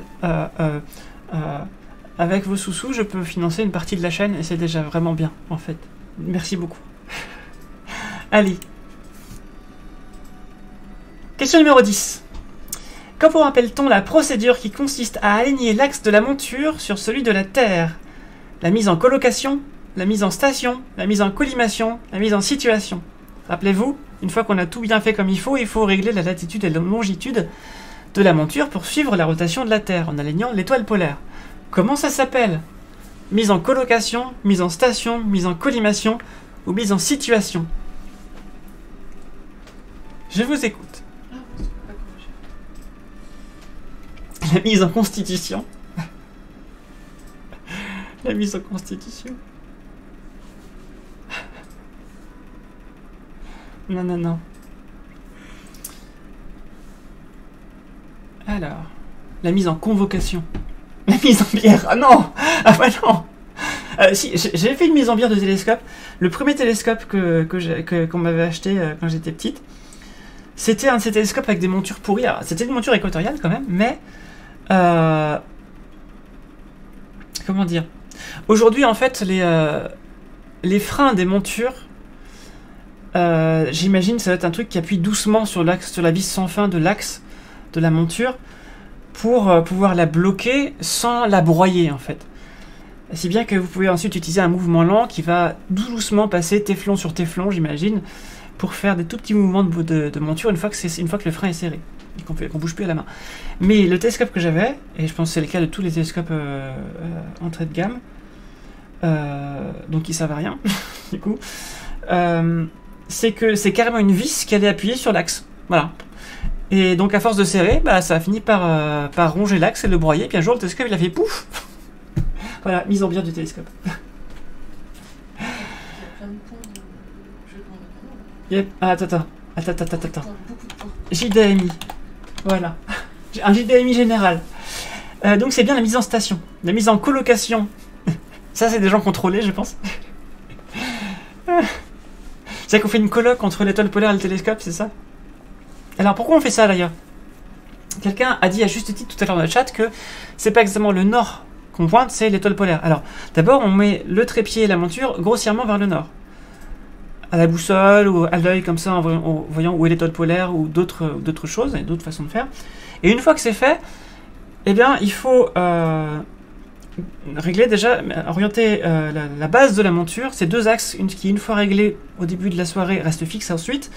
avec vos sous-sous, je peux financer une partie de la chaîne et c'est déjà vraiment bien, en fait. Merci beaucoup. Allez. Question numéro 10. Comment appelle-t-on la procédure qui consiste à aligner l'axe de la monture sur celui de la Terre? La mise en colocation, la mise en station, la mise en collimation, la mise en situation. Rappelez-vous, une fois qu'on a tout bien fait comme il faut régler la latitude et la longitude de la monture pour suivre la rotation de la Terre en alignant l'étoile polaire. Comment ça s'appelle? Mise en colocation, mise en station, mise en collimation ou mise en situation? Je vous écoute. La mise en constitution. La mise en constitution. Non. Alors, la mise en convocation. La mise en bière. Ah non. Ah bah non. Si, j'ai fait une mise en bière de télescope. Le premier télescope qu'on m'avait acheté quand j'étais petite, c'était un de ces télescopes avec des montures pourries. C'était une monture équatoriale quand même, mais... comment dire? Aujourd'hui, en fait, les freins des montures, j'imagine ça va être un truc qui appuie doucement sur l'axe, sur la vis sans fin de l'axe de la monture pour pouvoir la bloquer sans la broyer, en fait. Si bien que vous pouvez ensuite utiliser un mouvement lent qui va doucement passer téflon sur téflon, j'imagine, pour faire des tout petits mouvements de monture une fois que le frein est serré. Qu'on bouge plus à la main. Mais le télescope que j'avais, et je pense que c'est le cas de tous les télescopes entrée de gamme, donc qui servent à rien, du coup, c'est que c'est carrément une vis qui allait appuyer sur l'axe. Voilà. Et donc à force de serrer, bah, ça a fini par ronger l'axe et le broyer, puis un jour le télescope il a fait pouf. Voilà, mise en bière du télescope. Yep. Ah, attends. JDMI. Voilà. Un JDMI général. Donc c'est bien la mise en station. La mise en colocation. Ça, c'est des gens contrôlés, je pense. C'est qu'on fait une coloc entre l'étoile polaire et le télescope, c'est ça? Alors pourquoi on fait ça d'ailleurs? Quelqu'un a dit à juste titre tout à l'heure dans le chat que c'est pas exactement le nord qu'on pointe, c'est l'étoile polaire. Alors d'abord, on met le trépied et la monture grossièrement vers le nord. À la boussole ou à l'œil comme ça en voyant où est l'étoile polaire ou d'autres choses et d'autres façons de faire. Et une fois que c'est fait, eh bien il faut régler déjà, orienter la base de la monture. C'est deux axes qui une fois réglés au début de la soirée reste fixe ensuite.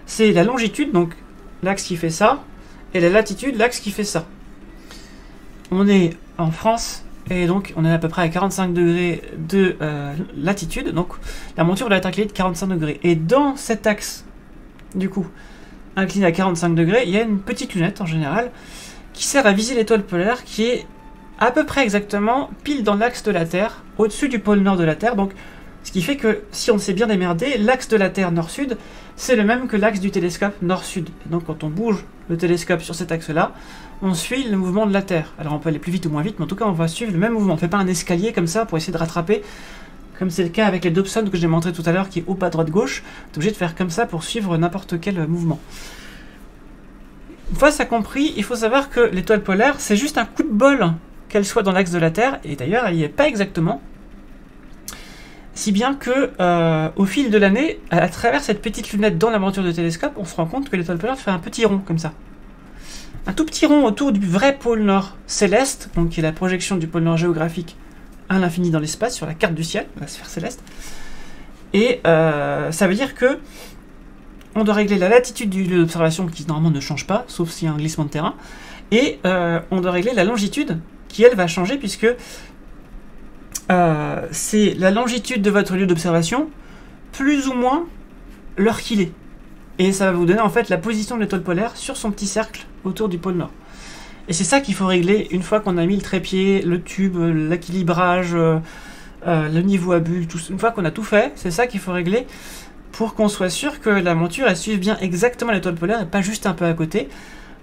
C'est la longitude, donc l'axe qui fait ça, et la latitude, l'axe qui fait ça. On est en France. Et donc, on est à peu près à 45 degrés de latitude. Donc, la monture doit être inclinée de 45 degrés. Et dans cet axe, du coup, incliné à 45 degrés, il y a une petite lunette, en général, qui sert à viser l'étoile polaire, qui est à peu près exactement pile dans l'axe de la Terre, au-dessus du pôle nord de la Terre. Donc, Ce qui fait que, si on s'est bien démerdé, l'axe de la Terre nord-sud, c'est le même que l'axe du télescope nord-sud. Et donc quand on bouge le télescope sur cet axe-là, on suit le mouvement de la Terre. Alors on peut aller plus vite ou moins vite, mais en tout cas on va suivre le même mouvement. On ne fait pas un escalier comme ça pour essayer de rattraper, comme c'est le cas avec les Dobson que j'ai montré tout à l'heure, qui est haut, bas, droite, gauche. On est obligé de faire comme ça pour suivre n'importe quel mouvement. Une fois ça compris, il faut savoir que l'étoile polaire, c'est juste un coup de bol qu'elle soit dans l'axe de la Terre, et d'ailleurs elle n'y est pas exactement. Si bien que, au fil de l'année, à travers cette petite lunette dans la monture de télescope, on se rend compte que l'étoile polaire fait un petit rond, comme ça. Un tout petit rond autour du vrai pôle nord céleste, donc qui est la projection du pôle nord géographique à l'infini dans l'espace, sur la carte du ciel, la sphère céleste. Et ça veut dire que on doit régler la latitude du lieu d'observation, qui normalement ne change pas, sauf s'il y a un glissement de terrain, et on doit régler la longitude, qui elle va changer, puisque c'est la longitude de votre lieu d'observation, plus ou moins l'heure qu'il est. Et ça va vous donner en fait la position de l'étoile polaire sur son petit cercle autour du pôle nord. Et c'est ça qu'il faut régler une fois qu'on a mis le trépied, le tube, l'équilibrage, le niveau à bulle, tout, une fois qu'on a tout fait, c'est ça qu'il faut régler pour qu'on soit sûr que la monture elle suive bien exactement l'étoile polaire et pas juste un peu à côté.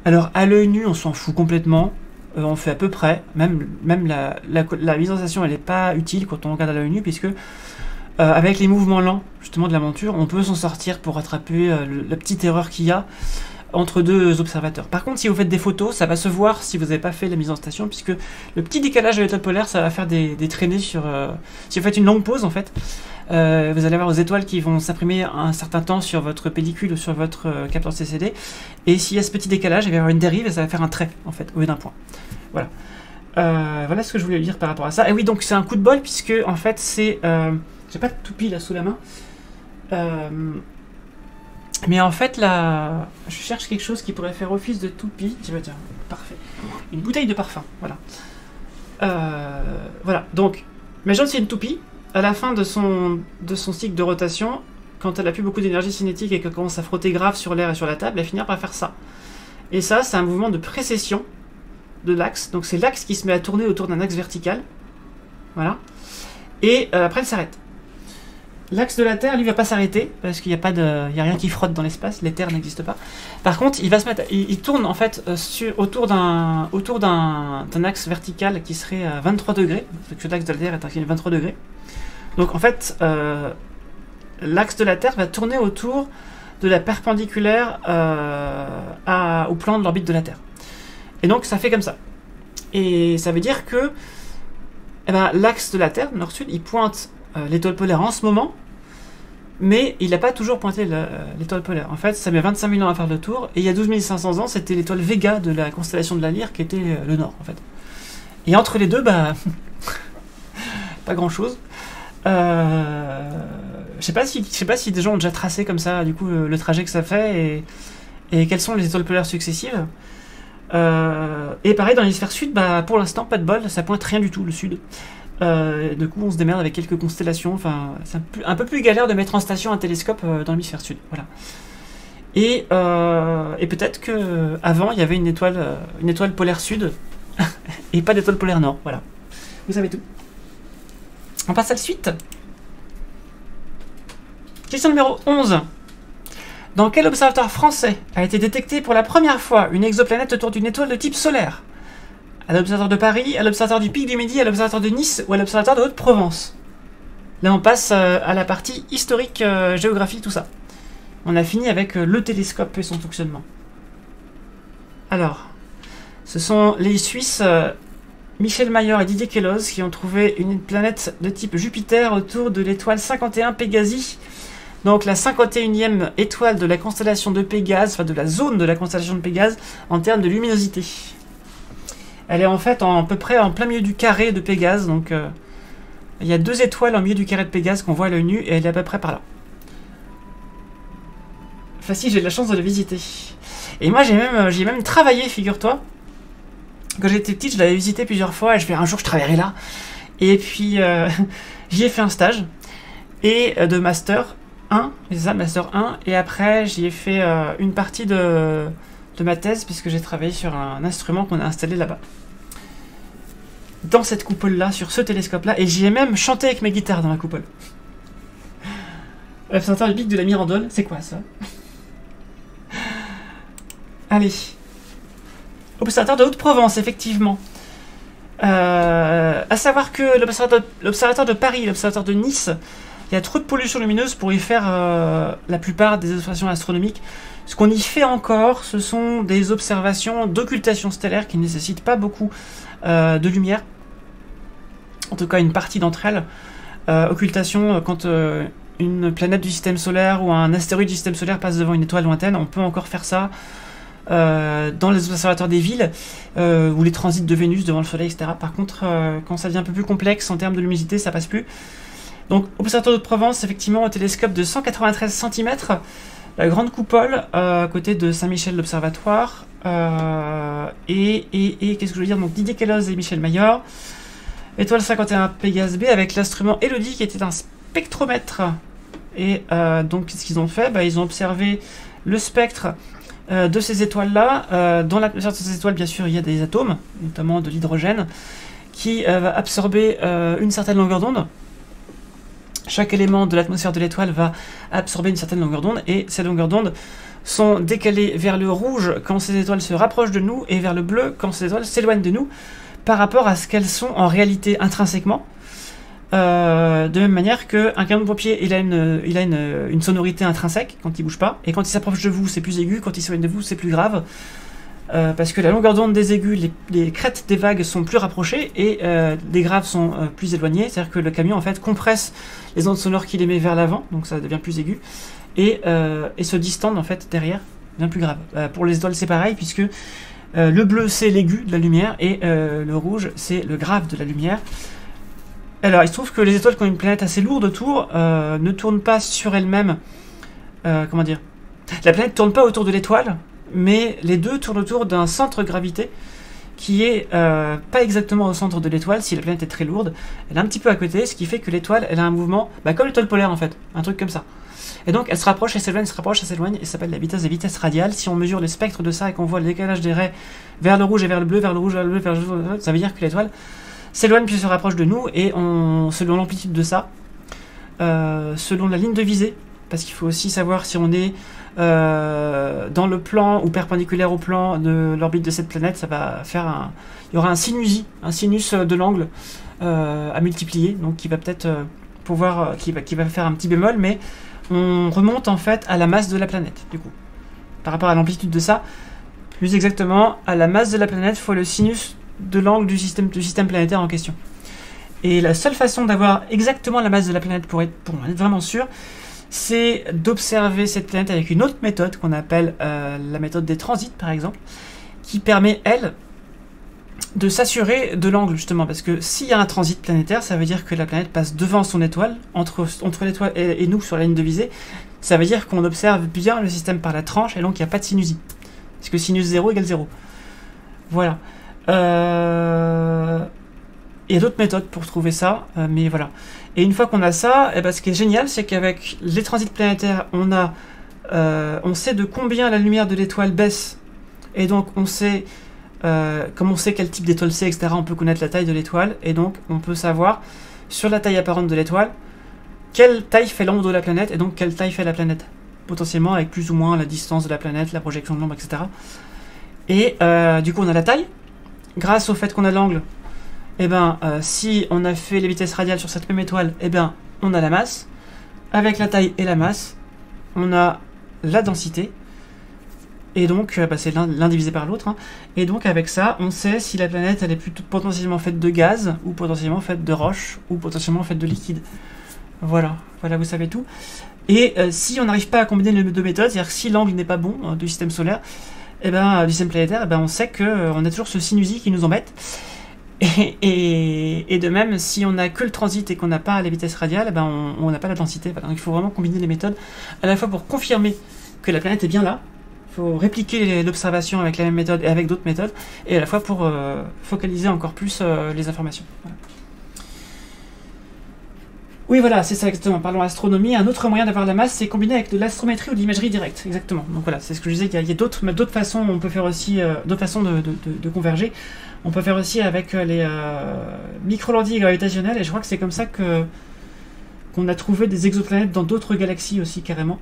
Alors à l'œil nu on s'en fout complètement. On fait à peu près, même la visualisation elle n'est pas utile quand on regarde à l'œil nu, puisque avec les mouvements lents justement de la monture, on peut s'en sortir pour rattraper la petite erreur qu'il y a entre deux observateurs. Par contre, si vous faites des photos, ça va se voir si vous n'avez pas fait la mise en station, puisque le petit décalage de l'étoile polaire, ça va faire des traînées sur... si vous faites une longue pause, en fait, vous allez avoir aux étoiles qui vont s'imprimer un certain temps sur votre pellicule ou sur votre capteur CCD, et s'il y a ce petit décalage, il va y avoir une dérive et ça va faire un trait, en fait, au lieu d'un point. Voilà. Voilà ce que je voulais dire par rapport à ça. Et oui, donc c'est un coup de bol, puisque, en fait, c'est... j'ai pas de toupie là sous la main. Mais en fait, là, je cherche quelque chose qui pourrait faire office de toupie. Tiens, parfait. Une bouteille de parfum, voilà. Voilà, donc, imaginons que c'est une toupie. À la fin de son cycle de rotation, quand elle a plus beaucoup d'énergie cinétique et qu'elle commence à frotter grave sur l'air et sur la table, elle finira par faire ça. Et ça, c'est un mouvement de précession de l'axe. Donc c'est l'axe qui se met à tourner autour d'un axe vertical. Voilà. Et après, elle s'arrête. L'axe de la Terre, lui, va pas s'arrêter, parce qu'il n'y a rien qui frotte dans l'espace, les terres n'existent pas. Par contre, il tourne en fait autour d'un axe vertical qui serait à 23 degrés, parce que l'axe de la Terre est à 23 degrés. Donc en fait, l'axe de la Terre va tourner autour de la perpendiculaire au plan de l'orbite de la Terre. Et donc ça fait comme ça. Et ça veut dire que l'axe de la Terre, nord-sud, il pointe l'étoile polaire en ce moment, mais il n'a pas toujours pointé l'étoile polaire. En fait, ça met 25 000 ans à faire le tour, et il y a 12 500 ans, c'était l'étoile Vega de la constellation de la Lyre qui était le nord, en fait. Et entre les deux, pas grand-chose. Je sais pas si des gens ont déjà tracé comme ça, du coup, le trajet que ça fait, et quelles sont les étoiles polaires successives. Et pareil, dans l'hémisphère sud, pour l'instant, pas de bol, ça pointe rien du tout, le sud. Du coup on se démerde avec quelques constellations, enfin c'est un peu plus galère de mettre en station un télescope dans l'hémisphère sud, voilà. Et peut-être que avant il y avait une étoile polaire sud et pas d'étoile polaire nord, voilà. Vous savez tout. On passe à la suite. Question numéro 11. Dans quel observatoire français a été détectée pour la première fois une exoplanète autour d'une étoile de type solaire? À l'observatoire de Paris, à l'observatoire du Pic du Midi, à l'observatoire de Nice ou à l'observatoire de Haute-Provence? Là, on passe à la partie historique, géographie, tout ça. On a fini avec le télescope et son fonctionnement. Alors, ce sont les Suisses Michel Mayor et Didier Queloz qui ont trouvé une planète de type Jupiter autour de l'étoile 51 Pégasi. Donc la 51e étoile de la constellation de Pégase, enfin de la zone de la constellation de Pégase, en termes de luminosité. Elle est en fait à peu près en plein milieu du carré de Pégase, donc il y a 2 étoiles en milieu du carré de Pégase qu'on voit à l'œil nu, et elle est à peu près par là. Enfin si, j'ai de la chance de la visiter. Et moi j'ai même travaillé, figure-toi. Quand j'étais petite, je l'avais visité plusieurs fois, et je vais un jour je travaillerai là. Et puis j'y ai fait un stage, et de Master 1, c'est ça, Master 1, et après j'y ai fait une partie de ma thèse, puisque j'ai travaillé sur un instrument qu'on a installé là-bas. Dans cette coupole-là, sur ce télescope-là, et j'y ai même chanté avec mes guitares dans la coupole. L'observatoire du pic de la Mirandole, c'est quoi ça? Allez. Observatoire de Haute-Provence, effectivement. À savoir que l'observatoire de Paris, l'observatoire de Nice, il y a trop de pollution lumineuse pour y faire la plupart des observations astronomiques. Ce qu'on y fait encore, ce sont des observations d'occultation stellaire qui ne nécessitent pas beaucoup de lumière. En tout cas, une partie d'entre elles. Occultation, quand une planète du système solaire ou un astéroïde du système solaire passe devant une étoile lointaine, on peut encore faire ça. Dans les observatoires des villes ou les transits de Vénus devant le Soleil, etc. Par contre, quand ça devient un peu plus complexe en termes de luminosité, ça passe plus. Donc, observatoire de Provence, effectivement, au télescope de 193 cm, la grande coupole à côté de Saint-Michel l'Observatoire, et qu'est-ce que je veux dire, donc Didier Queloz et Michel Mayor, étoile 51 Pégase B avec l'instrument Elodie qui était un spectromètre. Et donc, qu'est-ce qu'ils ont fait? Ils ont observé le spectre de ces étoiles-là. Dans l'atmosphère de ces étoiles, bien sûr, il y a des atomes, notamment de l'hydrogène, qui va absorber une certaine longueur d'onde. Chaque élément de l'atmosphère de l'étoile va absorber une certaine longueur d'onde, et ces longueurs d'onde sont décalées vers le rouge quand ces étoiles se rapprochent de nous, et vers le bleu quand ces étoiles s'éloignent de nous, par rapport à ce qu'elles sont en réalité intrinsèquement. De même manière qu'un camion de pompier, il a une sonorité intrinsèque quand il bouge pas, et quand il s'approche de vous, c'est plus aigu, quand il s'éloigne de vous, c'est plus grave, parce que la longueur d'onde des aigus, les crêtes des vagues sont plus rapprochées, et les graves sont plus éloignés, c'est-à-dire que le camion en fait compresse les ondes sonores qu'il émet vers l'avant, donc ça devient plus aigu, et se distende en fait derrière, bien plus grave. Pour les étoiles c'est pareil, puisque le bleu c'est l'aigu de la lumière, et le rouge c'est le grave de la lumière. Alors, il se trouve que les étoiles qui ont une planète assez lourde autour ne tournent pas sur elles-mêmes. Comment dire? La planète ne tourne pas autour de l'étoile, mais les deux tournent autour d'un centre de gravité qui est pas exactement au centre de l'étoile. Si la planète est très lourde, elle est un petit peu à côté, ce qui fait que l'étoile, elle a un mouvement, comme l'étoile polaire en fait, un truc comme ça. Et donc, elle se rapproche, elle s'éloigne, se rapproche, elle s'éloigne, et ça s'appelle la vitesse radiale. Si on mesure le spectre de ça et qu'on voit le décalage des raies vers le rouge et vers le bleu, vers le rouge, vers le bleu, vers le bleu, ça veut dire que l'étoile s'éloigne puis se rapproche de nous, et selon l'amplitude de ça, selon la ligne de visée, parce qu'il faut aussi savoir si on est dans le plan ou perpendiculaire au plan de l'orbite de cette planète, ça va faire il y aura un sinus de l'angle à multiplier, donc qui va peut-être pouvoir, qui va faire un petit bémol, mais on remonte en fait à la masse de la planète, du coup, par rapport à l'amplitude de ça, plus exactement à la masse de la planète fois le sinus de l'angle du système planétaire en question. Et la seule façon d'avoir exactement la masse de la planète pour être vraiment sûr, c'est d'observer cette planète avec une autre méthode qu'on appelle la méthode des transits par exemple, qui permet elle de s'assurer de l'angle justement, parce que s'il y a un transit planétaire, ça veut dire que la planète passe devant son étoile, entre l'étoile et nous sur la ligne de visée, ça veut dire qu'on observe bien le système par la tranche, et donc il n'y a pas de sinusie, parce que sinus 0 égale 0. Voilà. Il y a d'autres méthodes pour trouver ça, mais voilà. Et une fois qu'on a ça, ce qui est génial, c'est qu'avec les transits planétaires, on sait de combien la lumière de l'étoile baisse, et donc on sait, comme on sait quel type d'étoile c'est, etc., on peut connaître la taille de l'étoile, et donc on peut savoir, sur la taille apparente de l'étoile, quelle taille fait l'ombre de la planète, et donc quelle taille fait la planète, potentiellement avec plus ou moins la distance de la planète, la projection de l'ombre, etc. Et du coup on a la taille. Grâce au fait qu'on a l'angle, si on a fait les vitesses radiales sur cette même étoile, on a la masse. Avec la taille et la masse, on a la densité. Et donc, c'est l'un divisé par l'autre. Hein. Et donc, avec ça, on sait si la planète elle est plutôt potentiellement faite de gaz, ou potentiellement faite de roche, ou potentiellement faite de liquide. Voilà, vous savez tout. Et si on n'arrive pas à combiner les deux méthodes, c'est-à-dire si l'angle n'est pas bon du système solaire, du système planétaire, on sait qu'on a toujours ce sinusie qui nous embête. Et de même, si on n'a que le transit et qu'on n'a pas la vitesse radiale, on n'a pas la densité. Voilà. Donc il faut vraiment combiner les méthodes, à la fois pour confirmer que la planète est bien là, il faut répliquer l'observation avec la même méthode et avec d'autres méthodes, et à la fois pour focaliser encore plus les informations. Voilà. Oui, voilà, c'est ça exactement. Parlons astronomie. Un autre moyen d'avoir la masse, c'est combiner avec de l'astrométrie ou de l'imagerie directe. Exactement. Donc voilà, c'est ce que je disais. Il y a d'autres façons. On peut faire aussi d'autres façons de converger. On peut faire aussi avec les micro-lentilles gravitationnelles. Et je crois que c'est comme ça que qu'on a trouvé des exoplanètes dans d'autres galaxies aussi, carrément.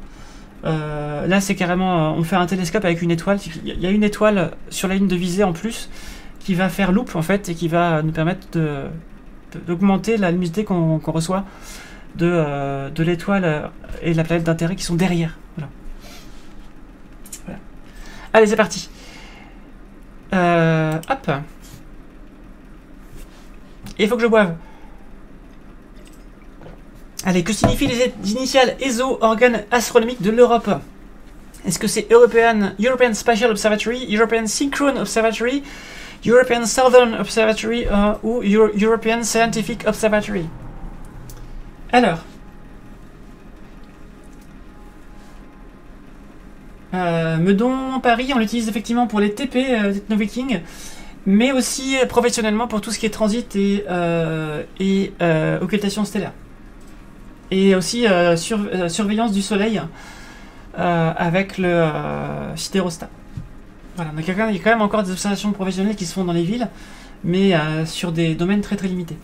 Là, c'est carrément... on fait un télescope avec une étoile. Il y a une étoile sur la ligne de visée en plus qui va faire loupe, en fait, et qui va nous permettre d'augmenter la luminosité qu'on reçoit de l'étoile et de la planète d'intérêt qui sont derrière. Voilà. Voilà. Allez, c'est parti. Hop. Et il faut que je boive. Allez, que signifient les initiales ESO, organe astronomique de l'Europe? Est-ce que c'est European Spatial Observatory, European Synchrone Observatory, European Southern Observatory ou European Scientific Observatory? Alors, Meudon, Paris, on l'utilise effectivement pour les TP, Techno-Viking, mais aussi professionnellement pour tout ce qui est transit et occultation stellaire. Et aussi surveillance du soleil avec le sidérostat. Voilà, donc il y a quand même encore des observations professionnelles qui se font dans les villes, mais sur des domaines très très limités.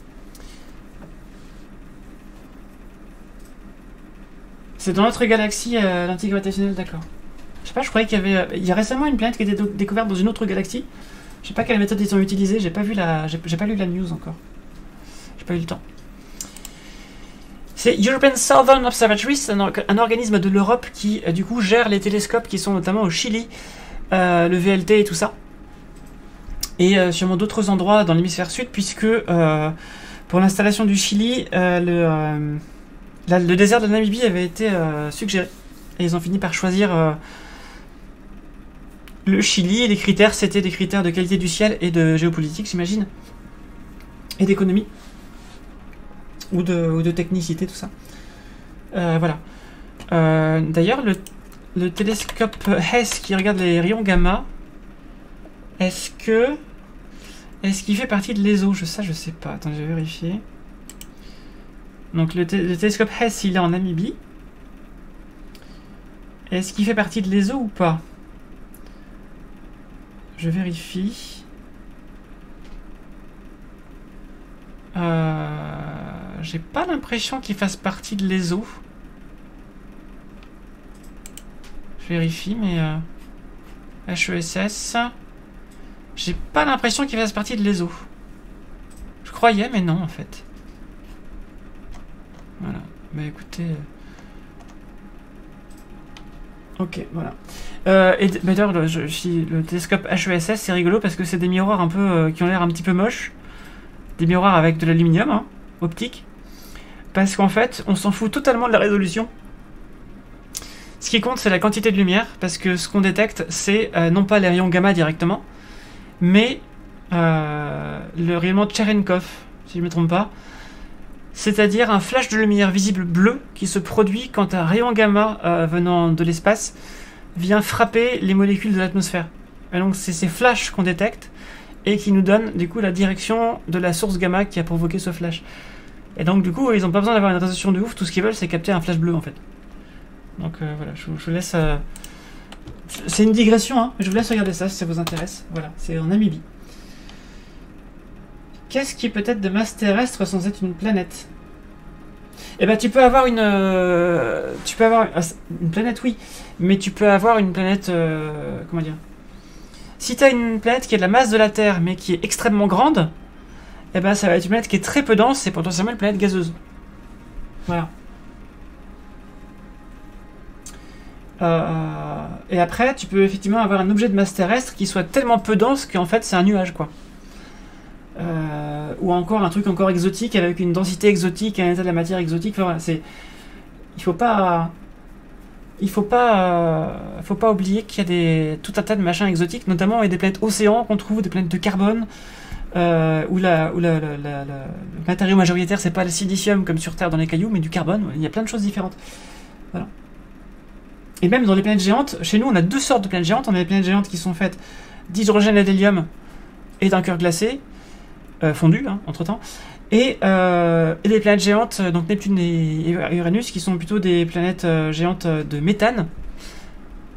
C'est dans notre galaxie l'antigravitationnelle, d'accord. Je sais pas, je croyais qu'il y a récemment une planète qui a été découverte dans une autre galaxie. Je sais pas quelle méthode ils ont utilisée, j'ai pas lu la news encore. J'ai pas eu le temps. C'est European Southern Observatory, c'est un organisme de l'Europe qui du coup gère les télescopes qui sont notamment au Chili, le VLT et tout ça. Et sûrement d'autres endroits dans l'hémisphère sud, puisque pour l'installation du Chili, le désert de la Namibie avait été suggéré. Et ils ont fini par choisir le Chili, et les critères, c'était des critères de qualité du ciel et de géopolitique, j'imagine, et d'économie, ou de technicité, tout ça. Voilà. D'ailleurs, le télescope HESS qui regarde les rayons gamma, est-ce qu'il fait partie de l'ESO? Je sais pas. Attends, je vais vérifier. Donc le télescope HESS, il est en Namibie. Est-ce qu'il fait partie de l'ESO ou pas? Je vérifie. J'ai pas l'impression qu'il fasse partie de l'ESO. Je vérifie, mais HESS. J'ai pas l'impression qu'il fasse partie de l'ESO. Je croyais, mais non en fait. Voilà. Bah écoutez. Ok, voilà. D'ailleurs, le télescope HESS, c'est rigolo parce que c'est des miroirs un peu qui ont l'air un petit peu moches. Des miroirs avec de l'aluminium, hein, optique. Parce qu'en fait, on s'en fout totalement de la résolution. Ce qui compte, c'est la quantité de lumière, parce que ce qu'on détecte, c'est non pas les rayons gamma directement, mais le rayonnement de Cherenkov, si je ne me trompe pas. C'est-à-dire un flash de lumière visible bleue qui se produit quand un rayon gamma venant de l'espace vient frapper les molécules de l'atmosphère. Et donc c'est ces flashs qu'on détecte et qui nous donnent du coup la direction de la source gamma qui a provoqué ce flash. Et donc du coup ils n'ont pas besoin d'avoir une résolution de ouf, tout ce qu'ils veulent c'est capter un flash bleu en fait. Donc voilà, je vous laisse... C'est une digression, hein, mais je vous laisse regarder ça si ça vous intéresse. Voilà, c'est en Namibie. Qu'est-ce qui peut être de masse terrestre sans être une planète? Eh ben tu peux avoir une planète, oui, mais tu peux avoir une planète comment dire? Si tu as une planète qui a de la masse de la Terre mais qui est extrêmement grande, eh ben ça va être une planète qui est très peu dense et potentiellement une planète gazeuse. Voilà. Et après, tu peux effectivement avoir un objet de masse terrestre qui soit tellement peu dense qu'en fait c'est un nuage, quoi. Ou encore un truc encore exotique avec une densité exotique, un état de la matière exotique. Enfin, voilà, c'est... Il faut pas oublier qu'il y a tout un tas de machins exotiques, notamment des planètes océans qu'on trouve, des planètes de carbone, où le matériau majoritaire c'est pas le silicium comme sur Terre dans les cailloux, mais du carbone. Il y a plein de choses différentes. Voilà. Et même dans les planètes géantes, chez nous on a deux sortes de planètes géantes. On a des planètes géantes qui sont faites d'hydrogène et d'hélium et d'un cœur glacé, fondu hein, entre temps, et des planètes géantes, donc Neptune et Uranus, qui sont plutôt des planètes géantes de méthane,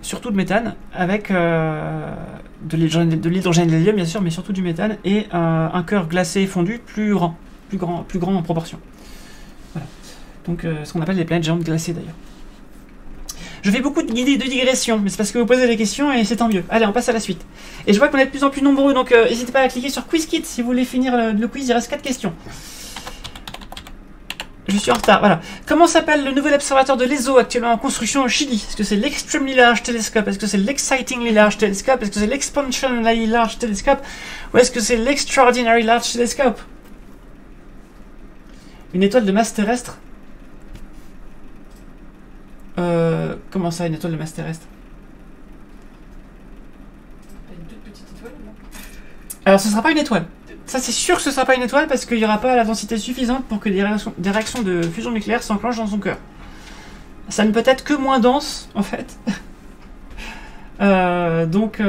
surtout de méthane, avec de l'hydrogène et de l'hélium bien sûr, mais surtout du méthane, et un cœur glacé fondu plus grand en proportion. Voilà. Donc ce qu'on appelle les planètes géantes glacées d'ailleurs. Je fais beaucoup de digressions, mais c'est parce que vous posez des questions et c'est tant mieux. Allez, on passe à la suite. Et je vois qu'on est de plus en plus nombreux, donc n'hésitez pas à cliquer sur QuizKit si vous voulez finir le quiz, il reste 4 questions. Je suis en retard, voilà. Comment s'appelle le nouvel observatoire de l'ESO actuellement en construction au Chili? Est-ce que c'est l'Extremely Large Telescope? Est-ce que c'est l'Excitingly Large Telescope? Est-ce que c'est l'Exponentially Large Telescope? Ou est-ce que c'est l'Extraordinary Large Telescope? Une étoile de masse terrestre? Comment ça, une étoile de masse terrestre? Une toute petite étoile, non? Alors, ce sera pas une étoile. Ça, c'est sûr que ce sera pas une étoile parce qu'il n'y aura pas la densité suffisante pour que des réactions de fusion nucléaire s'enclenchent dans son cœur. Ça ne peut être que moins dense, en fait. Donc,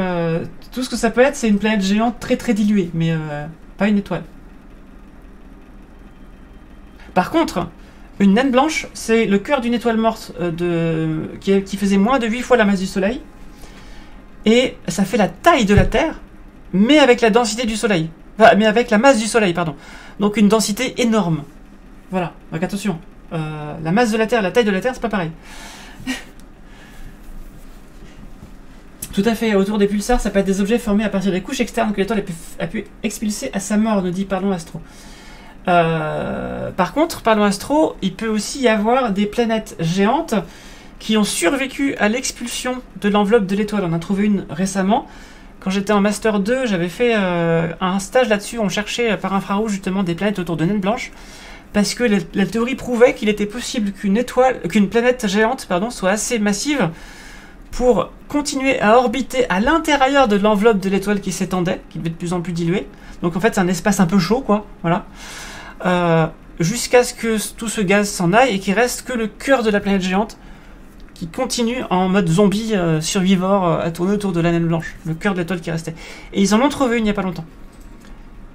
tout ce que ça peut être, c'est une planète géante très très diluée, mais pas une étoile. Par contre, une naine blanche, c'est le cœur d'une étoile morte qui faisait moins de 8 fois la masse du Soleil. Et ça fait la taille de la Terre, mais avec la densité du Soleil. Enfin, mais avec la masse du Soleil, pardon. Donc une densité énorme. Voilà, donc attention. La masse de la Terre et la taille de la Terre, c'est pas pareil. Tout à fait, autour des pulsars, ça peut être des objets formés à partir des couches externes que l'étoile a pu expulser à sa mort, nous dit Parlons Astro. Par contre, Parlons Astro, il peut aussi y avoir des planètes géantes qui ont survécu à l'expulsion de l'enveloppe de l'étoile. On a trouvé une récemment. Quand j'étais en Master 2, j'avais fait un stage là-dessus. On cherchait par infrarouge justement des planètes autour de naines blanches. Parce que la théorie prouvait qu'il était possible qu'une planète géante soit assez massive pour continuer à orbiter à l'intérieur de l'enveloppe de l'étoile qui s'étendait, qui devait de plus en plus diluer. Donc en fait, c'est un espace un peu chaud, quoi. Voilà. Jusqu'à ce que tout ce gaz s'en aille et qu'il reste que le cœur de la planète géante qui continue en mode zombie survivor à tourner autour de la naine blanche, le cœur de l'étoile qui restait. Et ils en ont trouvé une il n'y a pas longtemps.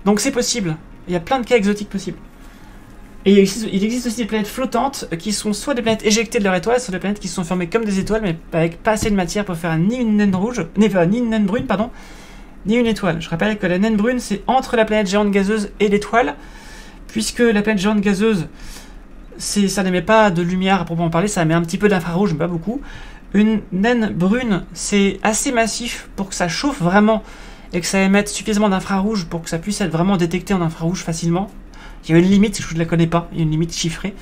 Donc c'est possible. Il y a plein de cas exotiques possibles. Et il existe aussi des planètes flottantes qui sont soit des planètes éjectées de leur étoile, soit des planètes qui sont formées comme des étoiles, mais avec pas assez de matière pour faire ni une naine rouge, ni une naine brune, pardon, ni une étoile. Je rappelle que la naine brune, c'est entre la planète géante gazeuse et l'étoile, puisque la planète géante gazeuse, ça n'émet pas de lumière à proprement parler, ça émet un petit peu d'infrarouge, mais pas beaucoup. Une naine brune, c'est assez massif pour que ça chauffe vraiment et que ça émette suffisamment d'infrarouge pour que ça puisse être vraiment détecté en infrarouge facilement. Il y a une limite, je ne la connais pas, il y a une limite chiffrée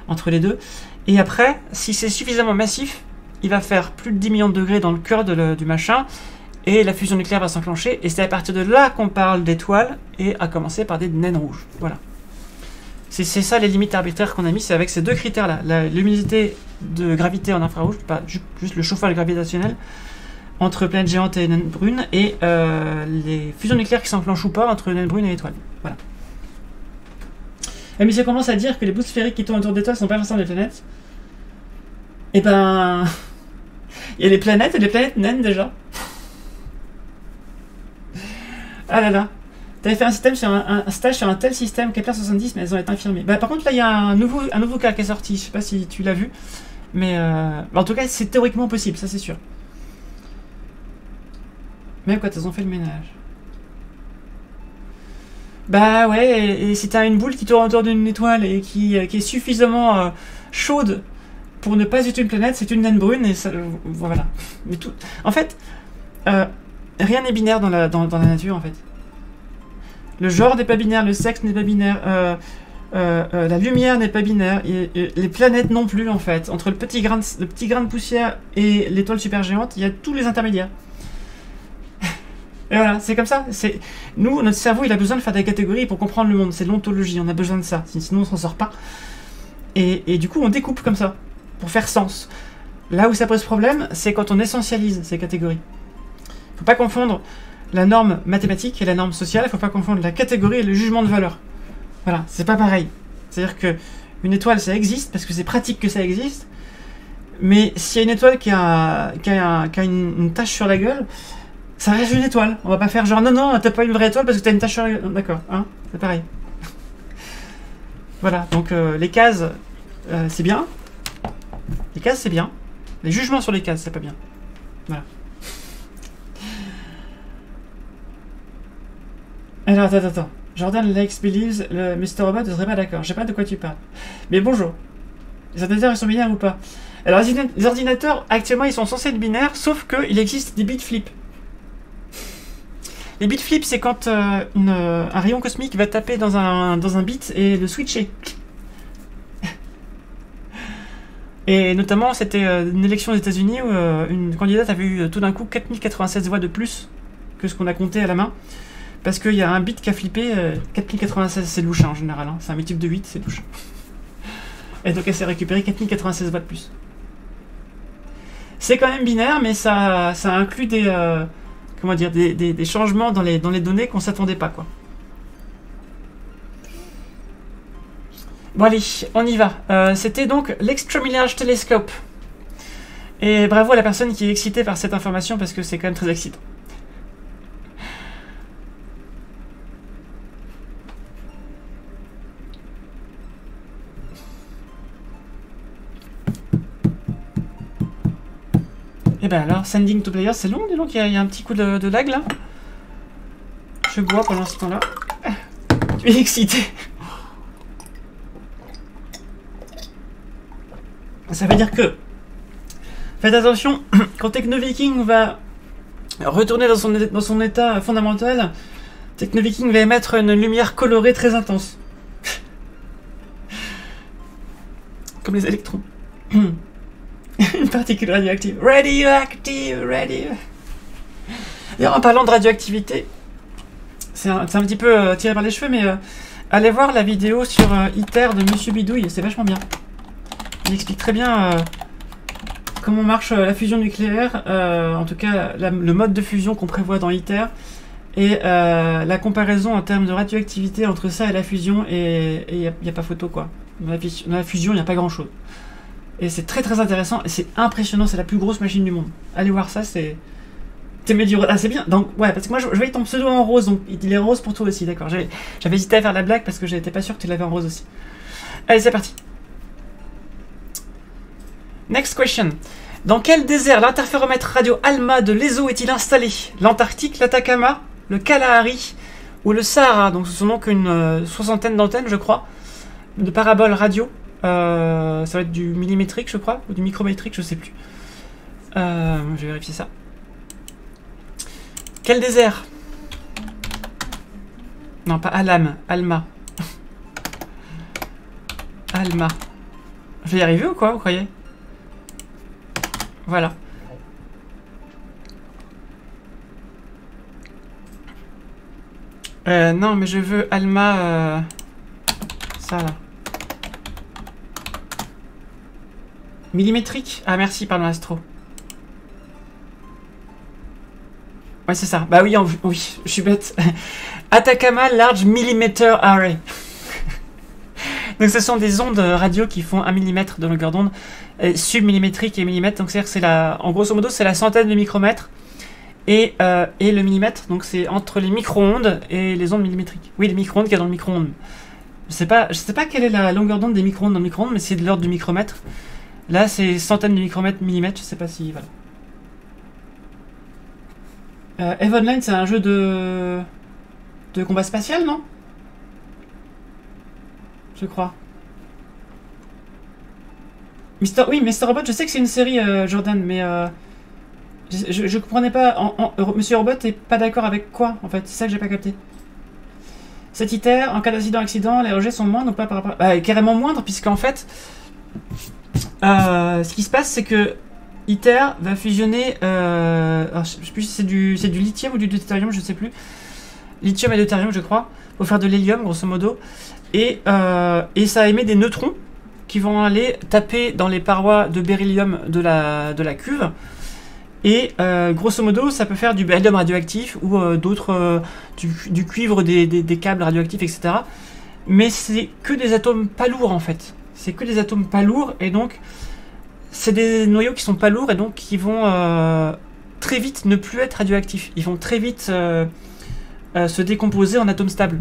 entre les deux. Et après, si c'est suffisamment massif, il va faire plus de 10 millions de degrés dans le cœur du machin, et la fusion nucléaire va s'enclencher, et c'est à partir de là qu'on parle d'étoiles, et à commencer par des naines rouges. Voilà. C'est ça les limites arbitraires qu'on a mis, c'est avec ces deux critères-là. La luminosité de gravité en infrarouge, pas juste le chauffage gravitationnel, entre planète géante et naine brune, et les fusions nucléaires qui s'enclenchent ou pas entre naine brune et étoile. Voilà. Et mais ça commence à dire que les bouts sphériques qui tournent autour d'étoiles sont pas forcément des planètes. Et ben... il y a les planètes et les planètes naines déjà. Ah là là. T'avais fait un stage sur un tel système Kepler 70, mais elles ont été infirmées. Bah, par contre, là, il y a un nouveau cas qui est sorti. Je sais pas si tu l'as vu. Mais en tout cas, c'est théoriquement possible, ça c'est sûr. Même quand elles ont fait le ménage. Bah ouais, et si t'as une boule qui tourne autour d'une étoile et qui est suffisamment chaude pour ne pas être une planète, c'est une naine brune et ça, voilà. Mais tout, en fait, rien n'est binaire dans la nature en fait. Le genre n'est pas binaire, le sexe n'est pas binaire, la lumière n'est pas binaire, et les planètes non plus en fait. Entre le petit grain de poussière et l'étoile supergéante, il y a tous les intermédiaires. Et voilà, c'est comme ça. Nous, notre cerveau, il a besoin de faire des catégories pour comprendre le monde. C'est l'ontologie, on a besoin de ça. Sinon, on s'en sort pas. Et du coup, on découpe comme ça, pour faire sens. Là où ça pose problème, c'est quand on essentialise ces catégories. Faut pas confondre la norme mathématique et la norme sociale. Faut pas confondre la catégorie et le jugement de valeur. Voilà, c'est pas pareil. C'est-à-dire que une étoile, ça existe, parce que c'est pratique que ça existe. Mais s'il y a une étoile qui a une tache sur la gueule... ça reste une étoile. On va pas faire genre non, t'as pas une vraie étoile parce que t'as une tache sur la gueule. D'accord, hein, c'est pareil. Voilà, donc les cases, c'est bien. Les cases, c'est bien. Les jugements sur les cases, c'est pas bien. Voilà. Alors, attends. Jordan Lakes believes le Mr. Robot ne serait pas d'accord. Je sais pas de quoi tu parles. Mais bonjour. Les ordinateurs, ils sont binaires ou pas? Alors, les ordinateurs, actuellement, ils sont censés être binaires, sauf qu'il existe des bits flip. Les bits flip, c'est quand un rayon cosmique va taper dans un bit et le switcher. Et notamment, c'était une élection aux États-Unis où une candidate avait eu tout d'un coup 4096 voix de plus que ce qu'on a compté à la main. Parce qu'il y a un bit qui a flippé. 4096, c'est louche en général. Hein. C'est un multiple de 8, c'est louche. Et donc elle s'est récupérée 4096 voix de plus. C'est quand même binaire, mais ça inclut des, comment dire, des changements dans les données qu'on s'attendait pas, quoi. Bon allez, on y va. C'était donc l'Extremely Large Telescope. Et bravo à la personne qui est excitée par cette information parce que c'est quand même très excitant. Et ben alors, Sending to Players, c'est long, dis donc, il y a un petit coup de lag là. Je bois pendant ce temps-là. Tu es excité. Ça veut dire que, faites attention, quand Technoviking va retourner dans son état fondamental, Technoviking va émettre une lumière colorée très intense. Comme les électrons. Une particule radioactive. Radioactive, D'ailleurs, en parlant de radioactivité, c'est un petit peu tiré par les cheveux, mais allez voir la vidéo sur ITER de Monsieur Bidouille, c'est vachement bien. Il explique très bien comment marche la fusion nucléaire, en tout cas le mode de fusion qu'on prévoit dans ITER, et la comparaison en termes de radioactivité entre ça et la fusion, et il n'y a pas photo quoi. Dans la fusion, il n'y a pas grand chose. Et c'est très très intéressant, et c'est impressionnant, c'est la plus grosse machine du monde. Allez voir ça, c'est... Ah c'est bien, donc ouais, parce que moi je voyais ton pseudo en rose, donc il est rose pour toi aussi, d'accord. J'avais hésité à faire la blague parce que j'étais pas sûr que tu l'avais en rose aussi. Allez, c'est parti. Next question. Dans quel désert l'interféromètre radio ALMA de l'ESO est-il installé? L'Antarctique, l'Atacama, le Kalahari ou le Sahara? Donc ce sont donc une soixantaine d'antennes, je crois, de paraboles radio. Ça va être du millimétrique, je crois, ou du micrométrique, je sais plus. Je vais vérifier ça. Quel désert? Non, pas Alam, Alma. Alma. Je vais y arriver ou quoi, vous croyez? Voilà. Non, mais je veux Alma... ça, là. Millimétrique? Ah, merci, pardon, Astro. Ouais, c'est ça. Bah oui, oui, je suis bête. Atacama Large Millimeter Array. Donc ce sont des ondes radio qui font 1 mm de longueur d'onde, submillimétrique et millimètre. Donc c'est-à-dire que c'est en grosso modo, c'est la centaine de micromètres et le millimètre. Donc c'est entre les micro-ondes et les ondes millimétriques. Oui, les micro-ondes qu'il y a dans le micro-ondes. Je sais pas quelle est la longueur d'onde des micro-ondes dans le micro-ondes, mais c'est de l'ordre du micromètre. Là, c'est centaines de micromètres, millimètres, je sais pas si... Voilà. EVE Online, c'est un jeu de combat spatial, non? Je crois. Oui, Mr. Robot, je sais que c'est une série, Jordan, mais... je comprenais pas... Monsieur Robot est pas d'accord avec quoi, en fait? C'est ça que j'ai pas capté. Cet ITER, en cas d'accident, les rejets sont moindres ou pas par rapport... carrément moindres, puisqu'en fait... ce qui se passe, c'est que ITER va fusionner, alors je sais plus si c'est du lithium ou du deutérium, je sais plus. Lithium et deutérium, je crois, pour faire de l'hélium, grosso modo. Et ça émet des neutrons qui vont aller taper dans les parois de beryllium de la cuve. Et grosso modo, ça peut faire du beryllium radioactif ou d'autres, du cuivre des câbles radioactifs, etc. Mais c'est que des atomes pas lourds, en fait. C'est que des atomes pas lourds, et donc c'est des noyaux qui sont pas lourds, et donc qui vont très vite ne plus être radioactifs. Ils vont très vite se décomposer en atomes stables.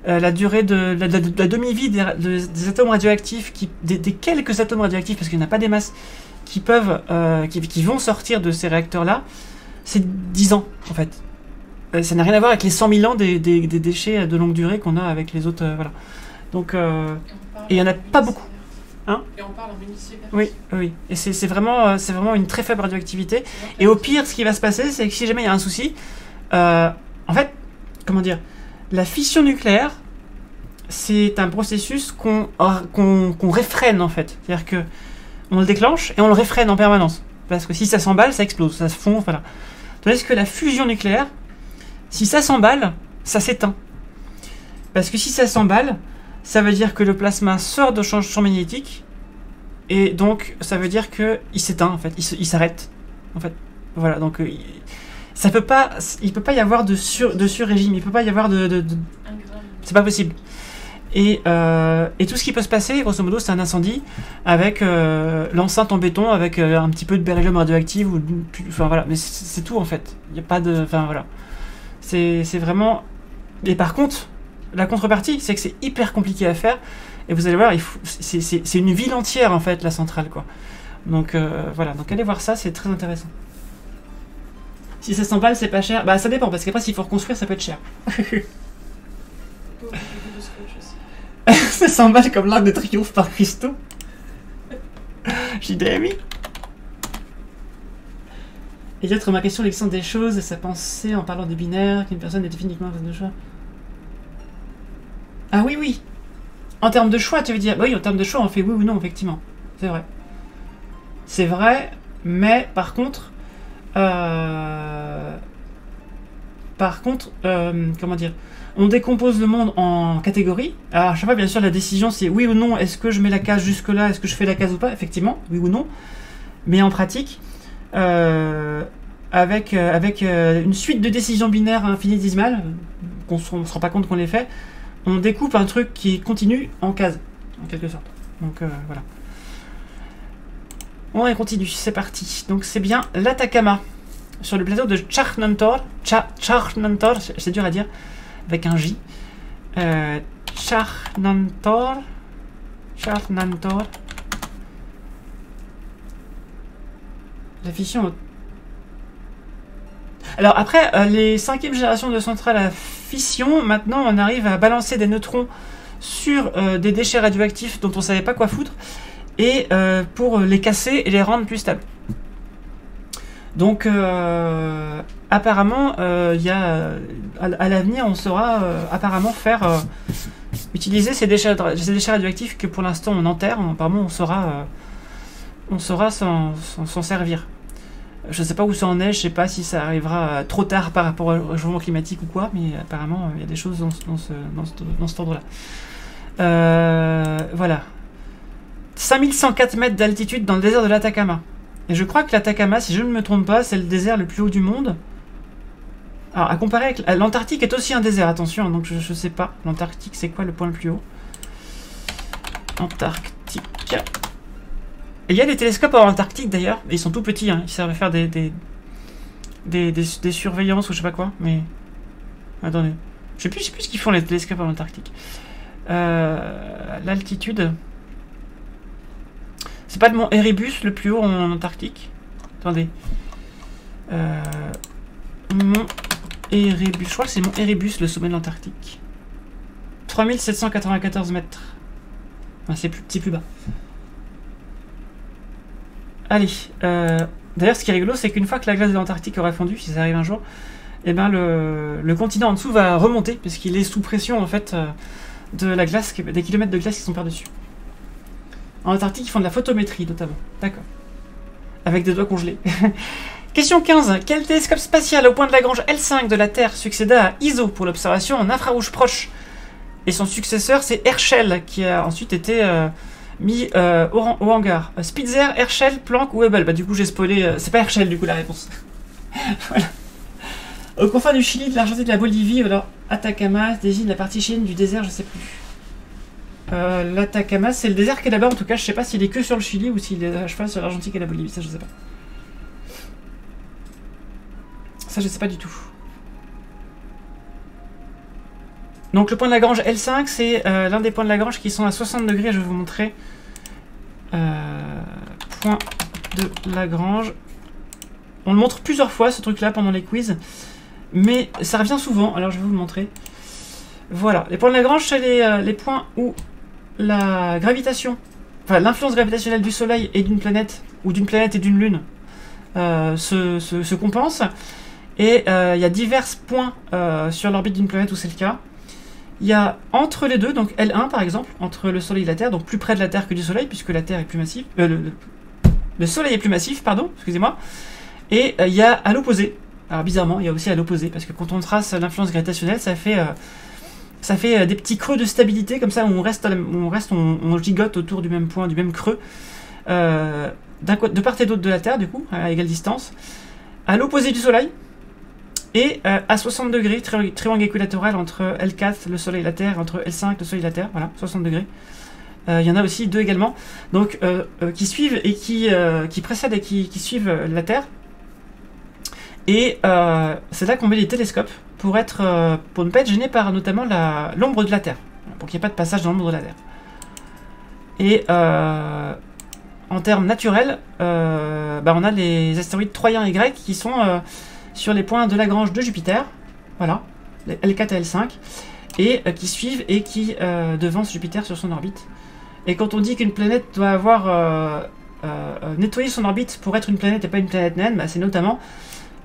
La durée de la demi-vie des atomes radioactifs, des quelques atomes radioactifs, parce qu'il n'y en a pas des masses, qui vont sortir de ces réacteurs-là, c'est 10 ans, en fait. Ça n'a rien à voir avec les 100 000 ans des déchets de longue durée qu'on a avec les autres... voilà. Donc... et il n'y en a pas beaucoup. Hein? Et on parle en millisieverts. Oui, oui. Et c'est vraiment une très faible radioactivité. Et au pire, ce qui va se passer, c'est que si jamais il y a un souci, en fait, comment dire, la fission nucléaire, c'est un processus qu'on réfrène en fait. C'est-à-dire que on le déclenche et on le réfrène en permanence. Parce que si ça s'emballe, ça explose, ça se fond, voilà. Tandis que la fusion nucléaire, si ça s'emballe, ça s'éteint. Parce que si ça s'emballe, ça veut dire que le plasma sort de champ magnétique et donc ça veut dire qu'il s'éteint en fait, il s'arrête. En fait, voilà, donc il peut pas y avoir de sur-régime, il peut pas y avoir c'est pas possible. Et tout ce qui peut se passer, grosso modo, c'est un incendie avec l'enceinte en béton, avec un petit peu de beryllium radioactif, enfin voilà, mais c'est tout en fait. Il n'y a pas de. Enfin voilà. C'est vraiment. Et par contre, la contrepartie, c'est que c'est hyper compliqué à faire. Et vous allez voir, c'est une ville entière en fait, la centrale quoi. Donc voilà, donc allez voir ça, c'est très intéressant. Si ça s'emballe, c'est pas cher. Bah ça dépend, parce qu'après, s'il faut reconstruire, ça peut être cher. Ça s'emballe comme l'Arc de Triomphe par Christo. J'ai dit oui. Et d'autres ma question, l'existence des choses et sa pensée en parlant des binaires, qu'une personne est définitivement en de choix. Ah oui, oui. En termes de choix, tu veux dire? Bah oui, en termes de choix, on fait oui ou non, effectivement. C'est vrai. C'est vrai, mais par contre... comment dire? On décompose le monde en catégories. Alors, à chaque fois, bien sûr, la décision, c'est oui ou non. Est-ce que je mets la case jusque-là? Est-ce que je fais la case ou pas? Effectivement, oui ou non. Mais en pratique, avec une suite de décisions binaires infinitésimales, qu'on ne se rend pas compte qu'on les fait, on découpe un truc qui continue en cases, en quelque sorte. Donc, voilà. On continue, c'est parti. Donc, c'est bien l'Atacama. Sur le plateau de Charnantor. Charnantor, c'est dur à dire. Avec un J. Charnantor. La fission. Alors après, les 5e générations de centrales à fission, maintenant on arrive à balancer des neutrons sur des déchets radioactifs dont on savait pas quoi foutre, et pour les casser et les rendre plus stables. Donc apparemment, il y a à l'avenir, on saura apparemment utiliser ces déchets radioactifs que pour l'instant on enterre. Apparemment, on saura s'en servir. Je ne sais pas où ça en est, je ne sais pas si ça arrivera trop tard par rapport au changement climatique ou quoi, mais apparemment il y a des choses dans cet ordre-là. Voilà. 5104 mètres d'altitude dans le désert de l'Atacama. Et je crois que l'Atacama, si je ne me trompe pas, c'est le désert le plus haut du monde. Alors, à comparer avec l'Antarctique est aussi un désert, attention, donc je sais pas. L'Antarctique, c'est quoi le point le plus haut? Antarctique. Et il y a des télescopes en Antarctique d'ailleurs, ils sont tout petits, hein. Ils servent à faire des surveillances ou je sais pas quoi, mais... Attendez. Je sais plus ce qu'ils font les télescopes en Antarctique. L'altitude... C'est pas le mont Erebus le plus haut en Antarctique? Attendez. Mont Erebus. Je crois que c'est mont Erebus le sommet de l'Antarctique. 3794 mètres. Enfin, c'est plus bas. Allez. D'ailleurs, ce qui est rigolo, c'est qu'une fois que la glace de l'Antarctique aura fondu, si ça arrive un jour, eh ben le continent en dessous va remonter, puisqu'il est sous pression en fait de la glace, des kilomètres de glace qui sont par-dessus. En Antarctique, ils font de la photométrie, notamment. D'accord. Avec des doigts congelés. Question 15. Quel télescope spatial au point de Lagrange L5 de la Terre succéda à ISO pour l'observation en infrarouge proche? Et son successeur, c'est Herschel, qui a ensuite été mis au hangar. Spitzer, Herschel, Planck ou Hubble? Bah du coup, j'ai spoilé... c'est pas Herschel, du coup, la réponse. Voilà. Aux confins du Chili, de l'Argentine et de la Bolivie, alors Atacama désigne la partie chilienne du désert, je sais plus. L'Atacama, c'est le désert qui est là-bas, en tout cas, je sais pas s'il est que sur le Chili ou s'il est à cheval sur l'Argentine et la Bolivie, ça je sais pas. Ça je sais pas du tout. Donc le point de Lagrange L5, c'est l'un des points de Lagrange qui sont à 60 degrés, je vais vous montrer. Point de Lagrange. On le montre plusieurs fois ce truc là pendant les quiz, mais ça revient souvent, alors je vais vous le montrer. Voilà, les points de Lagrange, c'est les points où la gravitation Enfin, l'influence gravitationnelle du Soleil et d'une planète, ou d'une planète et d'une lune, se compense. Et il y a divers points sur l'orbite d'une planète où c'est le cas. Il y a entre les deux, donc L1 par exemple, entre le Soleil et la Terre, donc plus près de la Terre que du Soleil, puisque la Terre est plus massive. Le Soleil est plus massif, pardon, excusez-moi. Et il y a à l'opposé. Alors bizarrement, il y a aussi à l'opposé, parce que quand on trace l'influence gravitationnelle, ça fait des petits creux de stabilité, comme ça, où on gigote autour du même point, du même creux, de part et d'autre de la Terre, du coup, à égale distance, à l'opposé du Soleil, et à 60 degrés, triangle équilatéral entre L4, le Soleil et la Terre, entre L5, le Soleil et la Terre, voilà, 60 degrés. Il y en a aussi deux également, donc qui suivent et qui précèdent et qui suivent la Terre. Et c'est là qu'on met les télescopes pour ne pas être gêné par notamment l'ombre de la Terre, pour qu'il n'y ait pas de passage dans l'ombre de la Terre. Et en termes naturels, on a les astéroïdes troyens et grecs qui sont sur les points de Lagrange de Jupiter, voilà, les L4 et L5, et qui suivent et qui devancent Jupiter sur son orbite. Et quand on dit qu'une planète doit avoir nettoyé son orbite pour être une planète et pas une planète naine, c'est notamment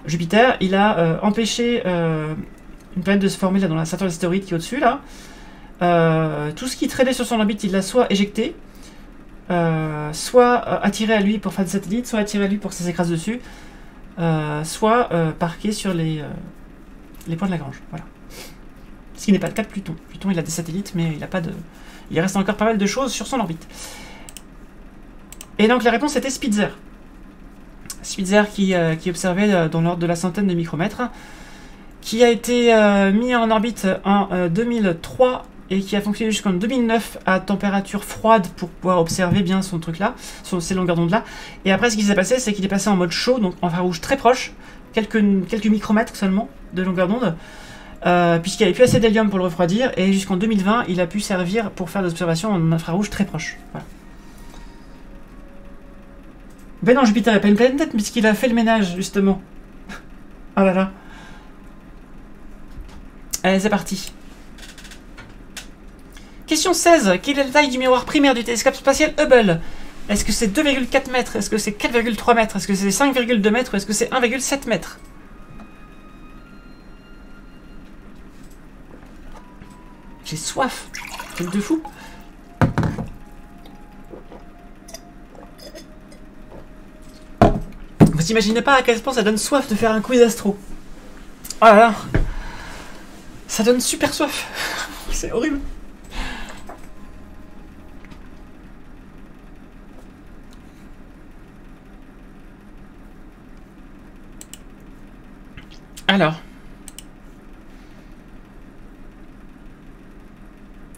Jupiter. Il a empêché une planète de se former là dans la ceinture d'astéroïdes qui est au-dessus là. Tout ce qui traînait sur son orbite, il l'a soit éjecté, soit attiré à lui pour faire des satellites, soit attiré à lui pour que ça s'écrase dessus, soit parqué sur les points de Lagrange. Voilà. Ce qui n'est pas le cas de Pluton. Pluton, il a des satellites, mais il reste encore pas mal de choses sur son orbite. Et donc la réponse était Spitzer. Spitzer qui observait dans l'ordre de la centaine de micromètres, qui a été mis en orbite en 2003 et qui a fonctionné jusqu'en 2009 à température froide pour pouvoir observer bien son truc là, ces longueurs d'onde là. Et après ce qui s'est passé, c'est qu'il est passé en mode chaud, donc en infrarouge très proche, quelques micromètres seulement de longueur d'onde, puisqu'il n'y avait plus assez d'hélium pour le refroidir, et jusqu'en 2020 il a pu servir pour faire des observations en infrarouge très proche. Voilà. Ben non, Jupiter n'est pas une planète, puisqu'il a fait le ménage, justement. Oh là là. Allez, c'est parti. Question 16. Quelle est la taille du miroir primaire du télescope spatial Hubble? Est-ce que c'est 2,4 mètres? Est-ce que c'est 4,3 mètres? Est-ce que c'est 5,2 mètres? Ou est-ce que c'est 1,7 mètres? J'ai soif. Truc de fou. Vous imaginez pas à quel point ça donne soif de faire un quiz astro. Oh là là. Ça donne super soif. C'est horrible. Alors.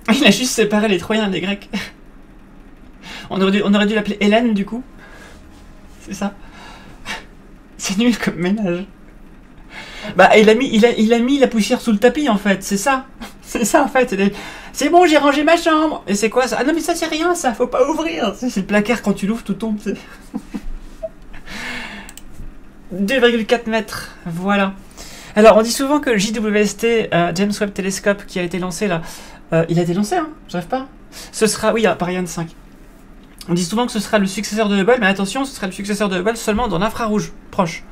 Il a juste séparé les Troyens et les Grecs. On aurait dû l'appeler Hélène du coup. C'est ça. C'est nul comme ménage. Bah il a mis la poussière sous le tapis en fait, c'est ça. C'est ça en fait. C'est bon, j'ai rangé ma chambre. Et c'est quoi ça? Ah non mais ça c'est rien, ça, faut pas ouvrir. C'est le placard, quand tu l'ouvres tout tombe. 2,4 mètres, voilà. Alors on dit souvent que JWST, James Webb Telescope, qui a été lancé là, il a été lancé, hein, je rêve pas. Ce sera, oui, par Ariane 5. On dit souvent que ce sera le successeur de Hubble, mais attention, ce sera le successeur de Hubble seulement dans l'infrarouge proche.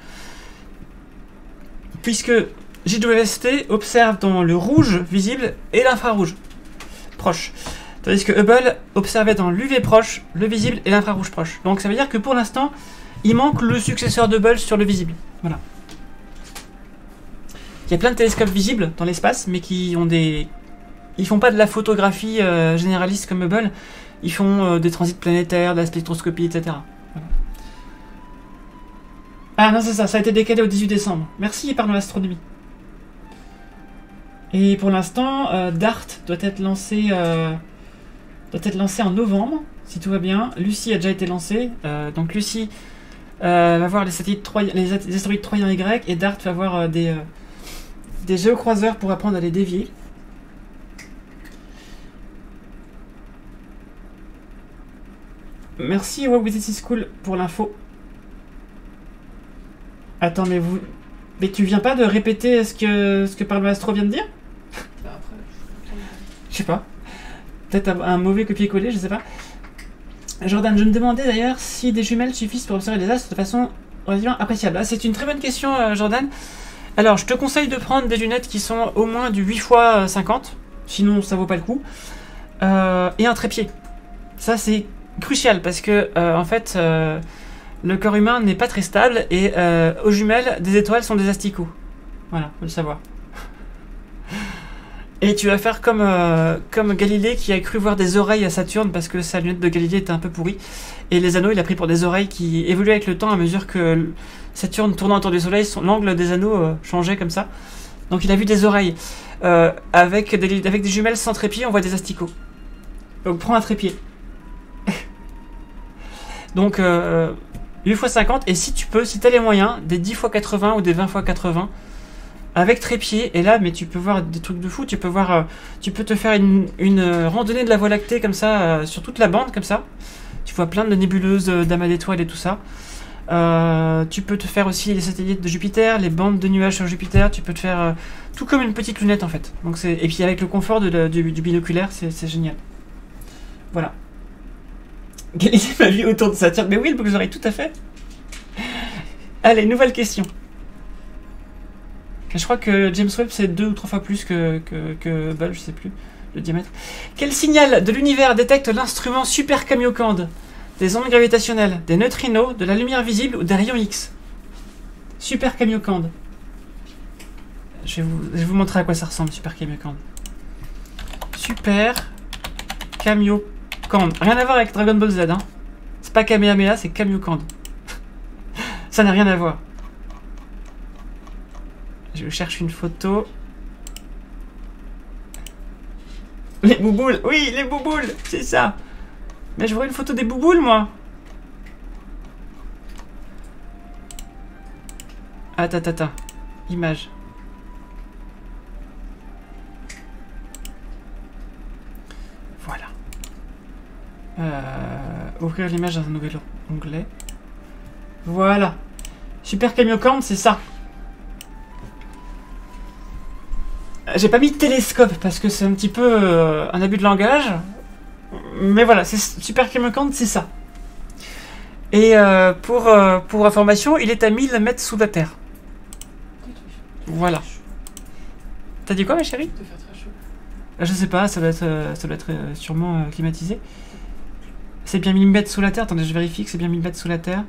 Puisque JWST observe dans le rouge visible et l'infrarouge proche. Tandis que Hubble observait dans l'UV proche, le visible et l'infrarouge proche. Donc ça veut dire que pour l'instant, il manque le successeur de Hubble sur le visible. Voilà. Il y a plein de télescopes visibles dans l'espace, mais qui ont des... Ils font pas de la photographie généraliste comme Hubble. Ils font des transits planétaires, de la spectroscopie, etc. Voilà. Ah non, c'est ça, ça a été décalé au 18 décembre. Merci, pardon, l'astronomie. Et pour l'instant, DART doit être lancé en novembre, si tout va bien. Lucie a déjà été lancée. Donc Lucie va voir les astéroïdes troyens et grecs, et DART va voir des géocroiseurs pour apprendre à les dévier. Merci Wawizity School pour l'info. Attends, mais tu viens pas de répéter ce que Pablo Astro vient de dire? Je sais pas. Peut-être un mauvais copier-coller, je sais pas. Jordan, je me demandais d'ailleurs si des jumelles suffisent pour observer les astres de façon relativement appréciable. Ah, c'est une très bonne question, Jordan. Alors, je te conseille de prendre des lunettes qui sont au moins du 8 x 50, sinon ça vaut pas le coup, et un trépied. Ça, c'est crucial parce que, en fait, le corps humain n'est pas très stable et aux jumelles, des étoiles sont des asticots. Voilà, faut le savoir. Et tu vas faire comme Galilée qui a cru voir des oreilles à Saturne parce que sa lunette de Galilée était un peu pourrie. Et les anneaux, il a pris pour des oreilles qui évoluaient avec le temps à mesure que Saturne tournant autour du Soleil, l'angle des anneaux changeait comme ça. Donc il a vu des oreilles. Avec des jumelles sans trépied, on voit des asticots. Donc prends un trépied. Donc 8 x 50, et si tu peux, si tu as les moyens, des 10 x 80 ou des 20 x 80, avec trépied, et là, mais tu peux voir des trucs de fou, tu peux te faire une randonnée de la Voie lactée comme ça, sur toute la bande comme ça. Tu vois plein de nébuleuses, d'amas d'étoiles et tout ça. Tu peux te faire aussi les satellites de Jupiter, les bandes de nuages sur Jupiter, tu peux te faire tout comme une petite lunette en fait. Donc et puis avec le confort du binoculaire, c'est génial. Voilà. Galilée m'a vu autour de Saturne. Mais oui, le boucle d'oreille, tout à fait. Allez, nouvelle question. Je crois que James Webb c'est 2 ou 3 fois plus que Hubble, je sais plus, le diamètre. Quel signal de l'univers détecte l'instrument Super Kamiokande? Des ondes gravitationnelles, des neutrinos, de la lumière visible ou des rayons X? Super Kamiokande. Je vais vous montrer à quoi ça ressemble, Super Kamiokande. Super Kamiokande. Rien à voir avec Dragon Ball Z, hein. C'est pas Kamehameha, c'est Kamiokande. Ça n'a rien à voir. Je cherche une photo. Les bouboules, oui, les bouboules, c'est ça. Mais je vois une photo des bouboules, moi. Attends. Image. Voilà. Ouvrir l'image dans un nouvel onglet. Voilà. Super Kamiokande, c'est ça. J'ai pas mis de télescope parce que c'est un petit peu un abus de langage. Mais voilà, Super Kamiokande, c'est ça. Et pour information, il est à 1000 mètres sous la Terre. Voilà. T'as dit quoi, ma chérie? Je sais pas, ça doit être sûrement climatisé. C'est bien 1000 mètres sous la Terre. Attendez, je vérifie que c'est bien 1000 mètres sous la Terre.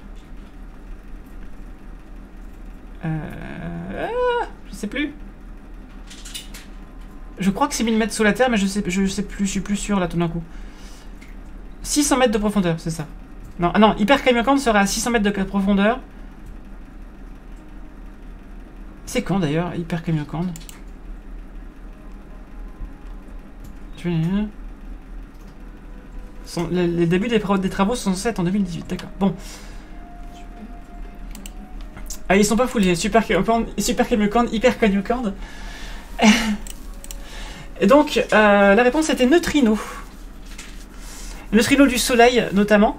Je sais plus. Je crois que c'est 1000 mètres sous la Terre, mais je sais plus, je suis plus sûr là tout d'un coup. 600 mètres de profondeur, c'est ça. Non, non, Hyper Kamiokande serait à 600 mètres de profondeur. C'est quand d'ailleurs, Hyper Kamiokande? Les débuts des travaux sont censés être en 2018, d'accord. Bon. Ah, ils sont pas foulés. Super Kamiokande, Hyper Kamiokande. Et donc, la réponse était neutrinos. Neutrinos du Soleil, notamment.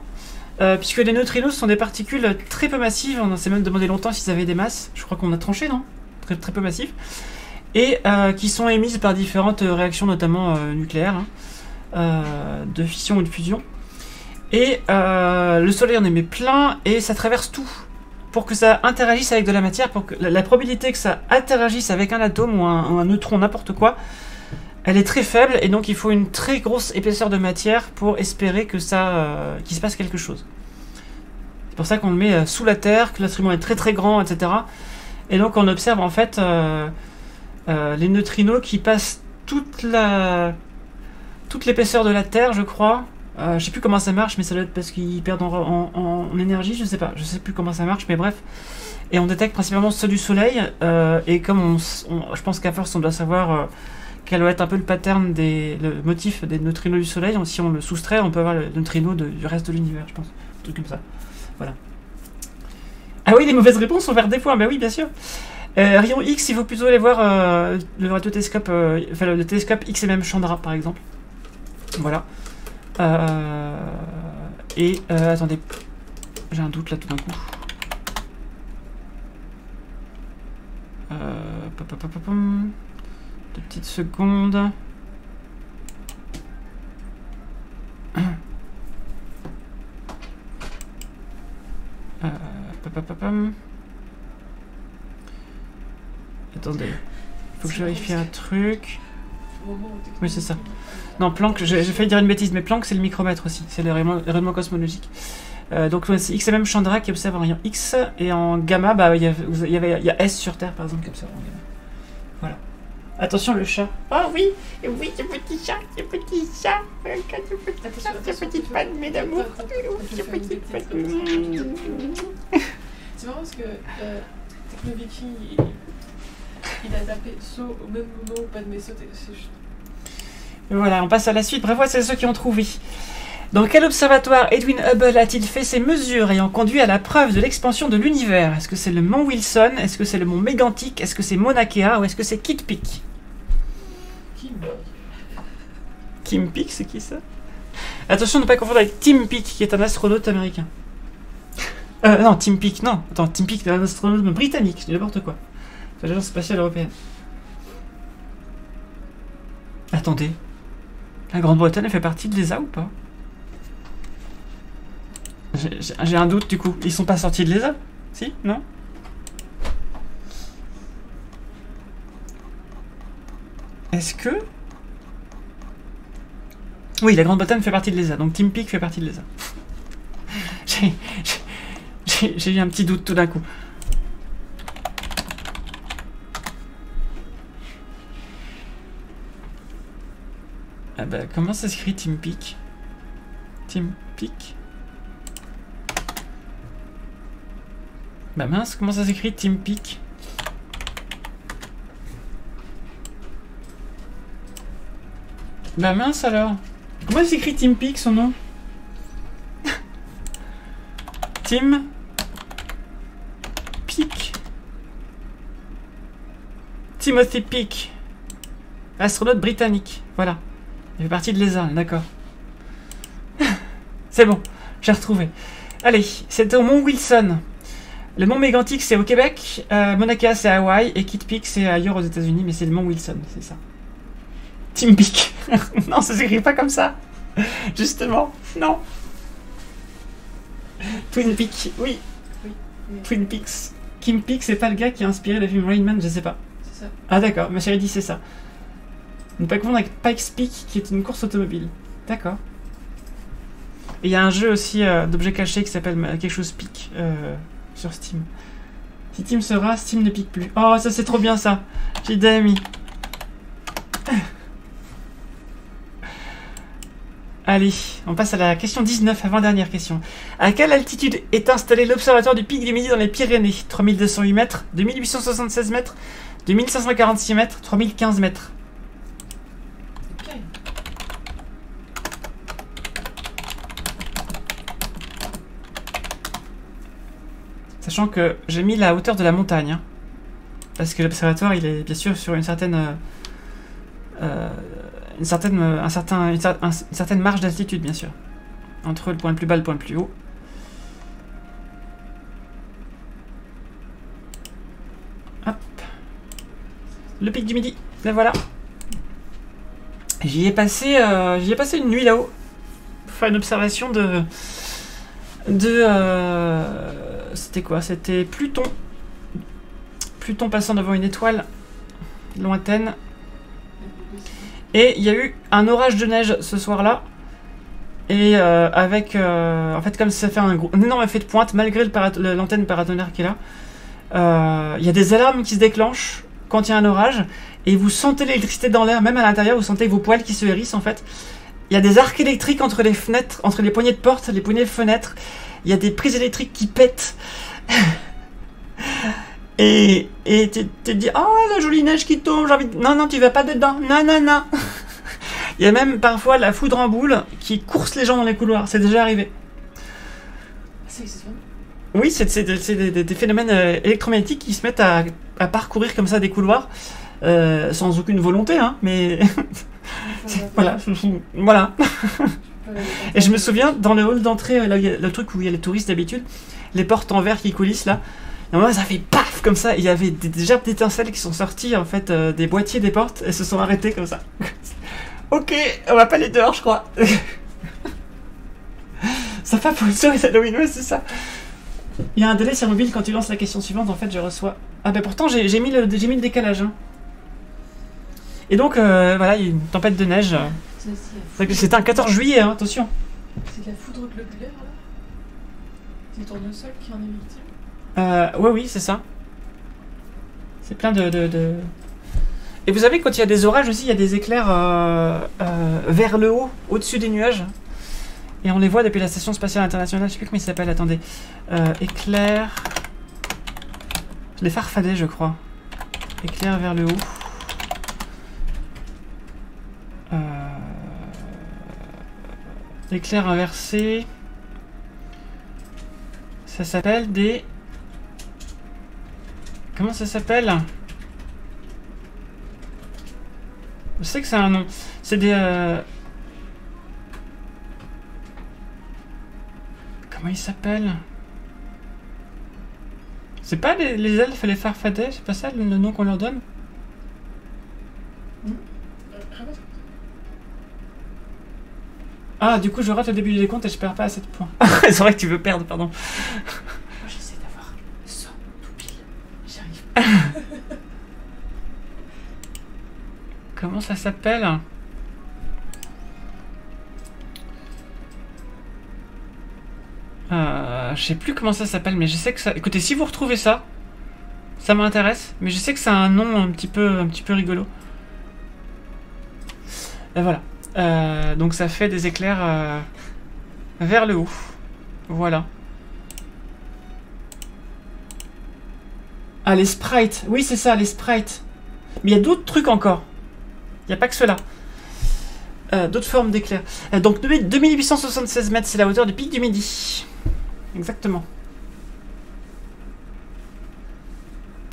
Puisque les neutrinos sont des particules très peu massives. On s'est même demandé longtemps s'ils avaient des masses. Je crois qu'on a tranché, non? Très peu massives. Et qui sont émises par différentes réactions, notamment nucléaires, hein, de fission ou de fusion. Et le Soleil en émet plein et ça traverse tout. Pour que ça interagisse avec de la matière, pour que la probabilité que ça interagisse avec un atome ou un neutron, n'importe quoi, elle est très faible, et donc il faut une très grosse épaisseur de matière pour espérer que qu'il se passe quelque chose. C'est pour ça qu'on le met sous la Terre, que l'instrument est très très grand, etc. Et donc on observe en fait les neutrinos qui passent toute l'épaisseur de la Terre, je crois. Je sais plus comment ça marche, mais ça doit être parce qu'ils perdent en énergie, je sais pas. Je sais plus comment ça marche, mais bref. Et on détecte principalement ceux du Soleil, et comme je pense qu'à force on doit savoir quel doit être un peu le pattern, le motif des neutrinos du Soleil. Si on le soustrait, on peut avoir le neutrino du reste de l'univers, je pense. Un truc comme ça. Voilà. Ah oui, les mauvaises réponses sont vers des points, bah oui, bien sûr. Rayon X, il faut plutôt aller voir le radiotélescope, le télescope XMM Chandra, par exemple. Voilà. Attendez, j'ai un doute là tout d'un coup. Deux petites secondes. Attendez. Faut que je vérifie un truc. Oui, c'est ça. Non, Planck, j'ai failli dire une bêtise, mais Planck, c'est le micromètre aussi. C'est le rayonnement cosmologique. Donc, c'est XMM Chandra qui observe en rayon X. Et en gamma, bah, il y a S sur Terre, par exemple, qui observe en gamma. Voilà. Attention, le chat. Oh oui, oui, ce petit chat, ce petit chat. Ce petit palmier d'amour. Ce petit palmier. C'est marrant parce que Technoviking, il a tapé saut au même moment où Padmé saute. Voilà, on passe à la suite. Bravo à ceux qui ont trouvé. Dans quel observatoire Edwin Hubble a-t-il fait ses mesures ayant conduit à la preuve de l'expansion de l'univers? Est-ce que c'est le mont Wilson? Est-ce que c'est le mont Mégantic? Est-ce que c'est Mauna Kea? Ou est-ce que c'est Kitt Peak? Kim Peek, c'est qui ça? Attention de ne pas confondre avec Tim Peake, qui est un astronaute américain. Non, Tim Peake, non. Attends, Tim Peake, c'est un astronaute britannique, je dis n'importe quoi. C'est l'agence spatiale européenne. Attendez. La Grande-Bretagne fait partie de l'ESA ou pas? J'ai un doute du coup. Ils sont pas sortis de l'ESA? Si? Non? Est-ce que... Oui, la Grande-Bretagne fait partie de l'ESA, donc Tim Peake fait partie de l'ESA. J'ai eu un petit doute tout d'un coup. Ah bah, comment ça s'écrit Tim Peake? Tim Peake? Bah mince, comment ça s'écrit Tim Peake? Bah mince alors. Comment s'écrit Tim Peake son nom? Tim Peake. Timothy Peake. Astronaute britannique. Voilà. Il fait partie de l'ESA, d'accord. C'est bon, j'ai retrouvé. Allez, c'était au mont Wilson. Le mont Mégantic, c'est au Québec. Mauna Kea, c'est à Hawaï. Et Kitt Peak, c'est ailleurs aux États-Unis, mais c'est le mont Wilson, c'est ça. Tim Peake. Non, ça s'écrit pas comme ça. Justement, non. Twin Peaks, oui. Twin Peaks. Kim Peek, c'est pas le gars qui a inspiré le film Rain Man, je sais pas. C'est ça. Ah d'accord, ma chérie dit c'est ça. Ne pas confondre avec Pikes Peak, qui est une course automobile. D'accord. Et il y a un jeu aussi d'objets cachés qui s'appelle quelque chose Peak sur Steam. Si Steam sera, Steam ne pique plus. Oh, ça c'est trop bien ça. J'ai d'amis. Allez, on passe à la question 19, avant-dernière question. À quelle altitude est installé l'observatoire du Pic du Midi dans les Pyrénées? 3208 mètres, 2876 mètres, 2546 mètres, 3015 mètres. Ok. Sachant que j'ai mis la hauteur de la montagne. Hein, parce que l'observatoire, il est bien sûr sur une certaine... une certaine marge d'altitude, bien sûr. Entre le point le plus bas et le point le plus haut. Hop. Le Pic du Midi. Ben voilà. J'y ai passé une nuit là-haut. Pour faire une observation de... c'était quoi? C'était Pluton. Pluton passant devant une étoile lointaine. Et il y a eu un orage de neige ce soir-là. Et avec... en fait, comme ça fait un énorme effet de pointe, malgré l'antenne paratonnerre qui est là, il y a des alarmes qui se déclenchent quand il y a un orage. Et vous sentez l'électricité dans l'air, même à l'intérieur, vous sentez vos poils qui se hérissent en fait. Il y a des arcs électriques entre les fenêtres, entre les poignées de porte, les poignées de fenêtres. Il y a des prises électriques qui pètent. Et tu te dis, oh la jolie neige qui tombe, j'ai envie de... Non, non, tu vas pas dedans, non, non, non. Il y a même parfois la foudre en boule qui course les gens dans les couloirs, c'est déjà arrivé. C'est Oui, c'est des phénomènes électromagnétiques qui se mettent à parcourir comme ça des couloirs, sans aucune volonté, hein, mais... voilà, voilà. Et je me souviens, dans le hall d'entrée, le truc où il y a les touristes d'habitude, les portes en verre qui coulissent là, et moi ça fait paf comme ça, et il y avait des gerbes d'étincelles qui sont sorties en fait des boîtiers des portes et se sont arrêtés comme ça. Ok, on va pas aller dehors je crois. Ça va pour une soirée d'Halloween, ouais c'est ça. Il y a un délai sur mobile quand tu lances la question suivante. En fait, je reçois. Ah ben pourtant, j'ai mis le décalage. Hein. Et donc, voilà, il y a une tempête de neige. C'était un 14 juillet, hein, attention. C'est de la foudre globulaire, là? C'est le tournesol qui en est victime? Oui, c'est ça. C'est plein de... Et vous savez, quand il y a des orages aussi, il y a des éclairs vers le haut, au-dessus des nuages. Et on les voit depuis la Station Spatiale Internationale. Je sais plus comment il s'appelle, attendez. Éclairs... Les farfadets, je crois. Éclairs vers le haut. Éclairs inversés. Ça s'appelle des... Comment ça s'appelle? Je sais que c'est un nom. C'est des... Comment ils s'appellent? C'est pas les elfes et les farfadets? C'est pas ça le nom qu'on leur donne? Ah, du coup, je rate le début du décompte et je perds pas à 7 points. C'est vrai que tu veux perdre, pardon. Moi, j'essaie d'avoir 100 tout pile. J'y arrive. Comment ça s'appelle? Je sais plus comment ça s'appelle, mais je sais que ça... Écoutez, si vous retrouvez ça, ça m'intéresse. Mais je sais que ça a un nom un petit peu rigolo. Et voilà. Donc ça fait des éclairs vers le haut. Voilà. Ah, les sprites. Oui, c'est ça, les sprites. Mais il y a d'autres trucs encore. Il n'y a pas que cela. D'autres formes d'éclairs. Donc 2876 mètres, c'est la hauteur du pic du Midi. Exactement.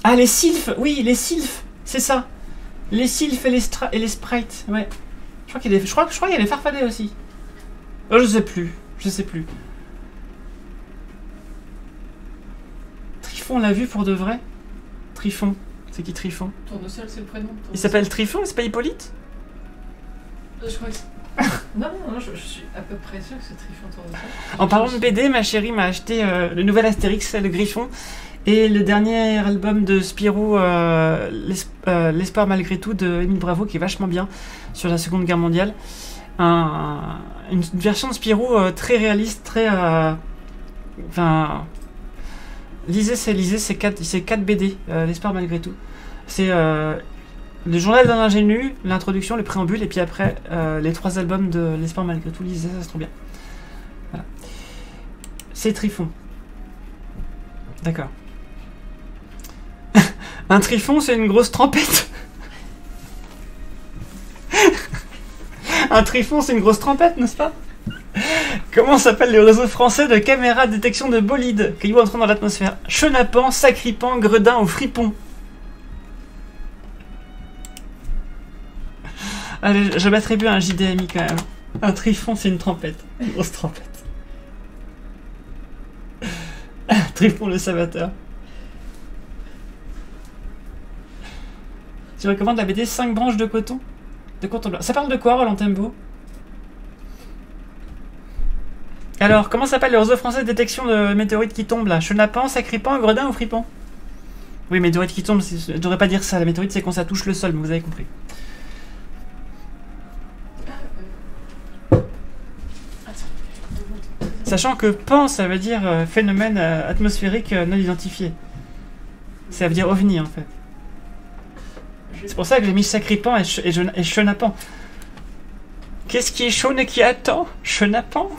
Ah, les sylphes. Oui, les sylphes. C'est ça. Les sylphes et les sprites. Ouais. Je crois qu'il y a les farfadets aussi. Oh, je sais plus. Je sais plus. Trifon, on l'a vu pour de vrai? Trifon. C'est qui Trifon? Tournesol, c'est le prénom. Il s'appelle Trifon, c'est pas Hippolyte? Je crois que c'est... Non, je suis à peu près sûr que c'est Trifon Tournesol. En parlant de BD, ma chérie m'a acheté le nouvel Astérix, le Griffon, et le dernier album de Spirou, L'espoir malgré tout, de Émile Bravo, qui est vachement bien, sur la Seconde Guerre mondiale. Une version de Spirou très réaliste, très... Enfin... Lisez ces 4 BD, L'espoir malgré tout. C'est le journal d'un ingénu, l'introduction, le préambule, et puis après les 3 albums de L'espoir malgré tout. Lisez, ça c'est trop bien. Voilà. C'est Trifon. D'accord. Un Trifon, c'est une grosse trompette. Un Trifon, c'est une grosse trompette, n'est-ce pas? Comment s'appelle le réseau français de caméras de détection de bolides, cailloux entrant dans l'atmosphère? Chenapan, sacripan, gredin ou fripon? Allez, je m'attribue un JDMI quand même. Un Trifon, c'est une trompette. Une grosse trompette. Trifon le Salvateur. Tu recommandes la BD 5 branches de coton? De coton blanc. Ça parle de quoi, Roland Tembo? Alors, comment s'appelle le réseau français de détection de météorites qui tombent là? Chenapan, sacripan, gredin ou fripon? Oui, météorite qui tombe, je devrais pas dire ça. La météorite, c'est quand ça touche le sol, mais vous avez compris. Sachant que pan, ça veut dire phénomène atmosphérique non identifié. Ça veut dire ovni en fait. C'est pour ça que j'ai mis sacripan et chenapan. Qu'est-ce qui est chaud et qui attend? Chenapan?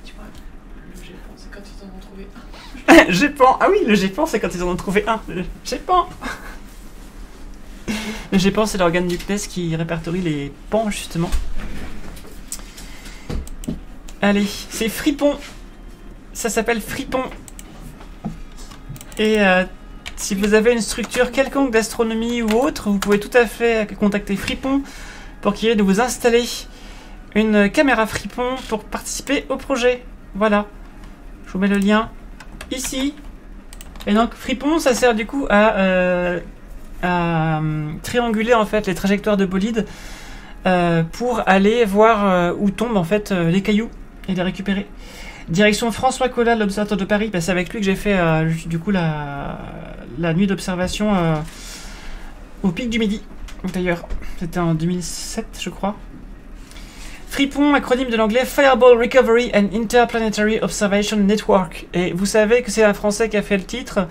Tu vois, le Gépan, c'est quand ils en ont trouvé un. Gépan, ah oui, le Gépan, c'est quand ils en ont trouvé un. Le Gépan. Le Gépan, c'est l'organe du CNES qui répertorie les pans, justement. Allez, c'est Fripon. Ça s'appelle Fripon. Et si vous avez une structure quelconque d'astronomie ou autre, vous pouvez tout à fait contacter Fripon pour qu'il y ait de vous installer une caméra Fripon pour participer au projet. Voilà. Je vous mets le lien ici. Et donc Fripon, ça sert du coup à trianguler en fait les trajectoires de bolides pour aller voir où tombent en fait les cailloux et les récupérer. Direction François Collat, l'observateur de Paris. Bah, c'est avec lui que j'ai fait du coup la nuit d'observation au pic du Midi. D'ailleurs, c'était en 2007, je crois. Fripon, acronyme de l'anglais Fireball Recovery and Interplanetary Observation Network. Et vous savez que c'est un Français qui a fait le titre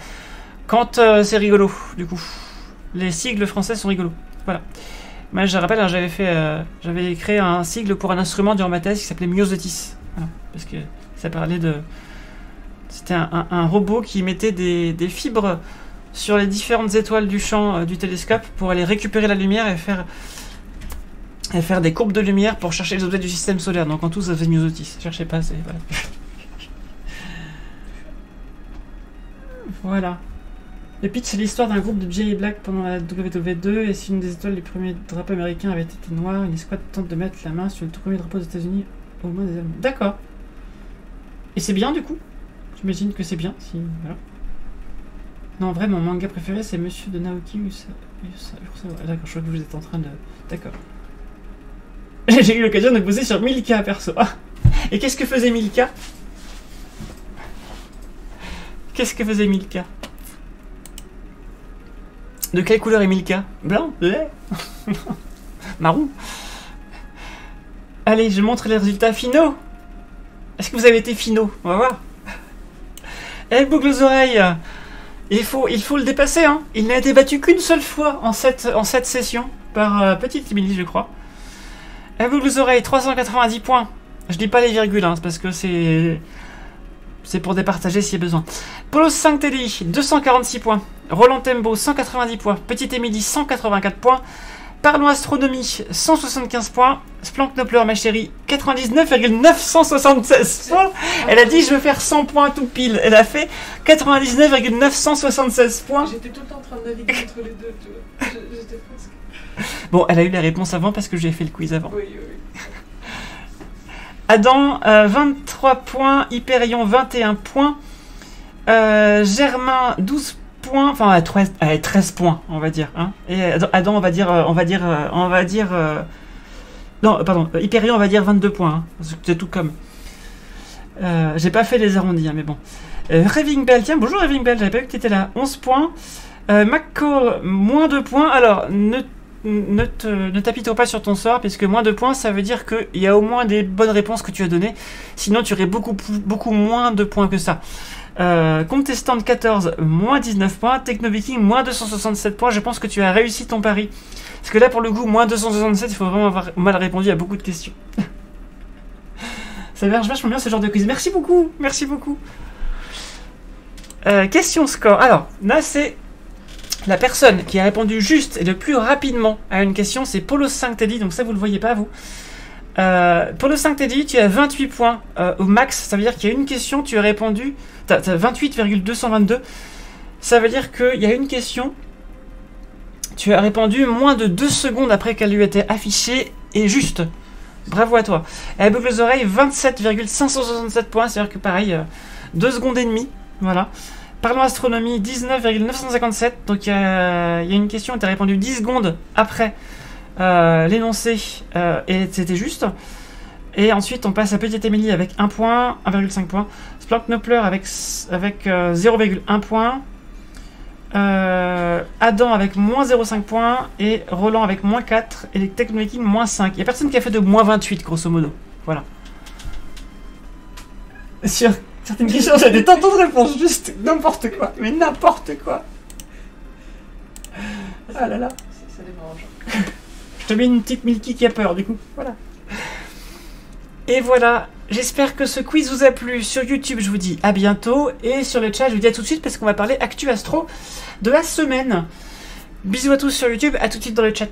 quand c'est rigolo, du coup. Les sigles français sont rigolos. Voilà. Moi, je rappelle, hein, j'avais créé un sigle pour un instrument durant ma thèse qui s'appelait Myosotis. Voilà. Parce que ça parlait de... C'était un robot qui mettait des fibres sur les différentes étoiles du champ du télescope pour aller récupérer la lumière et faire des courbes de lumière pour chercher les objets du système solaire. Donc en tout, ça faisait Myosotis. Cherchez pas, c'est... Voilà. Voilà. Le pitch, c'est l'histoire d'un groupe de Jay et Black pendant la WW2, et si une des étoiles du premier drapeau américain avait été noire, une escouade tente de mettre la main sur le tout premier drapeau des États-Unis au moins des Allemands. D'accord. Et c'est bien du coup. J'imagine que c'est bien. Si... Voilà. Non, en vrai, mon manga préféré, c'est Monsieur de Naoki Urasawa. D'accord, je crois que vous êtes en train de... D'accord. J'ai eu l'occasion de poser sur Milka, perso. Ah. Et qu'est-ce que faisait Milka? Qu'est-ce que faisait Milka? De quelle couleur est Milka? Blanc? Lait? Marron? Allez, je montre les résultats finaux. Est-ce que vous avez été finaux? On va voir. Elle boucle aux oreilles. Il faut le dépasser, hein. Il n'a été battu qu'une seule fois en cette session par Petite Emily, je crois. Elle boucle aux oreilles, 390 points. Je dis pas les virgules, hein, parce que c'est pour départager s'il y a besoin. Polo 5 Teddy, 246 points. Roland Tembo, 190 points. Petite Emily, 184 points. Parlons Astronomie, 175 points. Splanknopler, ma chérie, 99,976 points. Elle a dit je veux faire 100 points tout pile. Elle a fait 99,976 points. J'étais tout le temps en train de naviguer entre les deux, tu vois. J'étais presque... Bon, elle a eu la réponse avant parce que j'ai fait le quiz avant. Oui, oui. Adam, 23 points. Hyperion, 21 points. Germain, 12 points. Enfin, 13 points, on va dire. Hein. Et Adam, non, pardon. Hyperion, on va dire 22 points. Hein. C'est tout comme. J'ai pas fait les arrondis, hein, mais bon. Raving Bell, tiens, bonjour Raving Bell, j'avais pas vu que tu étais là. 11 points. McCall, moins 2 points. Alors, ne t'apitoie pas sur ton sort, puisque moins 2 points, ça veut dire qu'il y a au moins des bonnes réponses que tu as données. Sinon, tu aurais beaucoup moins de points que ça. Contestant 14, moins 19 points. Technoviking, moins 267 points. Je pense que tu as réussi ton pari. Parce que là, pour le coup, moins 267, il faut vraiment avoir mal répondu à beaucoup de questions. Ça marche vachement bien ce genre de quiz. Merci beaucoup, merci beaucoup. Question score. Alors, là, c'est la personne qui a répondu juste et le plus rapidement à une question, c'est Polo 5 Teddy. Donc ça, vous le voyez pas, vous. Polo 5 Teddy, tu as 28 points au max. Ça veut dire qu'il y a une question, tu as répondu. T'as 28,222. Ça veut dire qu'il y a une question, tu as répondu moins de 2 secondes après qu'elle lui ait été affichée et juste. Bravo à toi. Elle boucle les oreilles, 27,567 points. C'est-à-dire que pareil, 2 secondes et demie. Voilà. Parlons Astronomie, 19,957. Donc il y a une question, tu as répondu 10 secondes après l'énoncé et c'était juste. Et ensuite on passe à Petite Émilie avec 1 point, 1,5 point. Splanknopler avec 0,1 point. Adam avec moins 0,5 points. Et Roland avec moins 4. Et Technoviking moins 5. Il n'y a personne qui a fait de moins 28 grosso modo. Voilà. Sur certaines questions, j'ai des tantôt de réponse, juste n'importe quoi. Mais n'importe quoi. Ah là là. Ça démange. Je te mets une petite Milky qui a peur du coup. Voilà. Et voilà. J'espère que ce quiz vous a plu. Sur YouTube, je vous dis à bientôt. Et sur le chat, je vous dis à tout de suite parce qu'on va parler Actu Astro de la semaine. Bisous à tous sur YouTube. À tout de suite dans le chat.